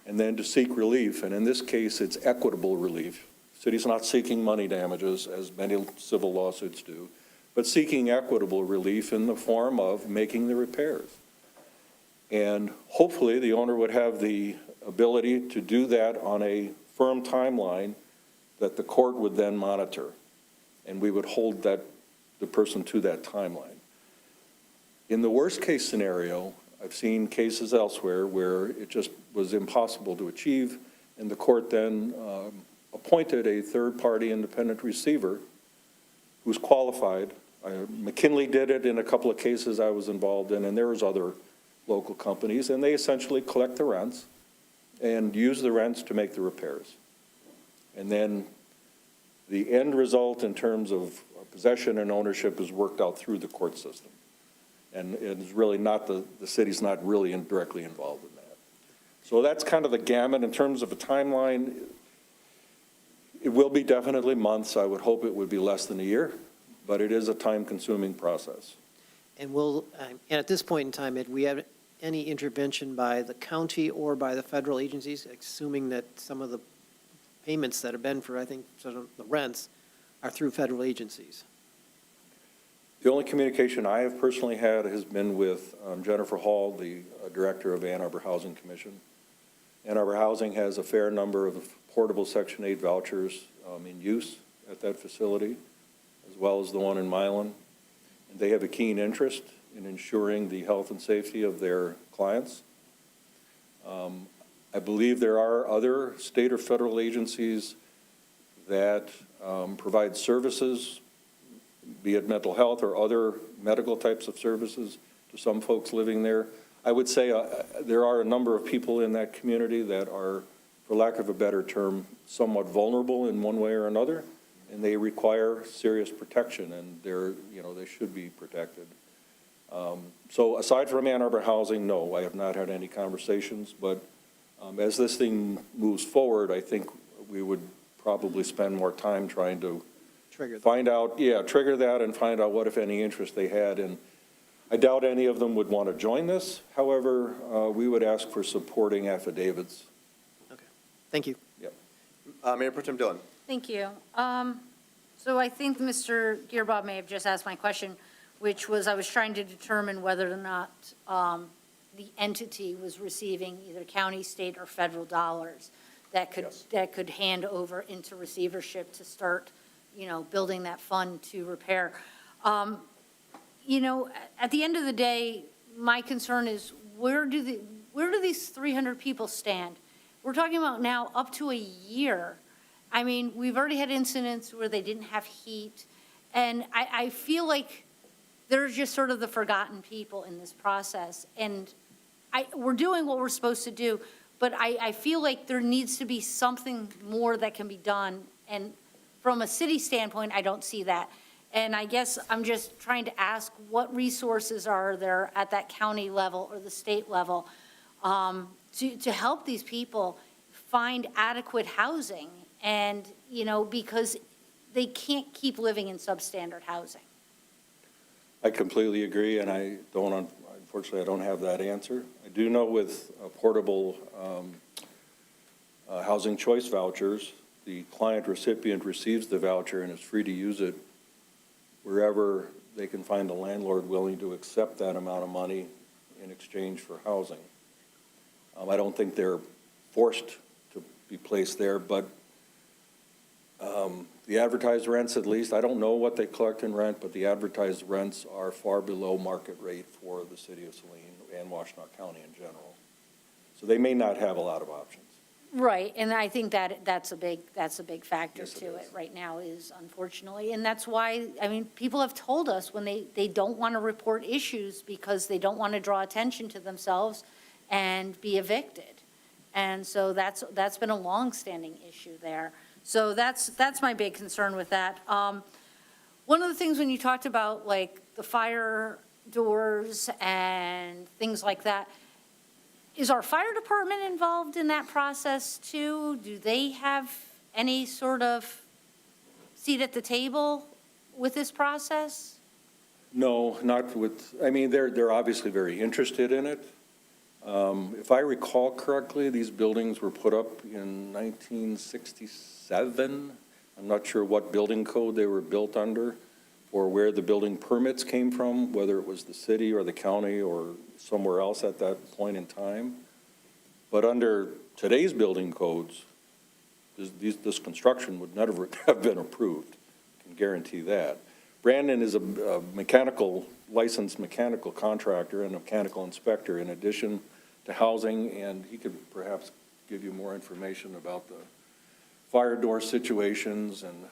and then to seek relief, and in this case, it's equitable relief. The city's not seeking money damages, as many civil lawsuits do, but seeking equitable relief in the form of making the repairs. And hopefully, the owner would have the ability to do that on a firm timeline that the court would then monitor, and we would hold the person to that timeline. In the worst-case scenario, I've seen cases elsewhere where it just was impossible to achieve, and the court then appointed a third-party independent receiver who's qualified. McKinley did it in a couple of cases I was involved in, and there was other local companies, and they essentially collect the rents and use the rents to make the repairs. And then the end result in terms of possession and ownership is worked out through the court system. And it's really not, the city's not really directly involved in that. So that's kind of the gamut in terms of a timeline. It will be definitely months. I would hope it would be less than a year, but it is a time-consuming process. And and at this point in time, Ed, we have any intervention by the county or by the federal agencies, assuming that some of the payments that have been for, I think, sort of the rents are through federal agencies? The only communication I have personally had has been with Jennifer Hall, the director of Ann Arbor Housing Commission. Ann Arbor Housing has a fair number of portable Section 8 vouchers in use at that facility, as well as the one in Mylan. And they have a keen interest in ensuring the health and safety of their clients. I believe there are other state or federal agencies that provide services, be it mental health or other medical types of services to some folks living there. I would say there are a number of people in that community that are, for lack of a better term, somewhat vulnerable in one way or another, and they require serious protection, and they should be protected. So aside from Ann Arbor Housing, no, I have not had any conversations, but as this thing moves forward, I think we would probably spend more time trying to trigger that and find out what, if any, interest they had. And I doubt any of them would want to join this. However, we would ask for supporting affidavits. Okay, thank you. Yep. Mayor Pro Tem Dillon. Thank you. So I think Mr. Gearbaugh may have just asked my question. which was I was trying to determine whether or not the entity was receiving either county, state, or federal dollars that could hand over into receivership to start, building that fund to repair. At the end of the day, my concern is where do these 300 people stand? We're talking about now up to a year. I mean, we've already had incidents where they didn't have heat, and I feel like they're just sort of the forgotten people in this process. And we're doing what we're supposed to do, but I feel like there needs to be something more that can be done. And from a city standpoint, I don't see that. And I guess I'm just trying to ask, what resources are there at that county level or the state level to help these people find adequate housing? And, because they can't keep living in substandard housing. I completely agree, and unfortunately, I don't have that answer. I do know with portable housing choice vouchers, the client recipient receives the voucher and is free to use it wherever they can find a landlord willing to accept that amount of money in exchange for housing. I don't think they're forced to be placed there, but the advertised rents, at least, I don't know what they collect in rent, but the advertised rents are far below market rate for the city of Saline and Washtenaw County in general. So they may not have a lot of options. Right, and I think that's a big factor to it right now is, unfortunately. And that's why, people have told us when they don't want to report issues because they don't want to draw attention to themselves and be evicted. And so that's been a longstanding issue there. So that's my big concern with that. One of the things when you talked about like the fire doors and things like that, is our fire department involved in that process too? Do they have any sort of seat at the table with this process? No, not with, they're obviously very interested in it. If I recall correctly, these buildings were put up in 1967. I'm not sure what building code they were built under or where the building permits came from, whether it was the city or the county or somewhere else at that point in time. But under today's building codes, this construction would never have been approved. I can guarantee that. Brandon is a licensed mechanical contractor and a mechanical inspector in addition to housing, and he could perhaps give you more information about the fire door situations. And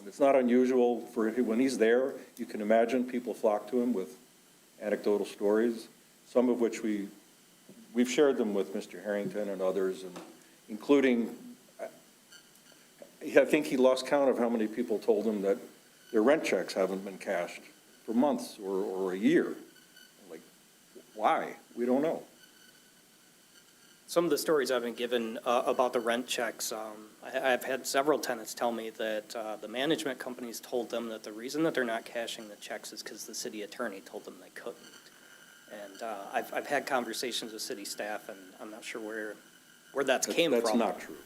it's not unusual for when he's there, you can imagine people flock to him with anecdotal stories, some of which we've shared them with Mr. Harrington and others, and including, I think he lost count of how many people told him that their rent checks haven't been cashed for months or a year. Like, why? We don't know. Some of the stories I've been given about the rent checks, I've had several tenants tell me that the management companies told them that the reason that they're not cashing the checks is because the city attorney told them they couldn't. And I've had conversations with city staff, and I'm not sure where that came from. That's not true.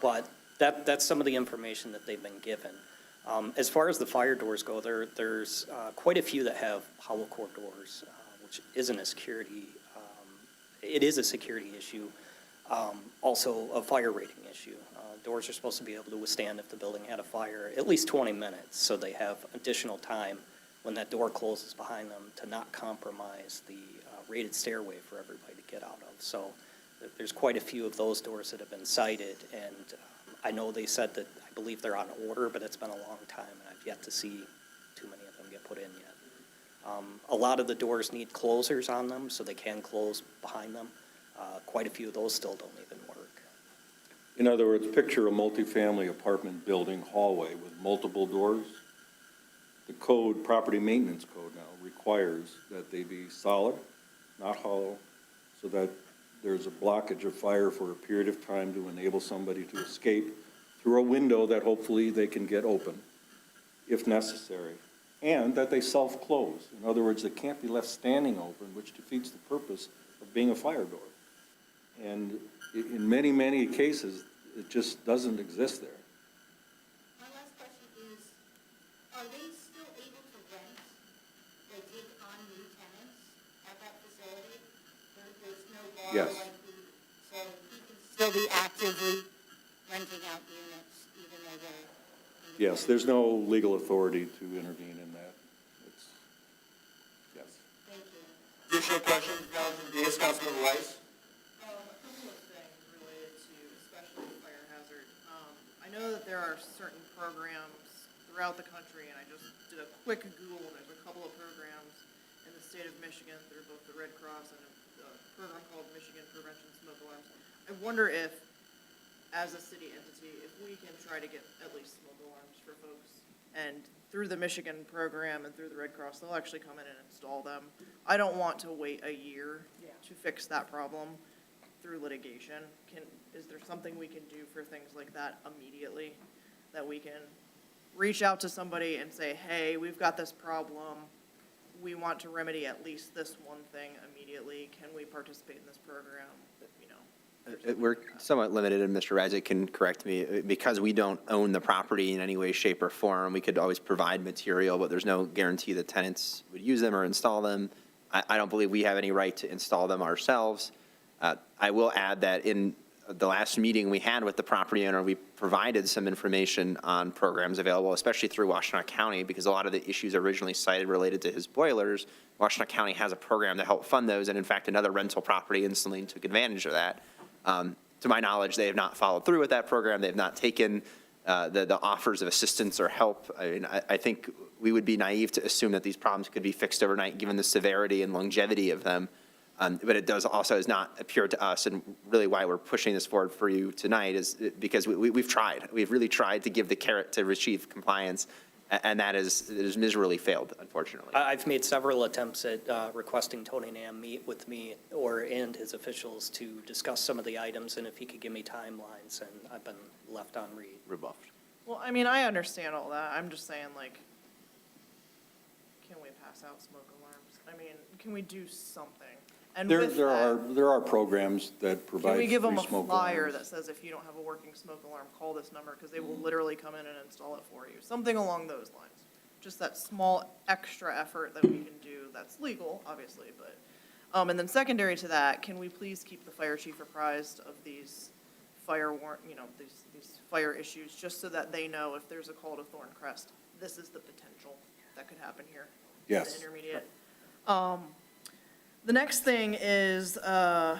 But that's some of the information that they've been given. As far as the fire doors go, there's quite a few that have hollow core doors, which isn't a security. It is a security issue, also a fire rating issue. Doors are supposed to be able to withstand, if the building had a fire, at least 20 minutes, so they have additional time when that door closes behind them to not compromise the rated stairway for everybody to get out of. So there's quite a few of those doors that have been cited, and I know they said that I believe they're on order, but it's been a long time, and I've yet to see too many of them get put in yet. A lot of the doors need closers on them, so they can close behind them. Quite a few of those still don't even work. In other words, picture a multifamily apartment building hallway with multiple doors. The code, property maintenance code now, requires that they be solid, not hollow, so that there's a blockage of fire for a period of time to enable somebody to escape through a window that hopefully they can get open, if necessary, and that they self-close. In other words, they can't be left standing open, which defeats the purpose of being a fire door. And in many, many cases, it just doesn't exist there. My last question is, are they still able to rent, Yes. So he can still be actively renting out units even though they're. Yes, there's no legal authority to intervene in that. It's, yes. Thank you. Additional questions, Councilmember Weiss? A couple of things related to especially fire hazard. I know that there are certain programs throughout the country, and I just did a quick Google. There's a couple of programs in the state of Michigan through both the Red Cross and a program called Michigan Prevention Smoke Alarms. I wonder if, as a city entity, if we can try to get at least smoke alarms for folks. And through the Michigan program and through the Red Cross, they'll actually come in and install them. I don't want to wait a year to fix that problem through litigation. Is there something we can do for things like that immediately? That we can reach out to somebody and say, hey, we've got this problem. We want to remedy at least this one thing immediately. Can we participate in this program? We're somewhat limited, and Mr. Radzic can correct me, because we don't own the property in any way, shape, or form. We could always provide material, but there's no guarantee that tenants would use them or install them. I don't believe we have any right to install them ourselves. I will add that in the last meeting we had with the property owner, we provided some information on programs available, especially through Washtenaw County, because a lot of the issues originally cited related to his boilers. Washtenaw County has a program to help fund those, and in fact, another rental property in Saline took advantage of that. To my knowledge, they have not followed through with that program. They have not taken the offers of assistance or help. I think we would be naive to assume that these problems could be fixed overnight, given the severity and longevity of them. But it does also has not appeared to us, and really why we're pushing this forward for you tonight is because we've tried. We've really tried to give the carrot to achieve compliance, and it has miserably failed, unfortunately. I've made several attempts at requesting Tony Nam meet with me and his officials to discuss some of the items, and if he could give me timelines, and I've been left on read. Rebuffed. Well, I mean, I understand all that. I'm just saying, like, can we pass out smoke alarms? I mean, can we do something? And with that, There are programs that provide can we free give them a smoke flyer alarms. that says if you don't have a working smoke alarm, call this number, because they will literally come in and install it for you. Something along those lines. Just that small extra effort that we can do that's legal, obviously, but, and then secondary to that, can we please keep the fire chief apprised of these these fire issues, just so that they know if there's a call to Thorncrest, this is the potential that could happen here. Yes. In the intermediate. The next thing is there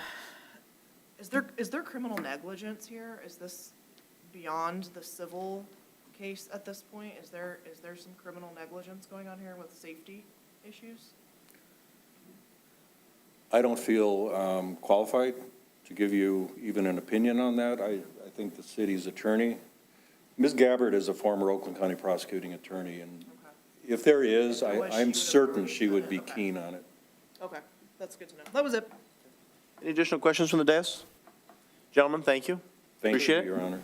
criminal negligence here? Is this beyond the civil case at this point? Is there some criminal negligence going on here with safety issues? I don't feel qualified to give you even an opinion on that. I think the city's attorney, Ms. Gabbard is a former Oakland County prosecuting attorney, and if there is, I'm certain she would be keen on it. Okay, that's good to know. That was it. Any additional questions from the dais? Gentlemen, thank you. Thank Appreciate you, it. Your Honor.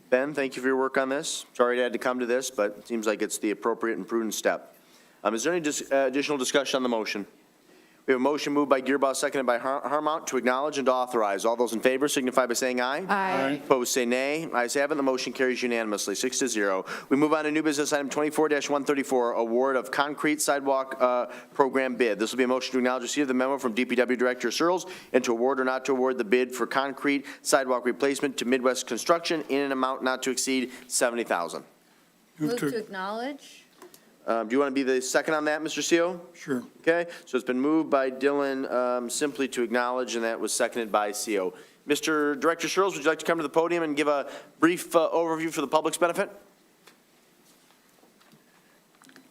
Ben, thank you for your work on this. Sorry it had to come to this, but it seems like it's the appropriate and prudent step. Is there any additional discussion on the motion? We have a motion moved by Gearboss, seconded by Harmount, to acknowledge and to authorize. All those in favor signify by saying aye. Aye. Opposed, say nay. Ayes have it, the motion carries unanimously, 6-0. We move on to new business item 24-134, award of concrete sidewalk program bid. This will be a motion to acknowledge receipt of the memo from DPW Director Searles and to award or not to award the bid for concrete sidewalk replacement to Midwest Construction in an amount not to exceed $70,000. Move to acknowledge. Do you want to be the second on that, Mr. Seal? Sure. Okay, so it's been moved by Dylan simply to acknowledge, and that was seconded by CO. Mr. Director Searles, would you like to come to the podium and give a brief overview for the public's benefit?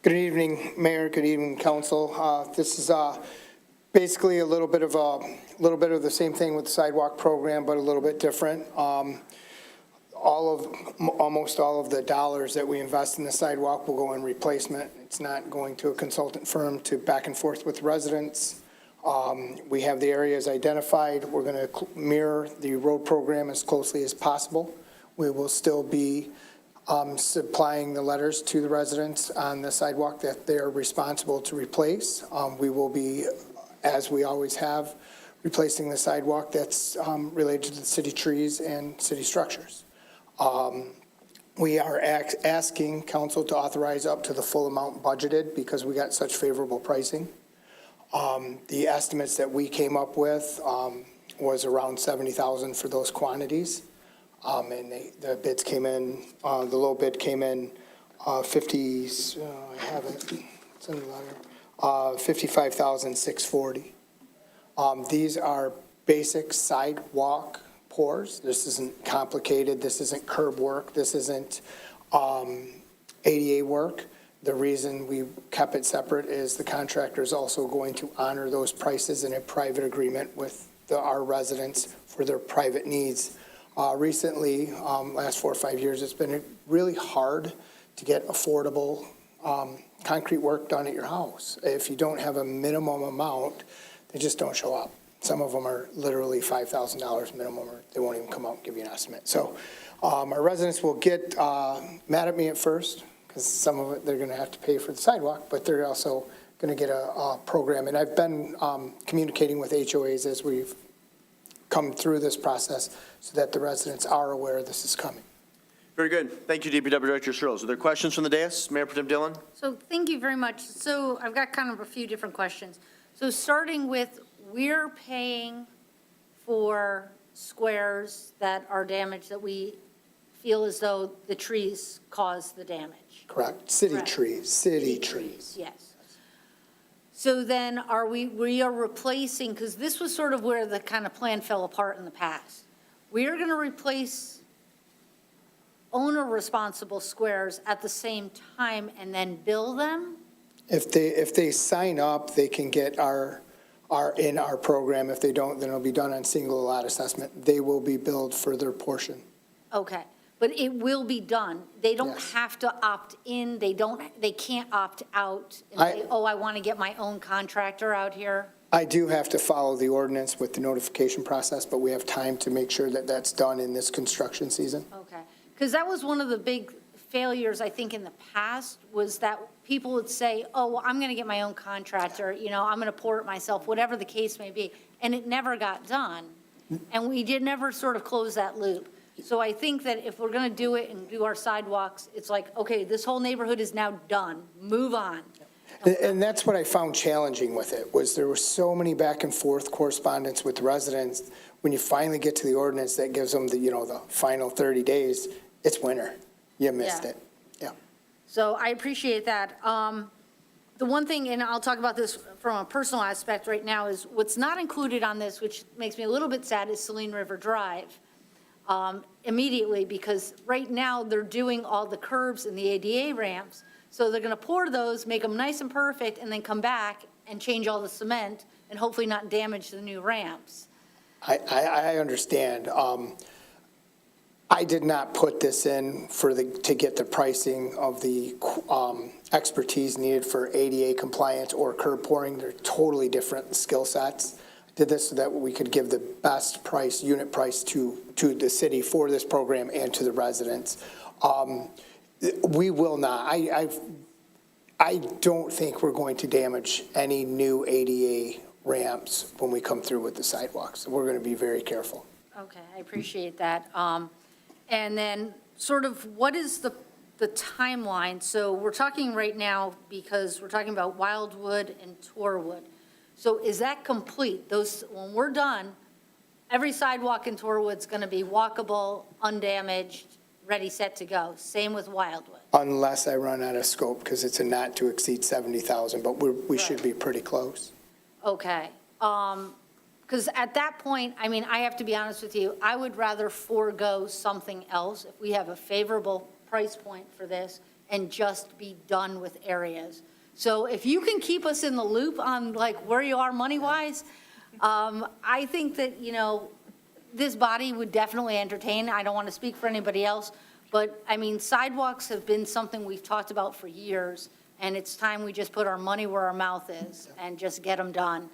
Good evening, Mayor. Good evening, Council. This is basically a little bit of the same thing with the sidewalk program, but a little bit different. Almost all of the dollars that we invest in the sidewalk will go in replacement. It's not going to a consultant firm to back and forth with residents. We have the areas identified. We're going to mirror the road program as closely as possible. We will still be supplying the letters to the residents on the sidewalk that they're responsible to replace. We will be, as we always have, replacing the sidewalk that's related to the city trees and city structures. We are asking council to authorize up to the full amount budgeted because we got such favorable pricing. The estimates that we came up with was around 70,000 for those quantities. And the bids came in, the low bid came in 50, I have it, it's in the letter, 55,640. These are basic sidewalk pours. This isn't complicated. This isn't curb work. This isn't ADA work. The reason we kept it separate is the contractor is also going to honor those prices in a private agreement with our residents for their private needs. Recently, last 4 or 5 years, it's been really hard to get affordable concrete work done at your house. If you don't have a minimum amount, they just don't show up. Some of them are literally $5,000 minimum, or they won't even come out and give you an estimate. So our residents will get mad at me at first, because some of it they're going to have to pay for the sidewalk, but they're also going to get a program. And I've been communicating with HOAs as we've come through this process so that the residents are aware this is coming. Very good. Thank you, DPW Director Searles. Are there questions from the dais? Mayor Pro Tem Dillon? So thank you very much. So I've got kind of a few different questions. So starting with, we're paying for squares that are damaged, that we feel as though the trees caused the damage. Correct. City Correct. trees, city trees. Yes. So then we are replacing, because this was sort of where the kind of plan fell apart in the past. We are going to replace owner-responsible squares at the same time and then bill them? If they sign up, they can get our program. If they don't, then it'll be done on single lot assessment. They will be billed for their portion. Okay, but it will be done. They don't Yes. have to opt in, they can't opt out and say, oh, I want to get my own contractor out here? I do have to follow the ordinance with the notification process, but we have time to make sure that that's done in this construction season. Okay, because that was one of the big failures, I think, in the past, was that people would say, oh, well, I'm going to get my own contractor, I'm going to pour it myself, whatever the case may be, and it never got done. And we did never sort of close that loop. So I think that if we're going to do it and do our sidewalks, it's like, okay, this whole neighborhood is now done, move on. And that's what I found challenging with it, was there were so many back and forth correspondence with residents. When you finally get to the ordinance that gives them the final 30 days, it's winter. You missed Yeah. it. Yeah. So I appreciate that. The one thing, and I'll talk about this from a personal aspect right now, is what's not included on this, which makes me a little bit sad, is Saline River Drive. Immediately, because right now they're doing all the curbs and the ADA ramps. So they're going to pour those, make them nice and perfect, and then come back and change all the cement and hopefully not damage the new ramps. I understand. I did not put this in to get the pricing of the expertise needed for ADA compliance or curb pouring. They're totally different skill sets. Did this so that we could give the best price, unit price to the city for this program and to the residents. We will not. I don't think we're going to damage any new ADA ramps when we come through with the sidewalks. We're going to be very careful. Okay, I appreciate that. And then sort of what is the timeline? So we're talking right now, because we're talking about Wildwood and Torwood. So is that complete? When we're done, every sidewalk in Torwood's going to be walkable, undamaged, ready, set to go. Same with Wildwood. Unless I run out of scope, because it's a not to exceed 70,000, but we should be pretty close. Okay. Because at that point, I mean, I have to be honest with you, I would rather forego something else if we have a favorable price point for this and just be done with areas. So if you can keep us in the loop on like where you are money-wise, I think that, this body would definitely entertain. I don't want to speak for anybody else, but I mean, sidewalks have been something we've talked about for years, and it's time we just put our money where our mouth is and just get them done.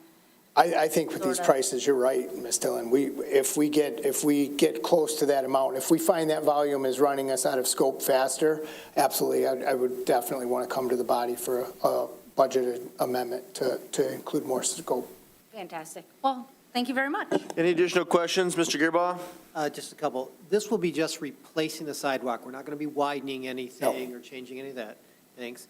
I think with these prices, you're right, Ms. Dillon. If we get close to that amount, if we find that volume is running us out of scope faster, absolutely, I would definitely want to come to the body for a budgeted amendment to include more scope. Fantastic. Well, thank you very much. Any additional questions, Mr. Gearbaugh? Just a couple. This will be just replacing the sidewalk. We're not going to be widening anything or changing any of that. Thanks.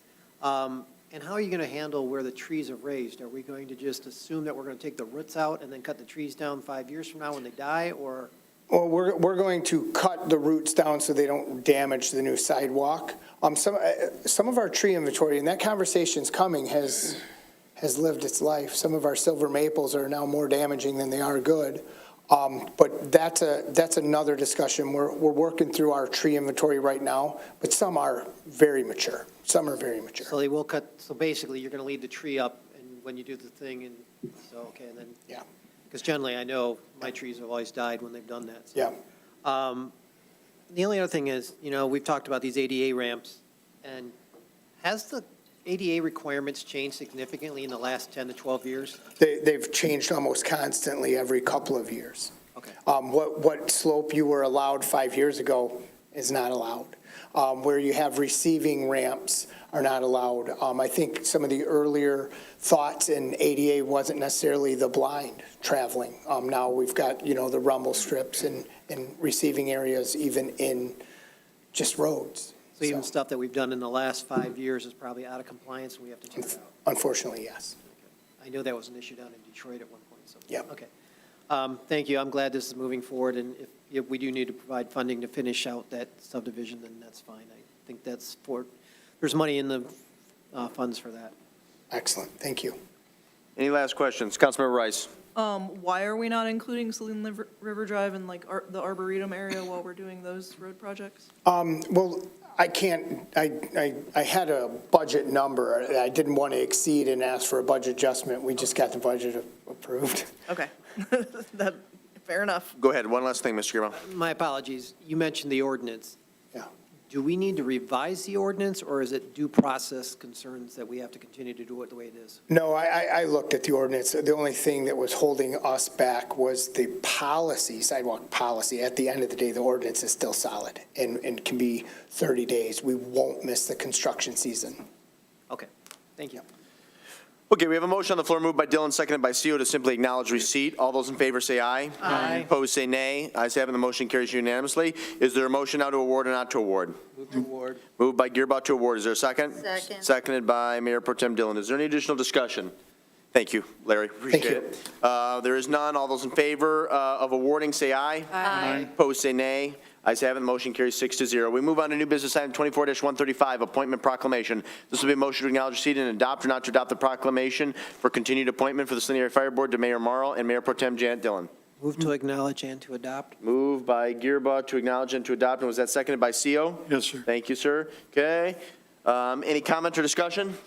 And how are you going to handle where the trees are raised? Are we going to just assume that we're going to take the roots out and then cut the trees down 5 years from now when they die, or? Well, we're going to cut the roots down so they don't damage the new sidewalk. Some of our tree inventory, and that conversation's coming, has lived its life. Some of our silver maples are now more damaging than they are good. But that's another discussion. We're working through our tree inventory right now, but some are very mature. Some are very mature. So they will cut, so basically you're going to leave the tree up and when you do the thing, and so, okay, and then. Yeah. Because generally, I know my trees have always died when they've done that. So. Yeah. The only other thing is, we've talked about these ADA ramps, and has the ADA requirements changed significantly in the last 10 to 12 years? They've changed almost constantly every couple of years. Okay. What slope you were allowed 5 years ago is not allowed. Where you have receiving ramps are not allowed. I think some of the earlier thoughts in ADA wasn't necessarily the blind traveling. Now we've got, the rumble strips and receiving areas even in just roads. So even stuff that we've done in the last 5 years is probably out of compliance, and we have to take it out? Unfortunately, yes. I know that was an issue down in Detroit at one point, so. Yeah. Okay. Thank you. I'm glad this is moving forward, and if we do need to provide funding to finish out that subdivision, then that's fine. I think there's money in the funds for that. Excellent. Thank you. Any last questions? Councilmember Rice. Why are we not including Saline River Drive and like the Arboretum area while we're doing those road projects? Well, I can't, I had a budget number I didn't want to exceed and ask for a budget adjustment. We just got the budget approved. Okay, fair enough. Go ahead. One last thing, Mr. Girma. My apologies. You mentioned the ordinance. Yeah. Do we need to revise the ordinance, or is it due process concerns that we have to continue to do it the way it is? No, I looked at the ordinance. The only thing that was holding us back was the policy, sidewalk policy. At the end of the day, the ordinance is still solid and can be 30 days. We won't miss the construction season. Okay, thank you. Okay, we have a motion on the floor moved by Dillon, seconded by CO to simply acknowledge receipt. All those in favor say aye. Aye. Opposed say nay. Ayes have it, the motion carries unanimously. Is there a motion now to award or not to award? Move to award. Moved by Gearbout to award. Is there a second? Second. Seconded by Mayor Pro Tem Dillon. Is there any additional discussion? Thank you, Larry. Appreciate it. There is none. All those in favor of awarding say aye. Aye. Opposed say nay. Ayes have it, the motion carries 6-0. We move on to new business item 24-135, appointment proclamation. This will be a motion to acknowledge receipt and adopt or not to adopt the proclamation for continued appointment for the Saline Area Fire Board to Mayor Morrow and Mayor Pro Tem Janet Dillon. Move to acknowledge and to adopt. Moved by Gearba to acknowledge and to adopt, and was that seconded by CO? Yes, sir. Thank you, sir. Okay. Any comment or discussion?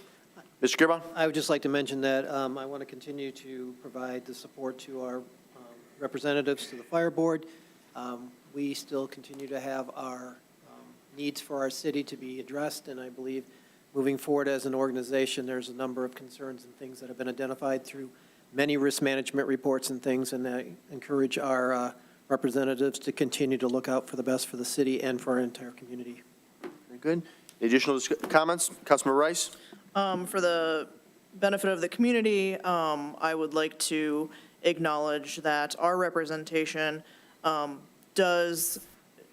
Mr. Gearba? I would just like to mention that I want to continue to provide the support to our representatives to the fire board. We still continue to have our needs for our city to be addressed, and I believe moving forward as an organization, there's a number of concerns and things that have been identified through many risk management reports and things, and I encourage our representatives to continue to look out for the best for the city and for our entire community. Very good. Any additional comments? Councilmember Rice? For the benefit of the community, I would like to acknowledge that our representation does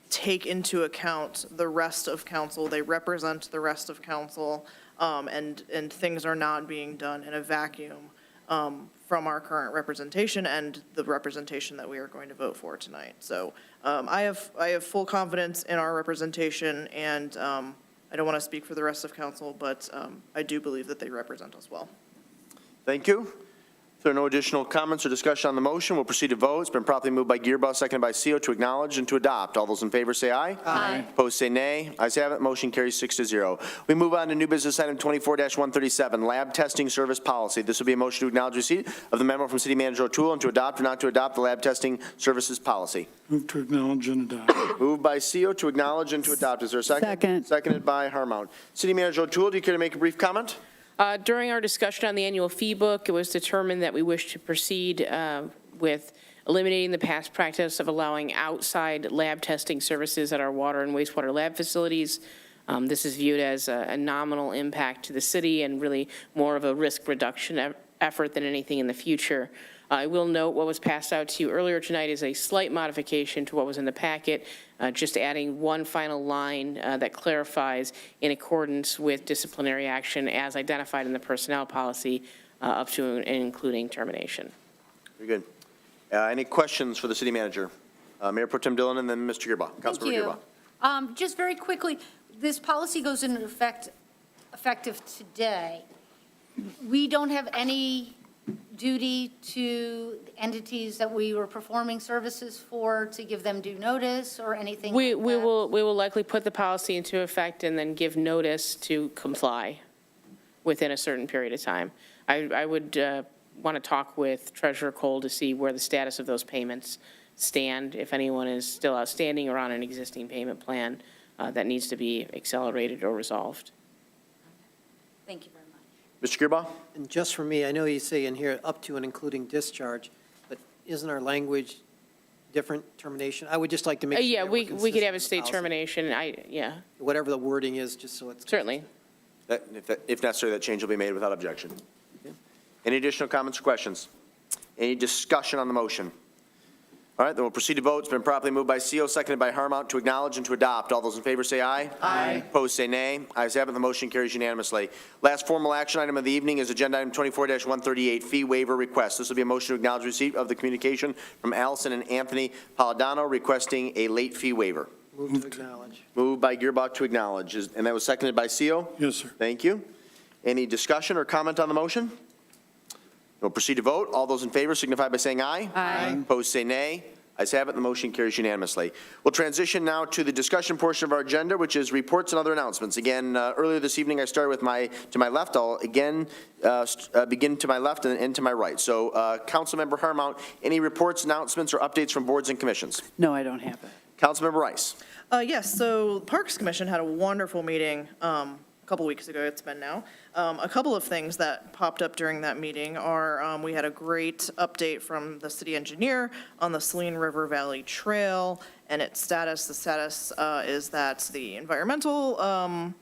take into account the rest of council. They represent the rest of council, and things are not being done in a vacuum from our current representation and the representation that we are going to vote for tonight. So I have full confidence in our representation, and I don't want to speak for the rest of council, but I do believe that they represent us well. Thank you. If there are no additional comments or discussion on the motion, we'll proceed to vote. It's been properly moved by Gearba, seconded by CO to acknowledge and to adopt. All those in favor say aye. Aye. Opposed say nay. Ayes have it. Motion carries 6-0. We move on to new business item 24-137, lab testing service policy. This will be a motion to acknowledge receipt of the memo from City Manager O'Toole and to adopt or not to adopt the lab testing services policy. Move to acknowledge and adopt. Moved by CO to acknowledge and to adopt. Is there a second? Second. Seconded by Harmount. City Manager O'Toole, do you care to make a brief comment? During our discussion on the annual fee book, it was determined that we wish to proceed with eliminating the past practice of allowing outside lab testing services at our water and wastewater lab facilities. This is viewed as a nominal impact to the city and really more of a risk reduction effort than anything in the future. I will note what was passed out to you earlier tonight is a slight modification to what was in the packet, just adding one final line that clarifies in accordance with disciplinary action as identified in the personnel policy up to and including termination. Very good. Any questions for the city manager? Mayor Pro Tem Dillon and then Mr. Gearbaugh. Councilmember Gearbaugh. Just very quickly, this policy goes into effective today. We don't have any duty to entities that we were performing services for to give them due notice or anything We like that? will likely put the policy into effect and then give notice to comply within a certain period of time. I would want to talk with Treasurer Cole to see where the status of those payments stand, if anyone is still outstanding or on an existing payment plan that needs to be accelerated or resolved. Thank you very much. Mr. Gearbaugh? And just for me, I know you say in here up to and including discharge, but isn't our language different, termination? I would just like to make sure. Yeah, that we we're could have consistent it with state the policy. termination, yeah, Whatever the wording is, just so it's. certainly. If necessary, that change will be made without objection. Any additional comments or questions? Any discussion on the motion? All right, then we'll proceed to vote. It's been properly moved by CO, seconded by Harmount to acknowledge and to adopt. All those in favor say aye. Aye. Opposed, say nay. Ayes have it, the motion carries unanimously. Last formal action item of the evening is Agenda Item 24-138, fee waiver request. This will be a motion to acknowledge receipt of the communication from Allison and Anthony Paladano requesting a late fee waiver. Move to acknowledge. Moved by Gearbaugh to acknowledge, and that was seconded by CO? Yes, sir. Thank you. Any discussion or comment on the motion? We'll proceed to vote. All those in favor signify by saying aye. Aye. Opposed, say nay. Ayes have it, the motion carries unanimously. We'll transition now to the discussion portion of our agenda, which is reports and other announcements. Again, earlier this evening, I started with to my left. I'll again begin to my left and end to my right. So, Councilmember Harmount, any reports, announcements, or updates from boards and commissions? No, I don't have it. Councilmember Rice. Yes, so Parks Commission had a wonderful meeting a couple weeks ago, it's been now. A couple of things that popped up during that meeting are, we had a great update from the city engineer on the Saline River Valley Trail and its status. The status is that the environmental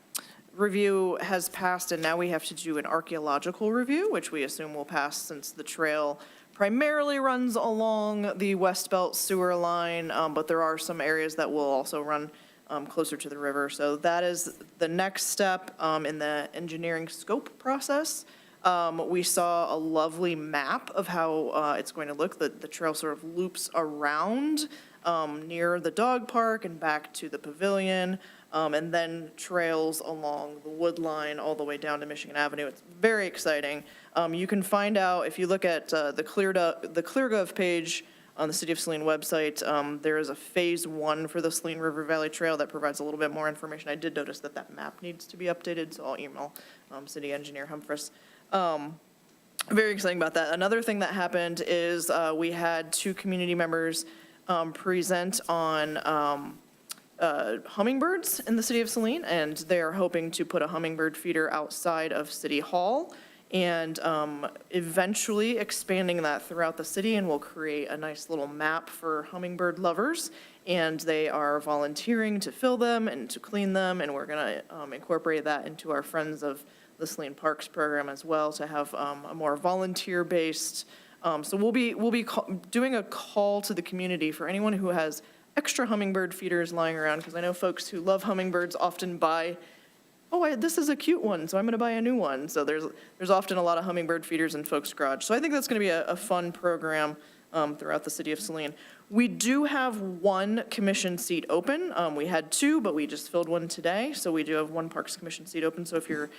review has passed, and now we have to do an archaeological review, which we assume will pass since the trail primarily runs along the West Belt sewer line, but there are some areas that will also run closer to the river. So that is the next step in the engineering scope process. We saw a lovely map of how it's going to look. The trail sort of loops around near the dog park and back to the pavilion, and then trails along the wood line all the way down to Michigan Avenue. It's very exciting. You can find out, if you look at the ClearGov page on the City of Saline website, there is a Phase 1 for the Saline River Valley Trail that provides a little bit more information. I did notice that that map needs to be updated, so I'll email City Engineer Humphreys. Very exciting about that. Another thing that happened is we had 2 community members present on hummingbirds in the City of Saline, and they're hoping to put a hummingbird feeder outside of City Hall and eventually expanding that throughout the city, and we'll create a nice little map for hummingbird lovers. And they are volunteering to fill them and to clean them, and we're going to incorporate that into our Friends of the Saline Parks program as well to have a more volunteer-based. So we'll be doing a call to the community for anyone who has extra hummingbird feeders lying around, because I know folks who love hummingbirds often buy, this is a cute one, so I'm going to buy a new one. So there's often a lot of hummingbird feeders in folks' garage. So I think that's going to be a fun program throughout the City of Saline. We do have 1 commission seat open. We had 2, but we just filled 1 today. So we do have 1 Parks Commission seat open. So if you're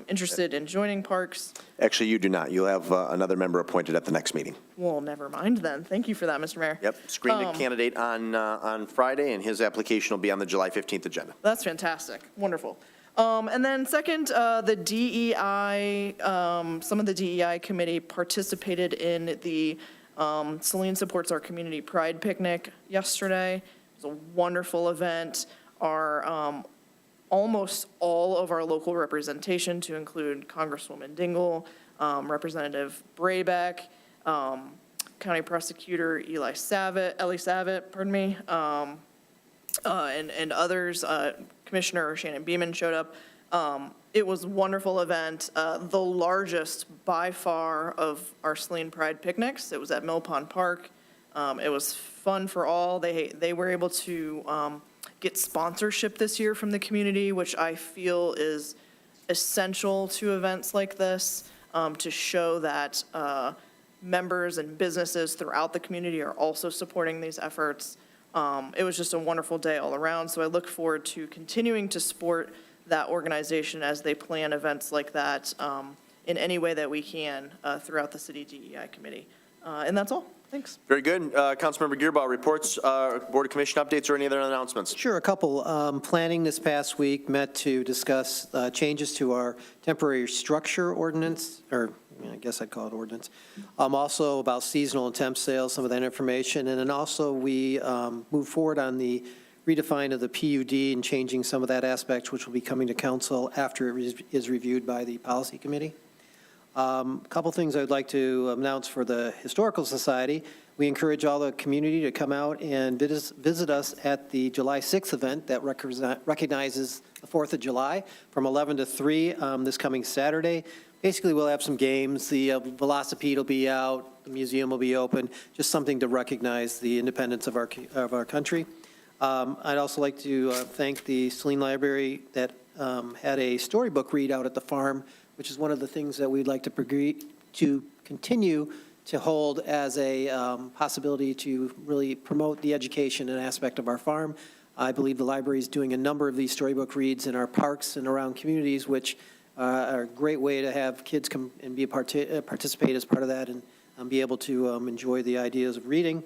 interested in joining Parks. Actually, you do not. You'll have another member appointed at the next meeting. Well, never mind then. Thank you for that, Mr. Mayor. Yep, screened a candidate on Friday, and his application will be on the July 15th agenda. That's fantastic. Wonderful. And then second, the DEI, some of the DEI committee participated in the Saline Supports Our Community Pride Picnic yesterday. It was a wonderful event. Almost all of our local representation, to include Congresswoman Dingell, Representative Braybeck, County Prosecutor Ellie Savitt, and others, Commissioner Shannon Beeman showed up. It was a wonderful event, the largest by far of our Saline Pride picnics. It was at Mill Pond Park. It was fun for all. They were able to get sponsorship this year from the community, which I feel is essential to events like this, to show that members and businesses throughout the community are also supporting these efforts. It was just a wonderful day all around, so I look forward to continuing to support that organization as they plan events like that in any way that we can throughout the city DEI committee. And that's all. Thanks. Very good. Councilmember Gearbaugh, reports, Board of Commission updates, or any other announcements? Sure, a couple. Planning this past week met to discuss changes to our temporary structure ordinance, or I guess I'd call it ordinance. Also about seasonal and temp sales, some of that information. And then also we moved forward on the redefine of the PUD and changing some of that aspect, which will be coming to council after it is reviewed by the policy committee. A couple things I'd like to announce for the Historical Society. We encourage all the community to come out and visit us at the July 6th event that recognizes the 4th of July from 11 to 3 this coming Saturday. Basically, we'll have some games. The Velocipede will be out. The museum will be open. Just something to recognize the independence of our country. I'd also like to thank the Saline Library that had a storybook read out at the farm, which is one of the things that we'd like to continue to hold as a possibility to really promote the education and aspect of our farm. I believe the library is doing a number of these storybook reads in our parks and around communities, which are a great way to have kids come and be participate as part of that and be able to enjoy the ideas of reading.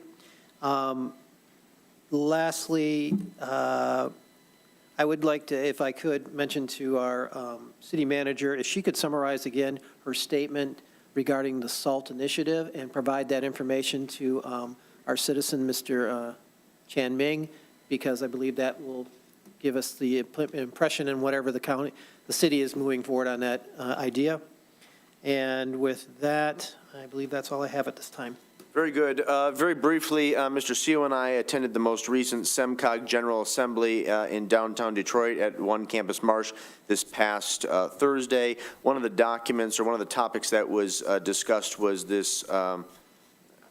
Lastly, I would like to, if I could, mention to our city manager, if she could summarize again her statement regarding the SALT initiative and provide that information to our citizen, Mr. Chan Ming, because I believe that will give us the impression in whatever the city is moving forward on that idea. And with that, I believe that's all I have at this time. Very good. Very briefly, Mr. Seo and I attended the most recent SEMCOG General Assembly in downtown Detroit at One Campus Marsh this past Thursday. One of the documents or one of the topics that was discussed was this,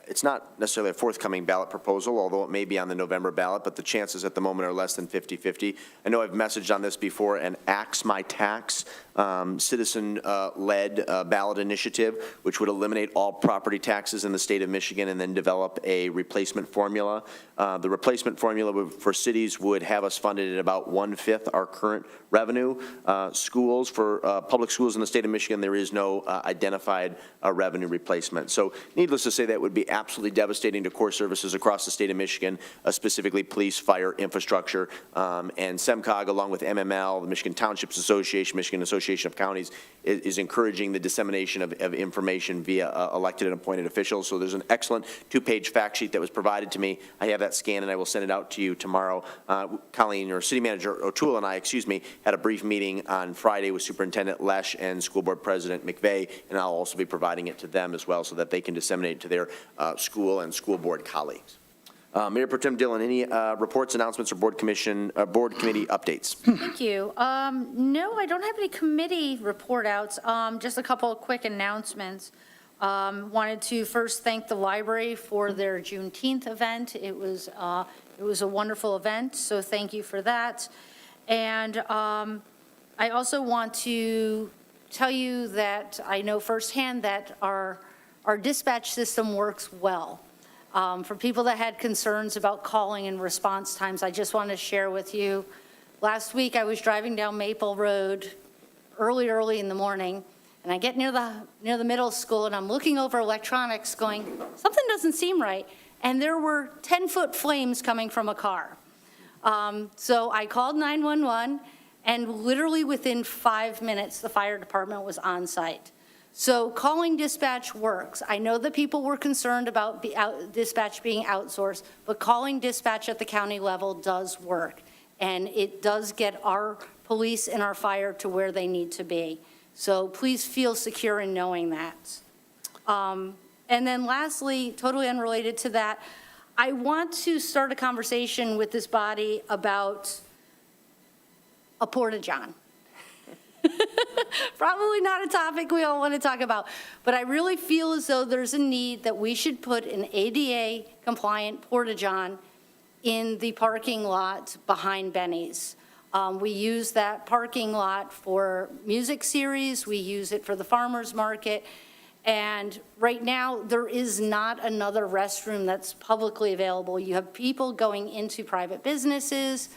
it's not necessarily a forthcoming ballot proposal, although it may be on the November ballot, but the chances at the moment are less than 50-50. I know I've messaged on this before, an Axe My Tax citizen-led ballot initiative, which would eliminate all property taxes in the state of Michigan and then develop a replacement formula. The replacement formula for cities would have us funded at about 1/5 our current revenue. Schools, for public schools in the state of Michigan, there is no identified revenue replacement. So needless to say, that would be absolutely devastating to core services across the state of Michigan, specifically police, fire, infrastructure, and SEMCOG, along with MML, the Michigan Townships Association, Michigan Association of Counties, is encouraging the dissemination of information via elected and appointed officials. So there's an excellent 2-page fact sheet that was provided to me. I have that scanned and I will send it out to you tomorrow. Colleen, or City Manager O'Toole and I, had a brief meeting on Friday with Superintendent Lesh and School Board President McVeigh, and I'll also be providing it to them as well so that they can disseminate it to their school and school board colleagues. Mayor Pro Tem Dillon, any reports, announcements, or board committee updates? Thank you. No, I don't have any committee report outs. Just a couple of quick announcements. Wanted to first thank the library for their Juneteenth event. It was a wonderful event, so thank you for that. And I also want to tell you that I know firsthand that our dispatch system works well. For people that had concerns about calling and response times, I just want to share with you, last week I was driving down Maple Road early in the morning, and I get near the middle school and I'm looking over electronics going, something doesn't seem right. And there were 10-foot flames coming from a car. So I called 911, and literally within 5 minutes, the fire department was on site. So calling dispatch works. I know that people were concerned about dispatch being outsourced, but calling dispatch at the county level does work. And it does get our police and our fire to where they need to be. So please feel secure in knowing that. And then lastly, totally unrelated to that, I want to start a conversation with this body about a Porta-John. Probably not a topic we all want to talk about, but I really feel as though there's a need that we should put an ADA-compliant porta-john in the parking lot behind Benny's. We use that parking lot for music series, we use it for the farmer's market, and right now, there is not another restroom that's publicly available. You have people going into private businesses,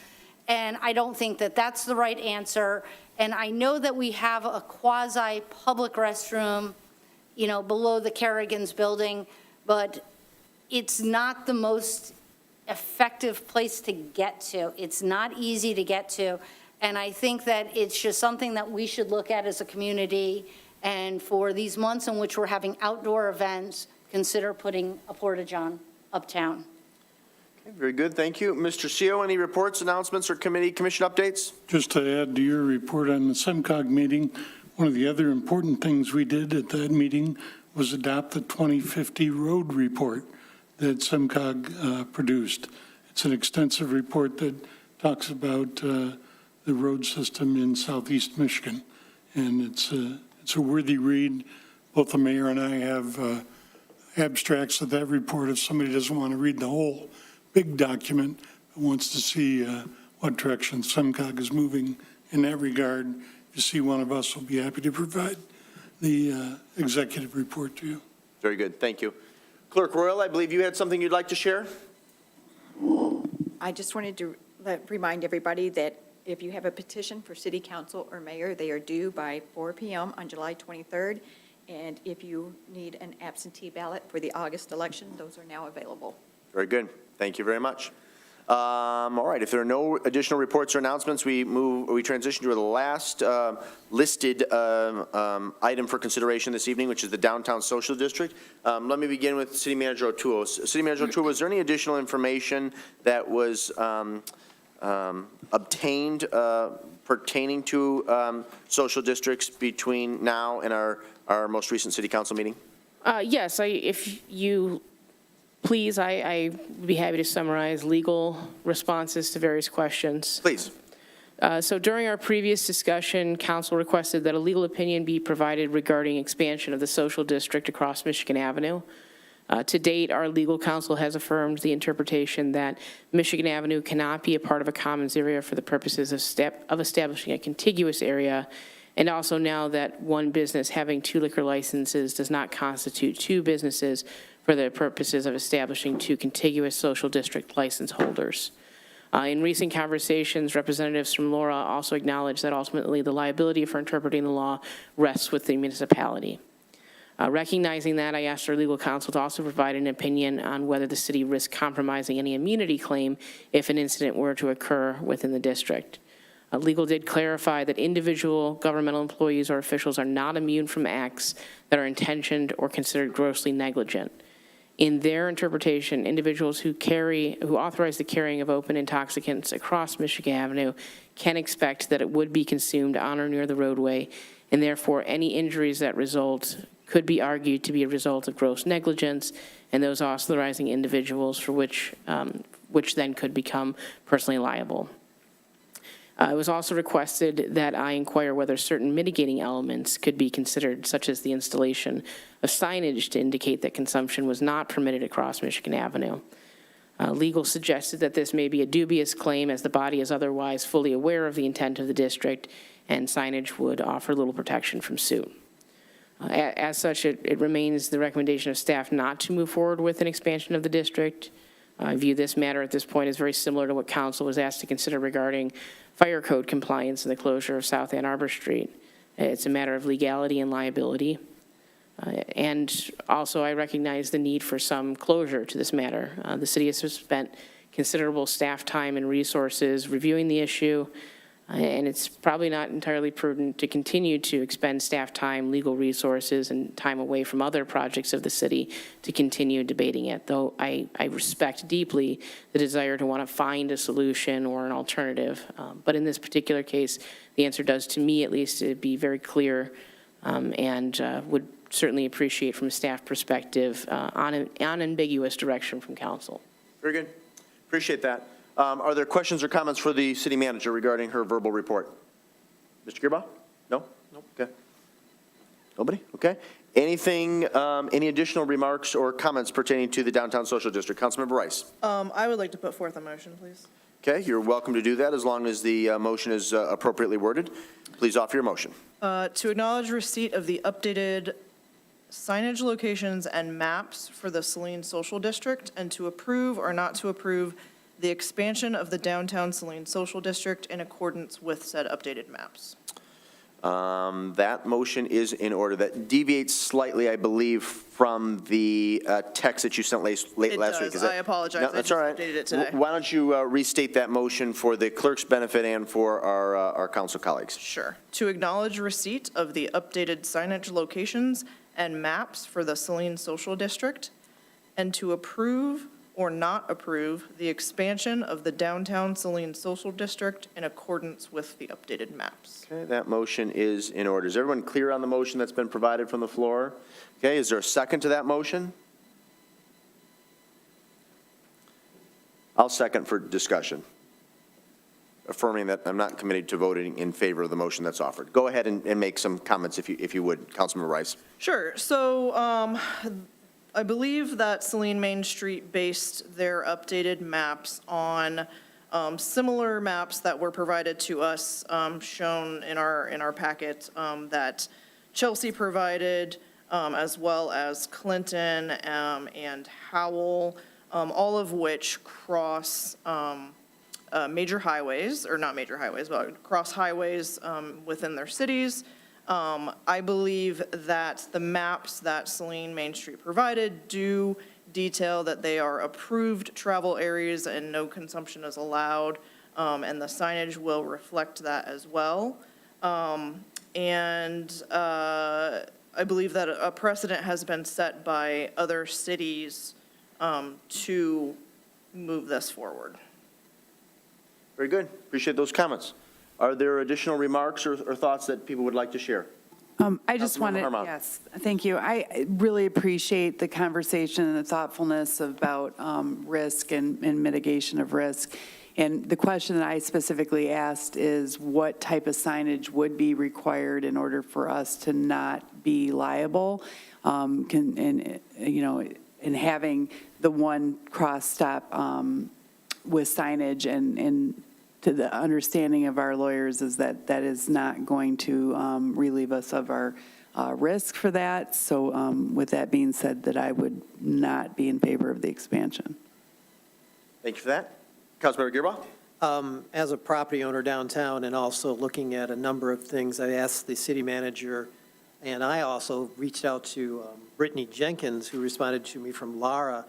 and I don't think that that's the right answer. And I know that we have a quasi-public restroom, you know, below the Kerrigan's building, but it's not the most effective place to get to. It's not easy to get to. And I think that it's just something that we should look at as a community. And for these months in which we're having outdoor events, consider putting a porta-john uptown. Okay, very good, thank you. Mr. CEO, any reports, announcements, or commission updates? Just to add to your report on the SEMCOG meeting, one of the other important things we did at that meeting was adopt the 2050 road report that SEMCOG produced. It's an extensive report that talks about the road system in southeast Michigan, and it's a worthy read. Both the mayor and I have abstracts of that report if somebody doesn't want to read the whole big document, but wants to see what direction SEMCOG is moving in that regard. If you see one of us, we'll be happy to provide the executive report to you. Very good, thank you. Clerk Royal, I believe you had something you'd like to share? I just wanted to remind everybody that if you have a petition for city council or mayor, they are due by 4 p.m. on July 23rd. And if you need an absentee ballot for the August election, those are now available. Very good, thank you very much. All right, if there are no additional reports or announcements, we transition to the last listed item for consideration this evening, which is the Downtown Social District. Let me begin with City Manager O'Toole. City Manager O'Toole, was there any additional information that was obtained pertaining to social districts between now and our most recent city council meeting? Yes, if you please, I would be happy to summarize legal responses to various questions. Please. So during our previous discussion, council requested that a legal opinion be provided regarding expansion of the social district across Michigan Avenue. To date, our legal counsel has affirmed the interpretation that Michigan Avenue cannot be a part of a commons area for the purposes of establishing a contiguous area, and also now that one business having 2 liquor licenses does not constitute 2 businesses for the purposes of establishing 2 contiguous social district license holders. In recent conversations, representatives from Laura also acknowledged that ultimately the liability for interpreting the law rests with the municipality. Recognizing that, I asked our legal counsel to also provide an opinion on whether the city risks compromising any immunity claim if an incident were to occur within the district. Legal did clarify that individual governmental employees or officials are not immune from acts that are intentioned or considered grossly negligent. In their interpretation, individuals who authorize the carrying of open intoxicants across Michigan Avenue can expect that it would be consumed on or near the roadway, and therefore any injuries that result could be argued to be a result of gross negligence, and those authorizing individuals for which then could become personally liable. It was also requested that I inquire whether certain mitigating elements could be considered, such as the installation of signage to indicate that consumption was not permitted across Michigan Avenue. Legal suggested that this may be a dubious claim, as the body is otherwise fully aware of the intent of the district, and signage would offer little protection from suit. As such, it remains the recommendation of staff not to move forward with an expansion of the district. I view this matter at this point as very similar to what council was asked to consider regarding fire code compliance and the closure of South Ann Arbor Street. It's a matter of legality and liability. And also, I recognize the need for some closure to this matter. The city has spent considerable staff time and resources reviewing the issue, and it's probably not entirely prudent to continue to expend staff time, legal resources, and time away from other projects of the city to continue debating it, though I respect deeply the desire to want to find a solution or an alternative. But in this particular case, the answer does, to me at least, to be very clear, and would certainly appreciate from a staff perspective unambiguous direction from council. Very good. Appreciate that. Are there questions or comments for the city manager regarding her verbal report? Mr. Gearbaugh? No? Okay. Nobody? Okay. Anything, any additional remarks or comments pertaining to the Downtown Social District? Councilmember Rice. I would like to put forth a motion, please. Okay, you're welcome to do that as long as the motion is appropriately worded. Please offer your motion. To acknowledge receipt of the updated signage locations and maps for the Saline Social District, and to approve or not to approve the expansion of the downtown Saline Social District in accordance with said updated maps. That motion is in order. That deviates slightly, I believe, from the text that you sent late last week. It does. Is that- I apologize. No, I that's just all right. updated it today. Why don't you restate that motion for the clerk's benefit and for our council colleagues? Sure. To acknowledge receipt of the updated signage locations and maps for the Saline Social District, and to approve or not approve the expansion of the downtown Saline Social District in accordance with the updated maps. Okay, that motion is in order. Is everyone clear on the motion that's been provided from the floor? Okay, is there a second to that motion? I'll second for discussion, affirming that I'm not committed to voting in favor of the motion that's offered. Go ahead and make some comments if you would, Councilmember Rice. Sure. So I believe that Saline Main Street based their updated maps on similar maps that were provided to us, shown in our packet, that Chelsea provided, as well as Clinton and Howell, all of which cross major highways, or not major highways, but cross highways within their cities. I believe that the maps that Saline Main Street provided do detail that they are approved travel areas and no consumption is allowed, and the signage will reflect that as well. And I believe that a precedent has been set by other cities to move this forward. Very good. Appreciate those comments. Are there additional remarks or thoughts that people would like to share? I just Councilmember wanted, Harmon. yes, thank you. I really appreciate the conversation and the thoughtfulness about risk and mitigation of risk. And the question that I specifically asked is what type of signage would be required in order for us to not be liable? And having the one cross stop with signage and to the understanding of our lawyers is that that is not going to relieve us of our risk for that. So with that being said, that I would not be in favor of the expansion. Thank you for that. Councilmember Gearbox? As a property owner downtown and also looking at a number of things, I asked the city manager, and I also reached out to Brittany Jenkins, who responded to me from Lara.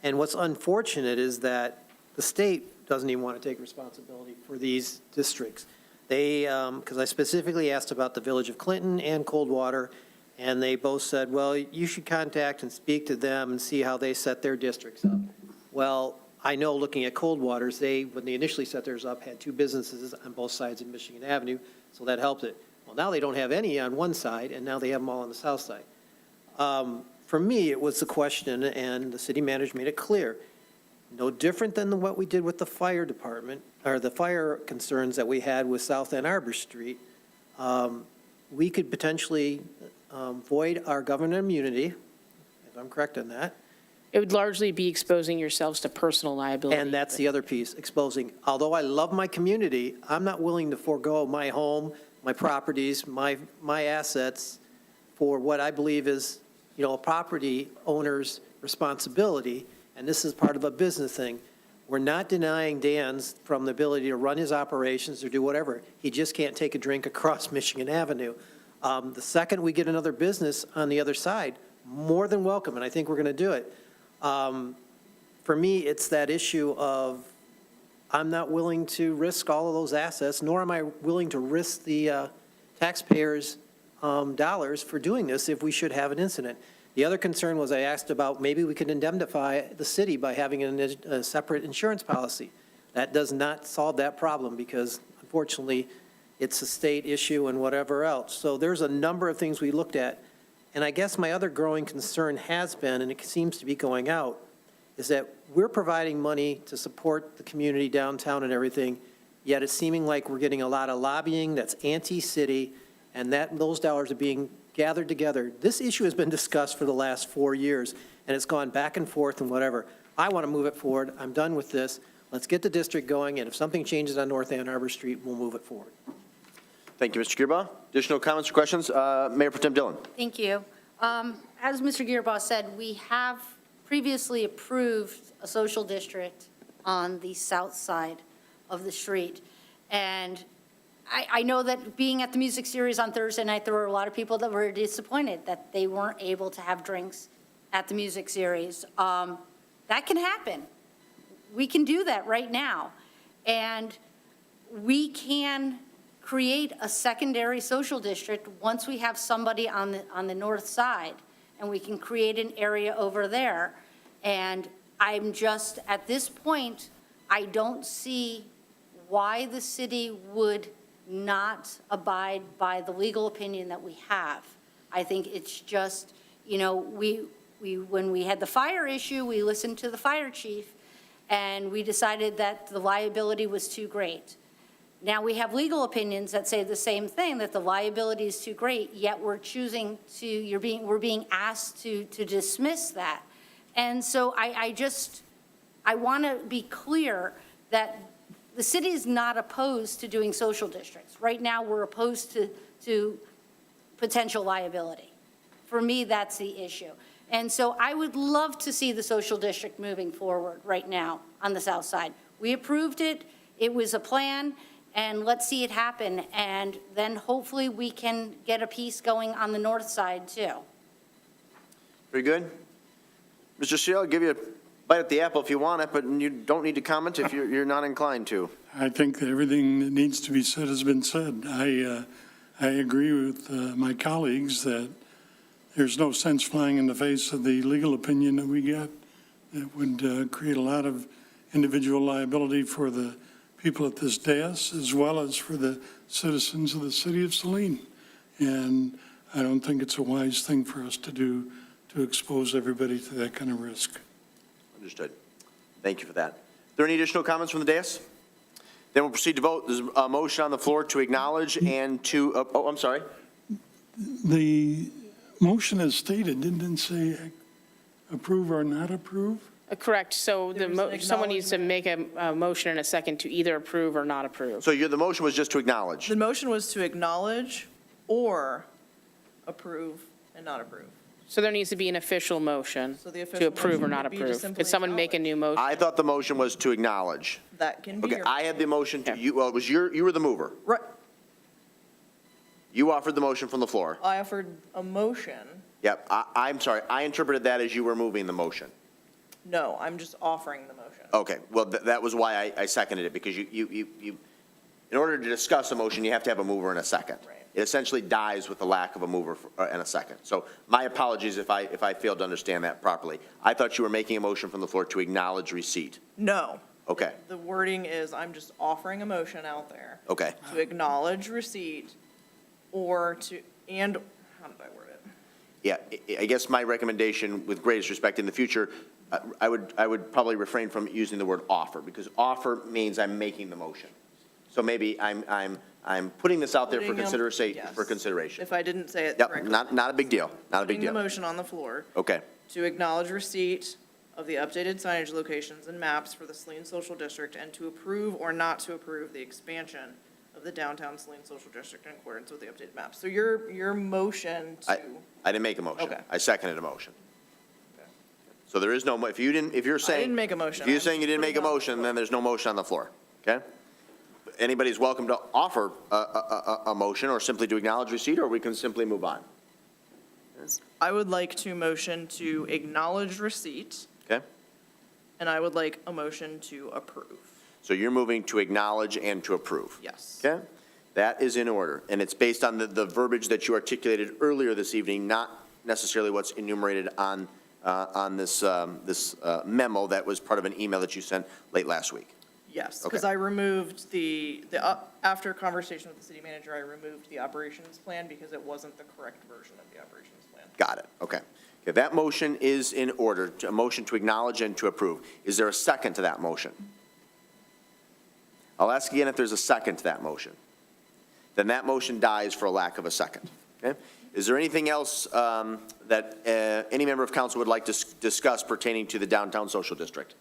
And what's unfortunate is that the state doesn't even want to take responsibility for these districts. They, because I specifically asked about the Village of Clinton and Coldwater, and they both said, well, you should contact and speak to them and see how they set their districts up. Well, I know looking at Coldwater's, when they initially set theirs up, had two businesses on both sides of Michigan Avenue, so that helped it. Well, now they don't have any on one side, and now they have them all on the south side. For me, it was the question, and the city manager made it clear, no different than what we did with the fire department, or the fire concerns that we had with South Ann Arbor Street. We could potentially void our government immunity, if I'm correct on that. It would largely be exposing yourselves to personal liability. And that's the other piece, exposing. Although I love my community, I'm not willing to forego my home, my properties, my assets for what I believe is, a property owner's responsibility. And this is part of a business thing. We're not denying Dan's from the ability to run his operations or do whatever. He just can't take a drink across Michigan Avenue. The second we get another business on the other side, more than welcome, and I think we're going to do it. For me, it's that issue of I'm not willing to risk all of those assets, nor am I willing to risk the taxpayers' dollars for doing this if we should have an incident. The other concern was I asked about maybe we could indemnify the city by having a separate insurance policy. That does not solve that problem because, unfortunately, it's a state issue and whatever else. So there's a number of things we looked at. And I guess my other growing concern has been, and it seems to be going out, is that we're providing money to support the community downtown and everything, yet it's seeming like we're getting a lot of lobbying that's anti-city, and those dollars are being gathered together. This issue has been discussed for the last 4 years, and it's gone back and forth and whatever. I want to move it forward. I'm done with this. Let's get the district going, and if something changes on North Ann Arbor Street, we'll move it forward. Thank you, Mr. Gearbaugh. Additional comments or questions? Mayor Pro Tem Dillon. Thank you. As Mr. Gearbaugh said, we have previously approved a social district on the south side of the street. And I know that being at the music series on Thursday night, there were a lot of people that were disappointed that they weren't able to have drinks at the music series. That can happen. We can do that right now. And we can create a secondary social district once we have somebody on the north side, and we can create an area over there. And I'm just, at this point, I don't see why the city would not abide by the legal opinion that we have. I think it's just, you know, when we had the fire issue, we listened to the fire chief, and we decided that the liability was too great. Now we have legal opinions that say the same thing, that the liability is too great, yet we're choosing to, we're being asked to dismiss that. And so I want to be clear that the city is not opposed to doing social districts. Right now, we're opposed to potential liability. For me, that's the issue. And so I would love to see the social district moving forward right now on the south side. We approved it. It was a plan. And let's see it happen, and then hopefully we can get a piece going on the north side, too. Very good. Mr. Seal, I'll give you a bite at the apple if you want it, but you don't need to comment if you're not inclined to. I think that everything that needs to be said has been said. I agree with my colleagues that there's no sense flying in the face of the legal opinion that we get. It would create a lot of individual liability for the people at this dais, as well as for the citizens of the city of Saline. And I don't think it's a wise thing for us to do, to expose everybody to that kind of risk. Understood. Thank you for that. Are there any additional comments from the dais? Then we'll proceed to vote. There's a motion on the floor to acknowledge and to, I'm sorry. The motion as stated didn't say approve or not approve? Correct. So someone needs to make a motion and a second to either approve or not approve. So the motion was just to acknowledge? The motion was to acknowledge or approve and not approve. So there needs to be an official motion So the official to approve or motion not would be to approve. simply Could someone make a new motion? I thought the motion was to acknowledge. That can be Okay, your. I had the motion to, you were the mover. Right. You offered the motion from the floor. I offered a motion. Yep, I'm sorry. I interpreted that as you were moving the motion. No, I'm just offering the motion. Okay, well, that was why I seconded it, because you, in order to discuss a motion, you have to have a mover and a second. Right. It essentially dies with the lack of a mover and a second. So my apologies if I failed to understand that properly. I thought you were making a motion from the floor to acknowledge receipt. No. Okay, The wording is, I'm just offering a motion out there okay. to acknowledge receipt or to, and, how did I word it? Yeah, I guess my recommendation, with greatest respect in the future, I would probably refrain from using the word offer, because offer means I'm making the motion. So maybe I'm putting this out there for consideration. If I didn't say it Yep, correctly. not a big deal, not a big Putting the deal. motion on the floor Okay, to acknowledge receipt of the updated signage locations and maps for the Saline Social District and to approve or not to approve the expansion of the downtown Saline Social District in accordance with the updated maps. So your motion to. I didn't make a motion. Okay. I seconded a motion. So there is no, if you're saying. I didn't make a motion. If you're I'm saying you didn't make a putting it on the motion, floor. then there's no motion on the floor, okay? Anybody's welcome to offer a motion or simply to acknowledge receipt, or we can simply move on, I would like to motion to acknowledge receipt, okay? and I would like a motion to approve. So you're moving to acknowledge and to approve. Yes. Okay? That is in order, and it's based on the verbiage that you articulated earlier this evening, not necessarily what's enumerated on this memo that was part of an email that you sent late last week. Yes, Okay. because I removed after conversation with the city manager, I removed the operations plan because it wasn't the correct version of the operations plan. Got it, okay. Okay, that motion is in order, a motion to acknowledge and to approve. Is there a second to that motion? I'll ask again if there's a second to that motion. then that motion dies for a lack of a second. Okay? Is there anything else that any member of council would like to discuss pertaining to the downtown social district?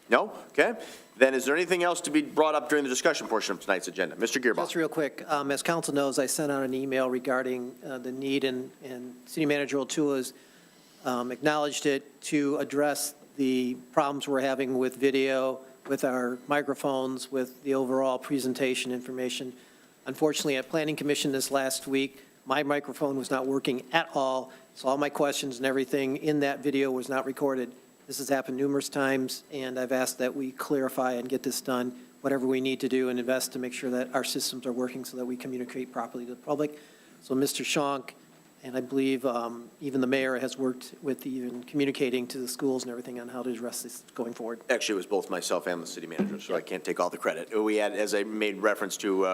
No? Okay. Then is there anything else to be brought up during the discussion portion of tonight's agenda? Mr. Gearbox. Just real quick, as council knows, I sent out an email regarding the need, and City Manager O'Toole has acknowledged it, to address the problems we're having with video, with our microphones, with the overall presentation information. Unfortunately, at Planning Commission this last week, my microphone was not working at all, so all my questions and everything in that video was not recorded. This has happened numerous times, and I've asked that we clarify and get this done, whatever we need to do, and invest to make sure that our systems are working so that we communicate properly to the public. So Mr. Schonk, and I believe even the mayor has worked with even communicating to the schools and everything on how to address this going forward. Actually, it was both myself and the city manager, so I can't take all the credit. We had, as I made reference to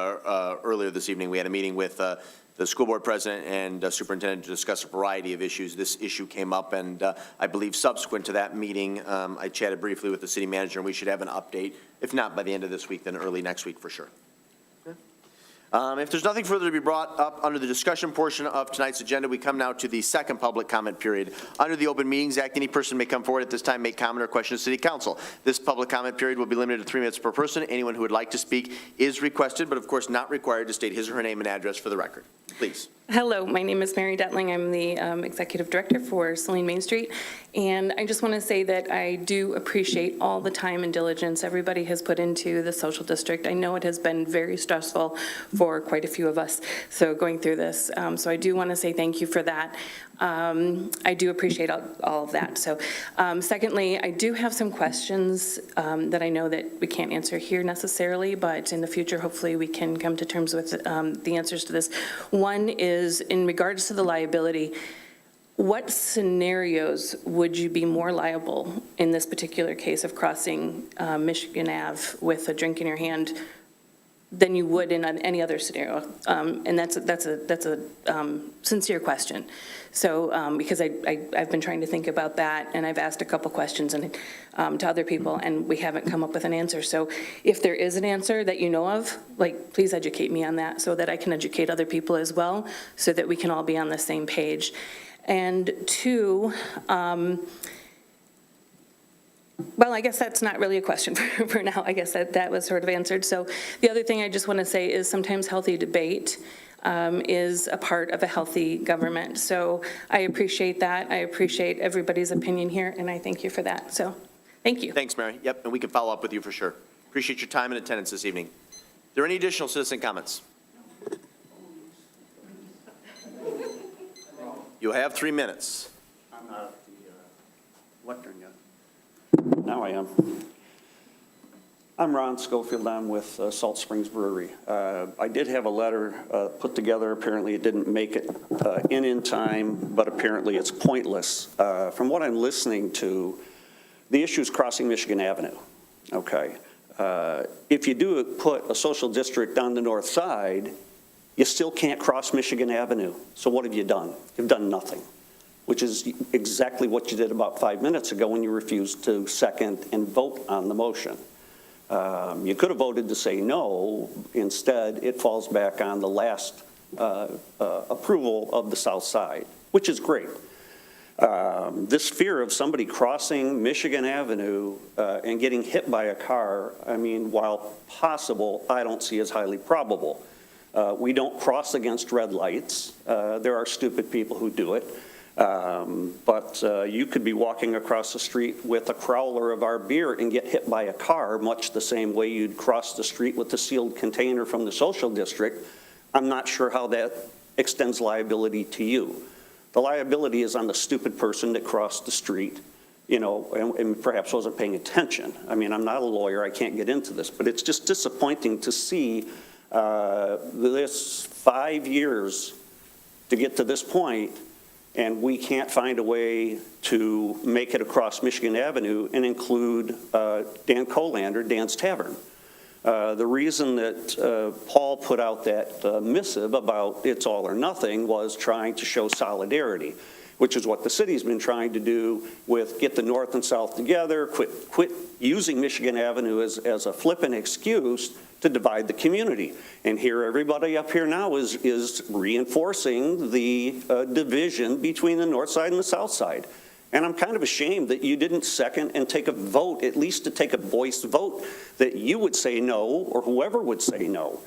earlier this evening, we had a meeting with the school board president and superintendent to discuss a variety of issues. This issue came up, and I believe subsequent to that meeting, I chatted briefly with the city manager, and we should have an update, if not by the end of this week, then early next week for sure. If there's nothing further to be brought up under the discussion portion of tonight's agenda, we come now to the second public comment period. Under the Open Meetings Act, any person may come forward at this time, make comment or question to City Council. This public comment period will be limited to 3 minutes per person. Anyone who would like to speak is requested, but of course not required to state his or her name and address for the record. Please. Hello, my name is Mary Detling. I'm the Executive Director for Saline Main Street. And I just want to say that I do appreciate all the time and diligence everybody has put into the social district. I know it has been very stressful for quite a few of us, so going through this. So I do want to say thank you for that. I do appreciate all of that. So secondly, I do have some questions that I know that we can't answer here necessarily, but in the future, hopefully we can come to terms with the answers to this. One is in regards to the liability. What scenarios would you be more liable in this particular case of crossing Michigan Ave with a drink in your hand than you would in any other scenario? And that's a sincere question. So because I've been trying to think about that, and I've asked a couple questions and to other people, and we haven't come up with an answer. So if there is an answer that you know of, like, please educate me on that so that I can educate other people as well, so that we can all be on the same page. And two, well, I guess that's not really a question for now. I guess that was sort of answered. So the other thing I just want to say is sometimes healthy debate is a part of a healthy government. So I appreciate that. I appreciate everybody's opinion here, and I thank you for that. So thank you. Thanks, Mary. Yep, and we can follow up with you for sure. Appreciate your time and attendance this evening. Are there any additional citizen comments? You have 3 minutes. I'm not at the lectern yet. Now I am. I'm Ron Schofield. I'm with Salt Springs Brewery. I did have a letter put together. Apparently it didn't make it in time, but apparently it's pointless. From what I'm listening to, the issue is crossing Michigan Avenue. Okay. If you do put a social district on the north side, you still can't cross Michigan Avenue. So what have you done? You've done nothing, which is exactly what you did about 5 minutes ago when you refused to second and vote on the motion. You could have voted to say no. Instead, it falls back on the last approval of the south side, which is great. This fear of somebody crossing Michigan Avenue and getting hit by a car, I mean, while possible, I don't see as highly probable. We don't cross against red lights. There are stupid people who do it. But you could be walking across the street with a crowler of our beer and get hit by a car, much the same way you'd cross the street with the sealed container from the social district. I'm not sure how that extends liability to you. The liability is on the stupid person that crossed the street, you know, and perhaps wasn't paying attention. I mean, I'm not a lawyer. I can't get into this, but it's just disappointing to see this 5 years to get to this point, and we can't find a way to make it across Michigan Avenue and include Dan Colander, Dan's Tavern. The reason that Paul put out that missive about it's all or nothing was trying to show solidarity. which is what the city's been trying to do with get the north and south together, quit using Michigan Avenue as a flippant excuse to divide the community. And here, everybody up here now is reinforcing the division between the north side and the south side. And I'm kind of ashamed that you didn't second and take a vote, at least to take a voiced vote, that you would say no, or whoever would say no.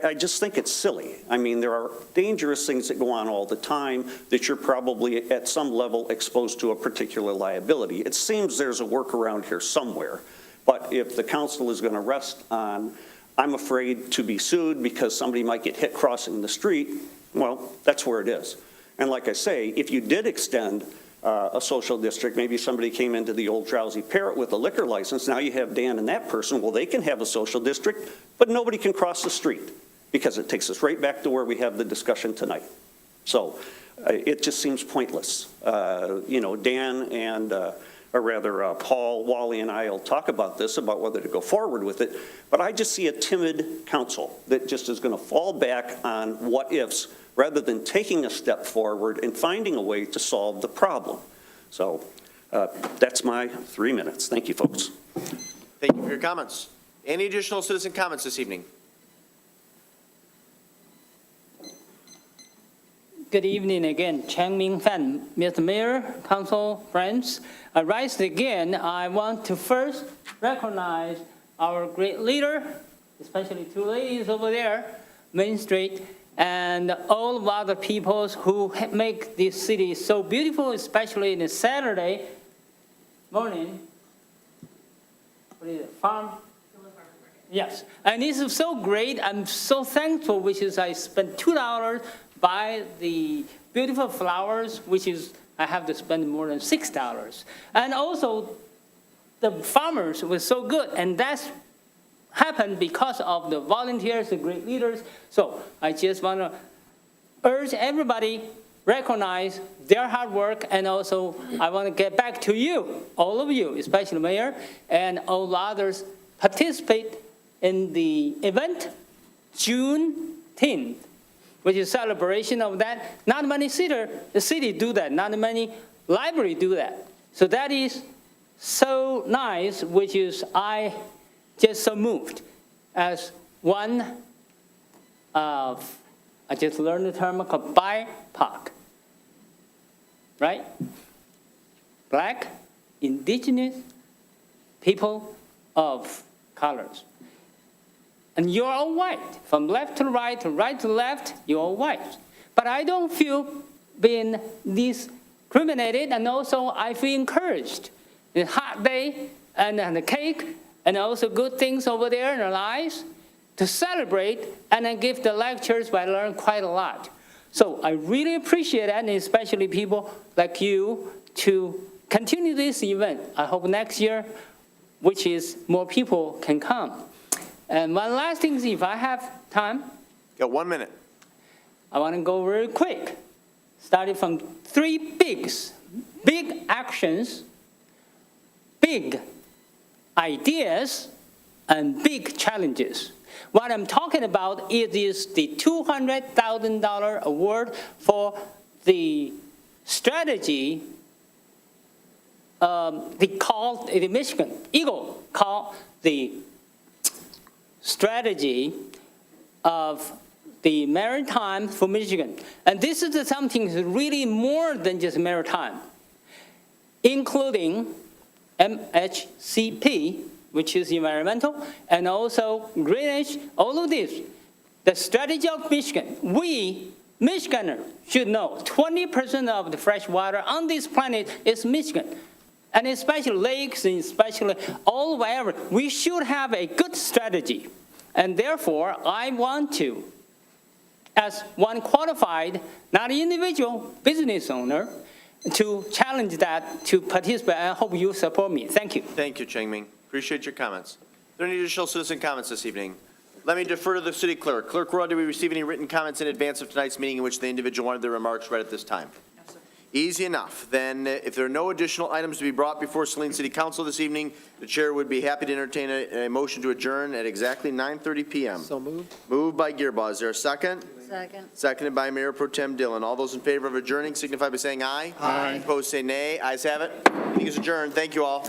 I just think it's silly. I mean, there are dangerous things that go on all the time that you're probably at some level exposed to a particular liability. It seems there's a workaround here somewhere. But if the council is going to rest on, I'm afraid to be sued because somebody might get hit crossing the street, well, that's where it is. And like I say, if you did extend a social district, maybe somebody came into the old Drowsy Parrot with a liquor license, now you have Dan and that person, well, they can have a social district, but nobody can cross the street because it takes us right back to where we have the discussion tonight. So it just seems pointless. Dan and Paul, Wally, and I will talk about this, about whether to go forward with it, but I just see a timid council that just is going to fall back on what ifs rather than taking a step forward and finding a way to solve the problem. So that's my 3 minutes. Thank you, folks. Thank you for your comments. Any additional citizen comments this evening? Good evening again, Chang Ming Fan, Mr. Mayor, council, friends. I rise again. I want to first recognize our great leader, especially two ladies over there, Main Street, and all of other people who make this city so beautiful, especially in a Saturday morning. What is it, farm? Yes, and this is so great. I'm so thankful, which is I spent $2 buy the beautiful flowers, which is I have to spend more than $6. And also, the farmers were so good, and that's happened because of the volunteers, the great leaders. So I just want to urge everybody recognize their hard work, and also I want to get back to you, all of you, especially the mayor, and all others participate in the event June 10th. Which is celebration of that. Not many the city do that, not many library do that. So that is so nice, which is I just so moved. As one of, I just learned the term called BIPOC, right? Black, indigenous, people of colors. And you're all white. From left to right to left, you're all white. But I don't feel being discriminated, and also I feel encouraged. The hot day and the cake, and also good things over there in our lives to celebrate and then give the lectures where I learned quite a lot. So I really appreciate that, and especially people like you to continue this event. I hope next year, which is more people can come. And one last thing is, if I have time. Got 1 minute. I want to go very quick. Starting from three big actions, big ideas, and big challenges. What I'm talking about is the $200,000 award for the strategy, the Michigan Eagle called the strategy of the maritime for Michigan. And this is something really more than just maritime, including MHCP, which is environmental, and also greenage, all of this. The strategy of Michigan, we, Michiganders, should know 20% of the fresh water on this planet is Michigan. And especially lakes, and especially all wherever, we should have a good strategy. And therefore, I want to, as one qualified, not individual, business owner, to challenge that, to participate. I hope you support me. Thank you. Thank you, Cheng Ming. Appreciate your comments. Are there any additional citizen comments this evening? Let me defer to the city clerk. Clerk Roy, did we receive any written comments in advance of tonight's meeting in which the individual wanted their remarks read at this time? Easy enough. Then, if there are no additional items to be brought before Saline City Council this evening, the chair would be happy to entertain a motion to adjourn at exactly 9:30 PM. So moved. Moved by Gearba. Is there a second? Second. Seconded by Mayor Pro Tem Dillon. All those in favor of adjourning signify by saying aye. Aye. Opposed, say nay. Ayes have it. Meeting is adjourned. Thank you all.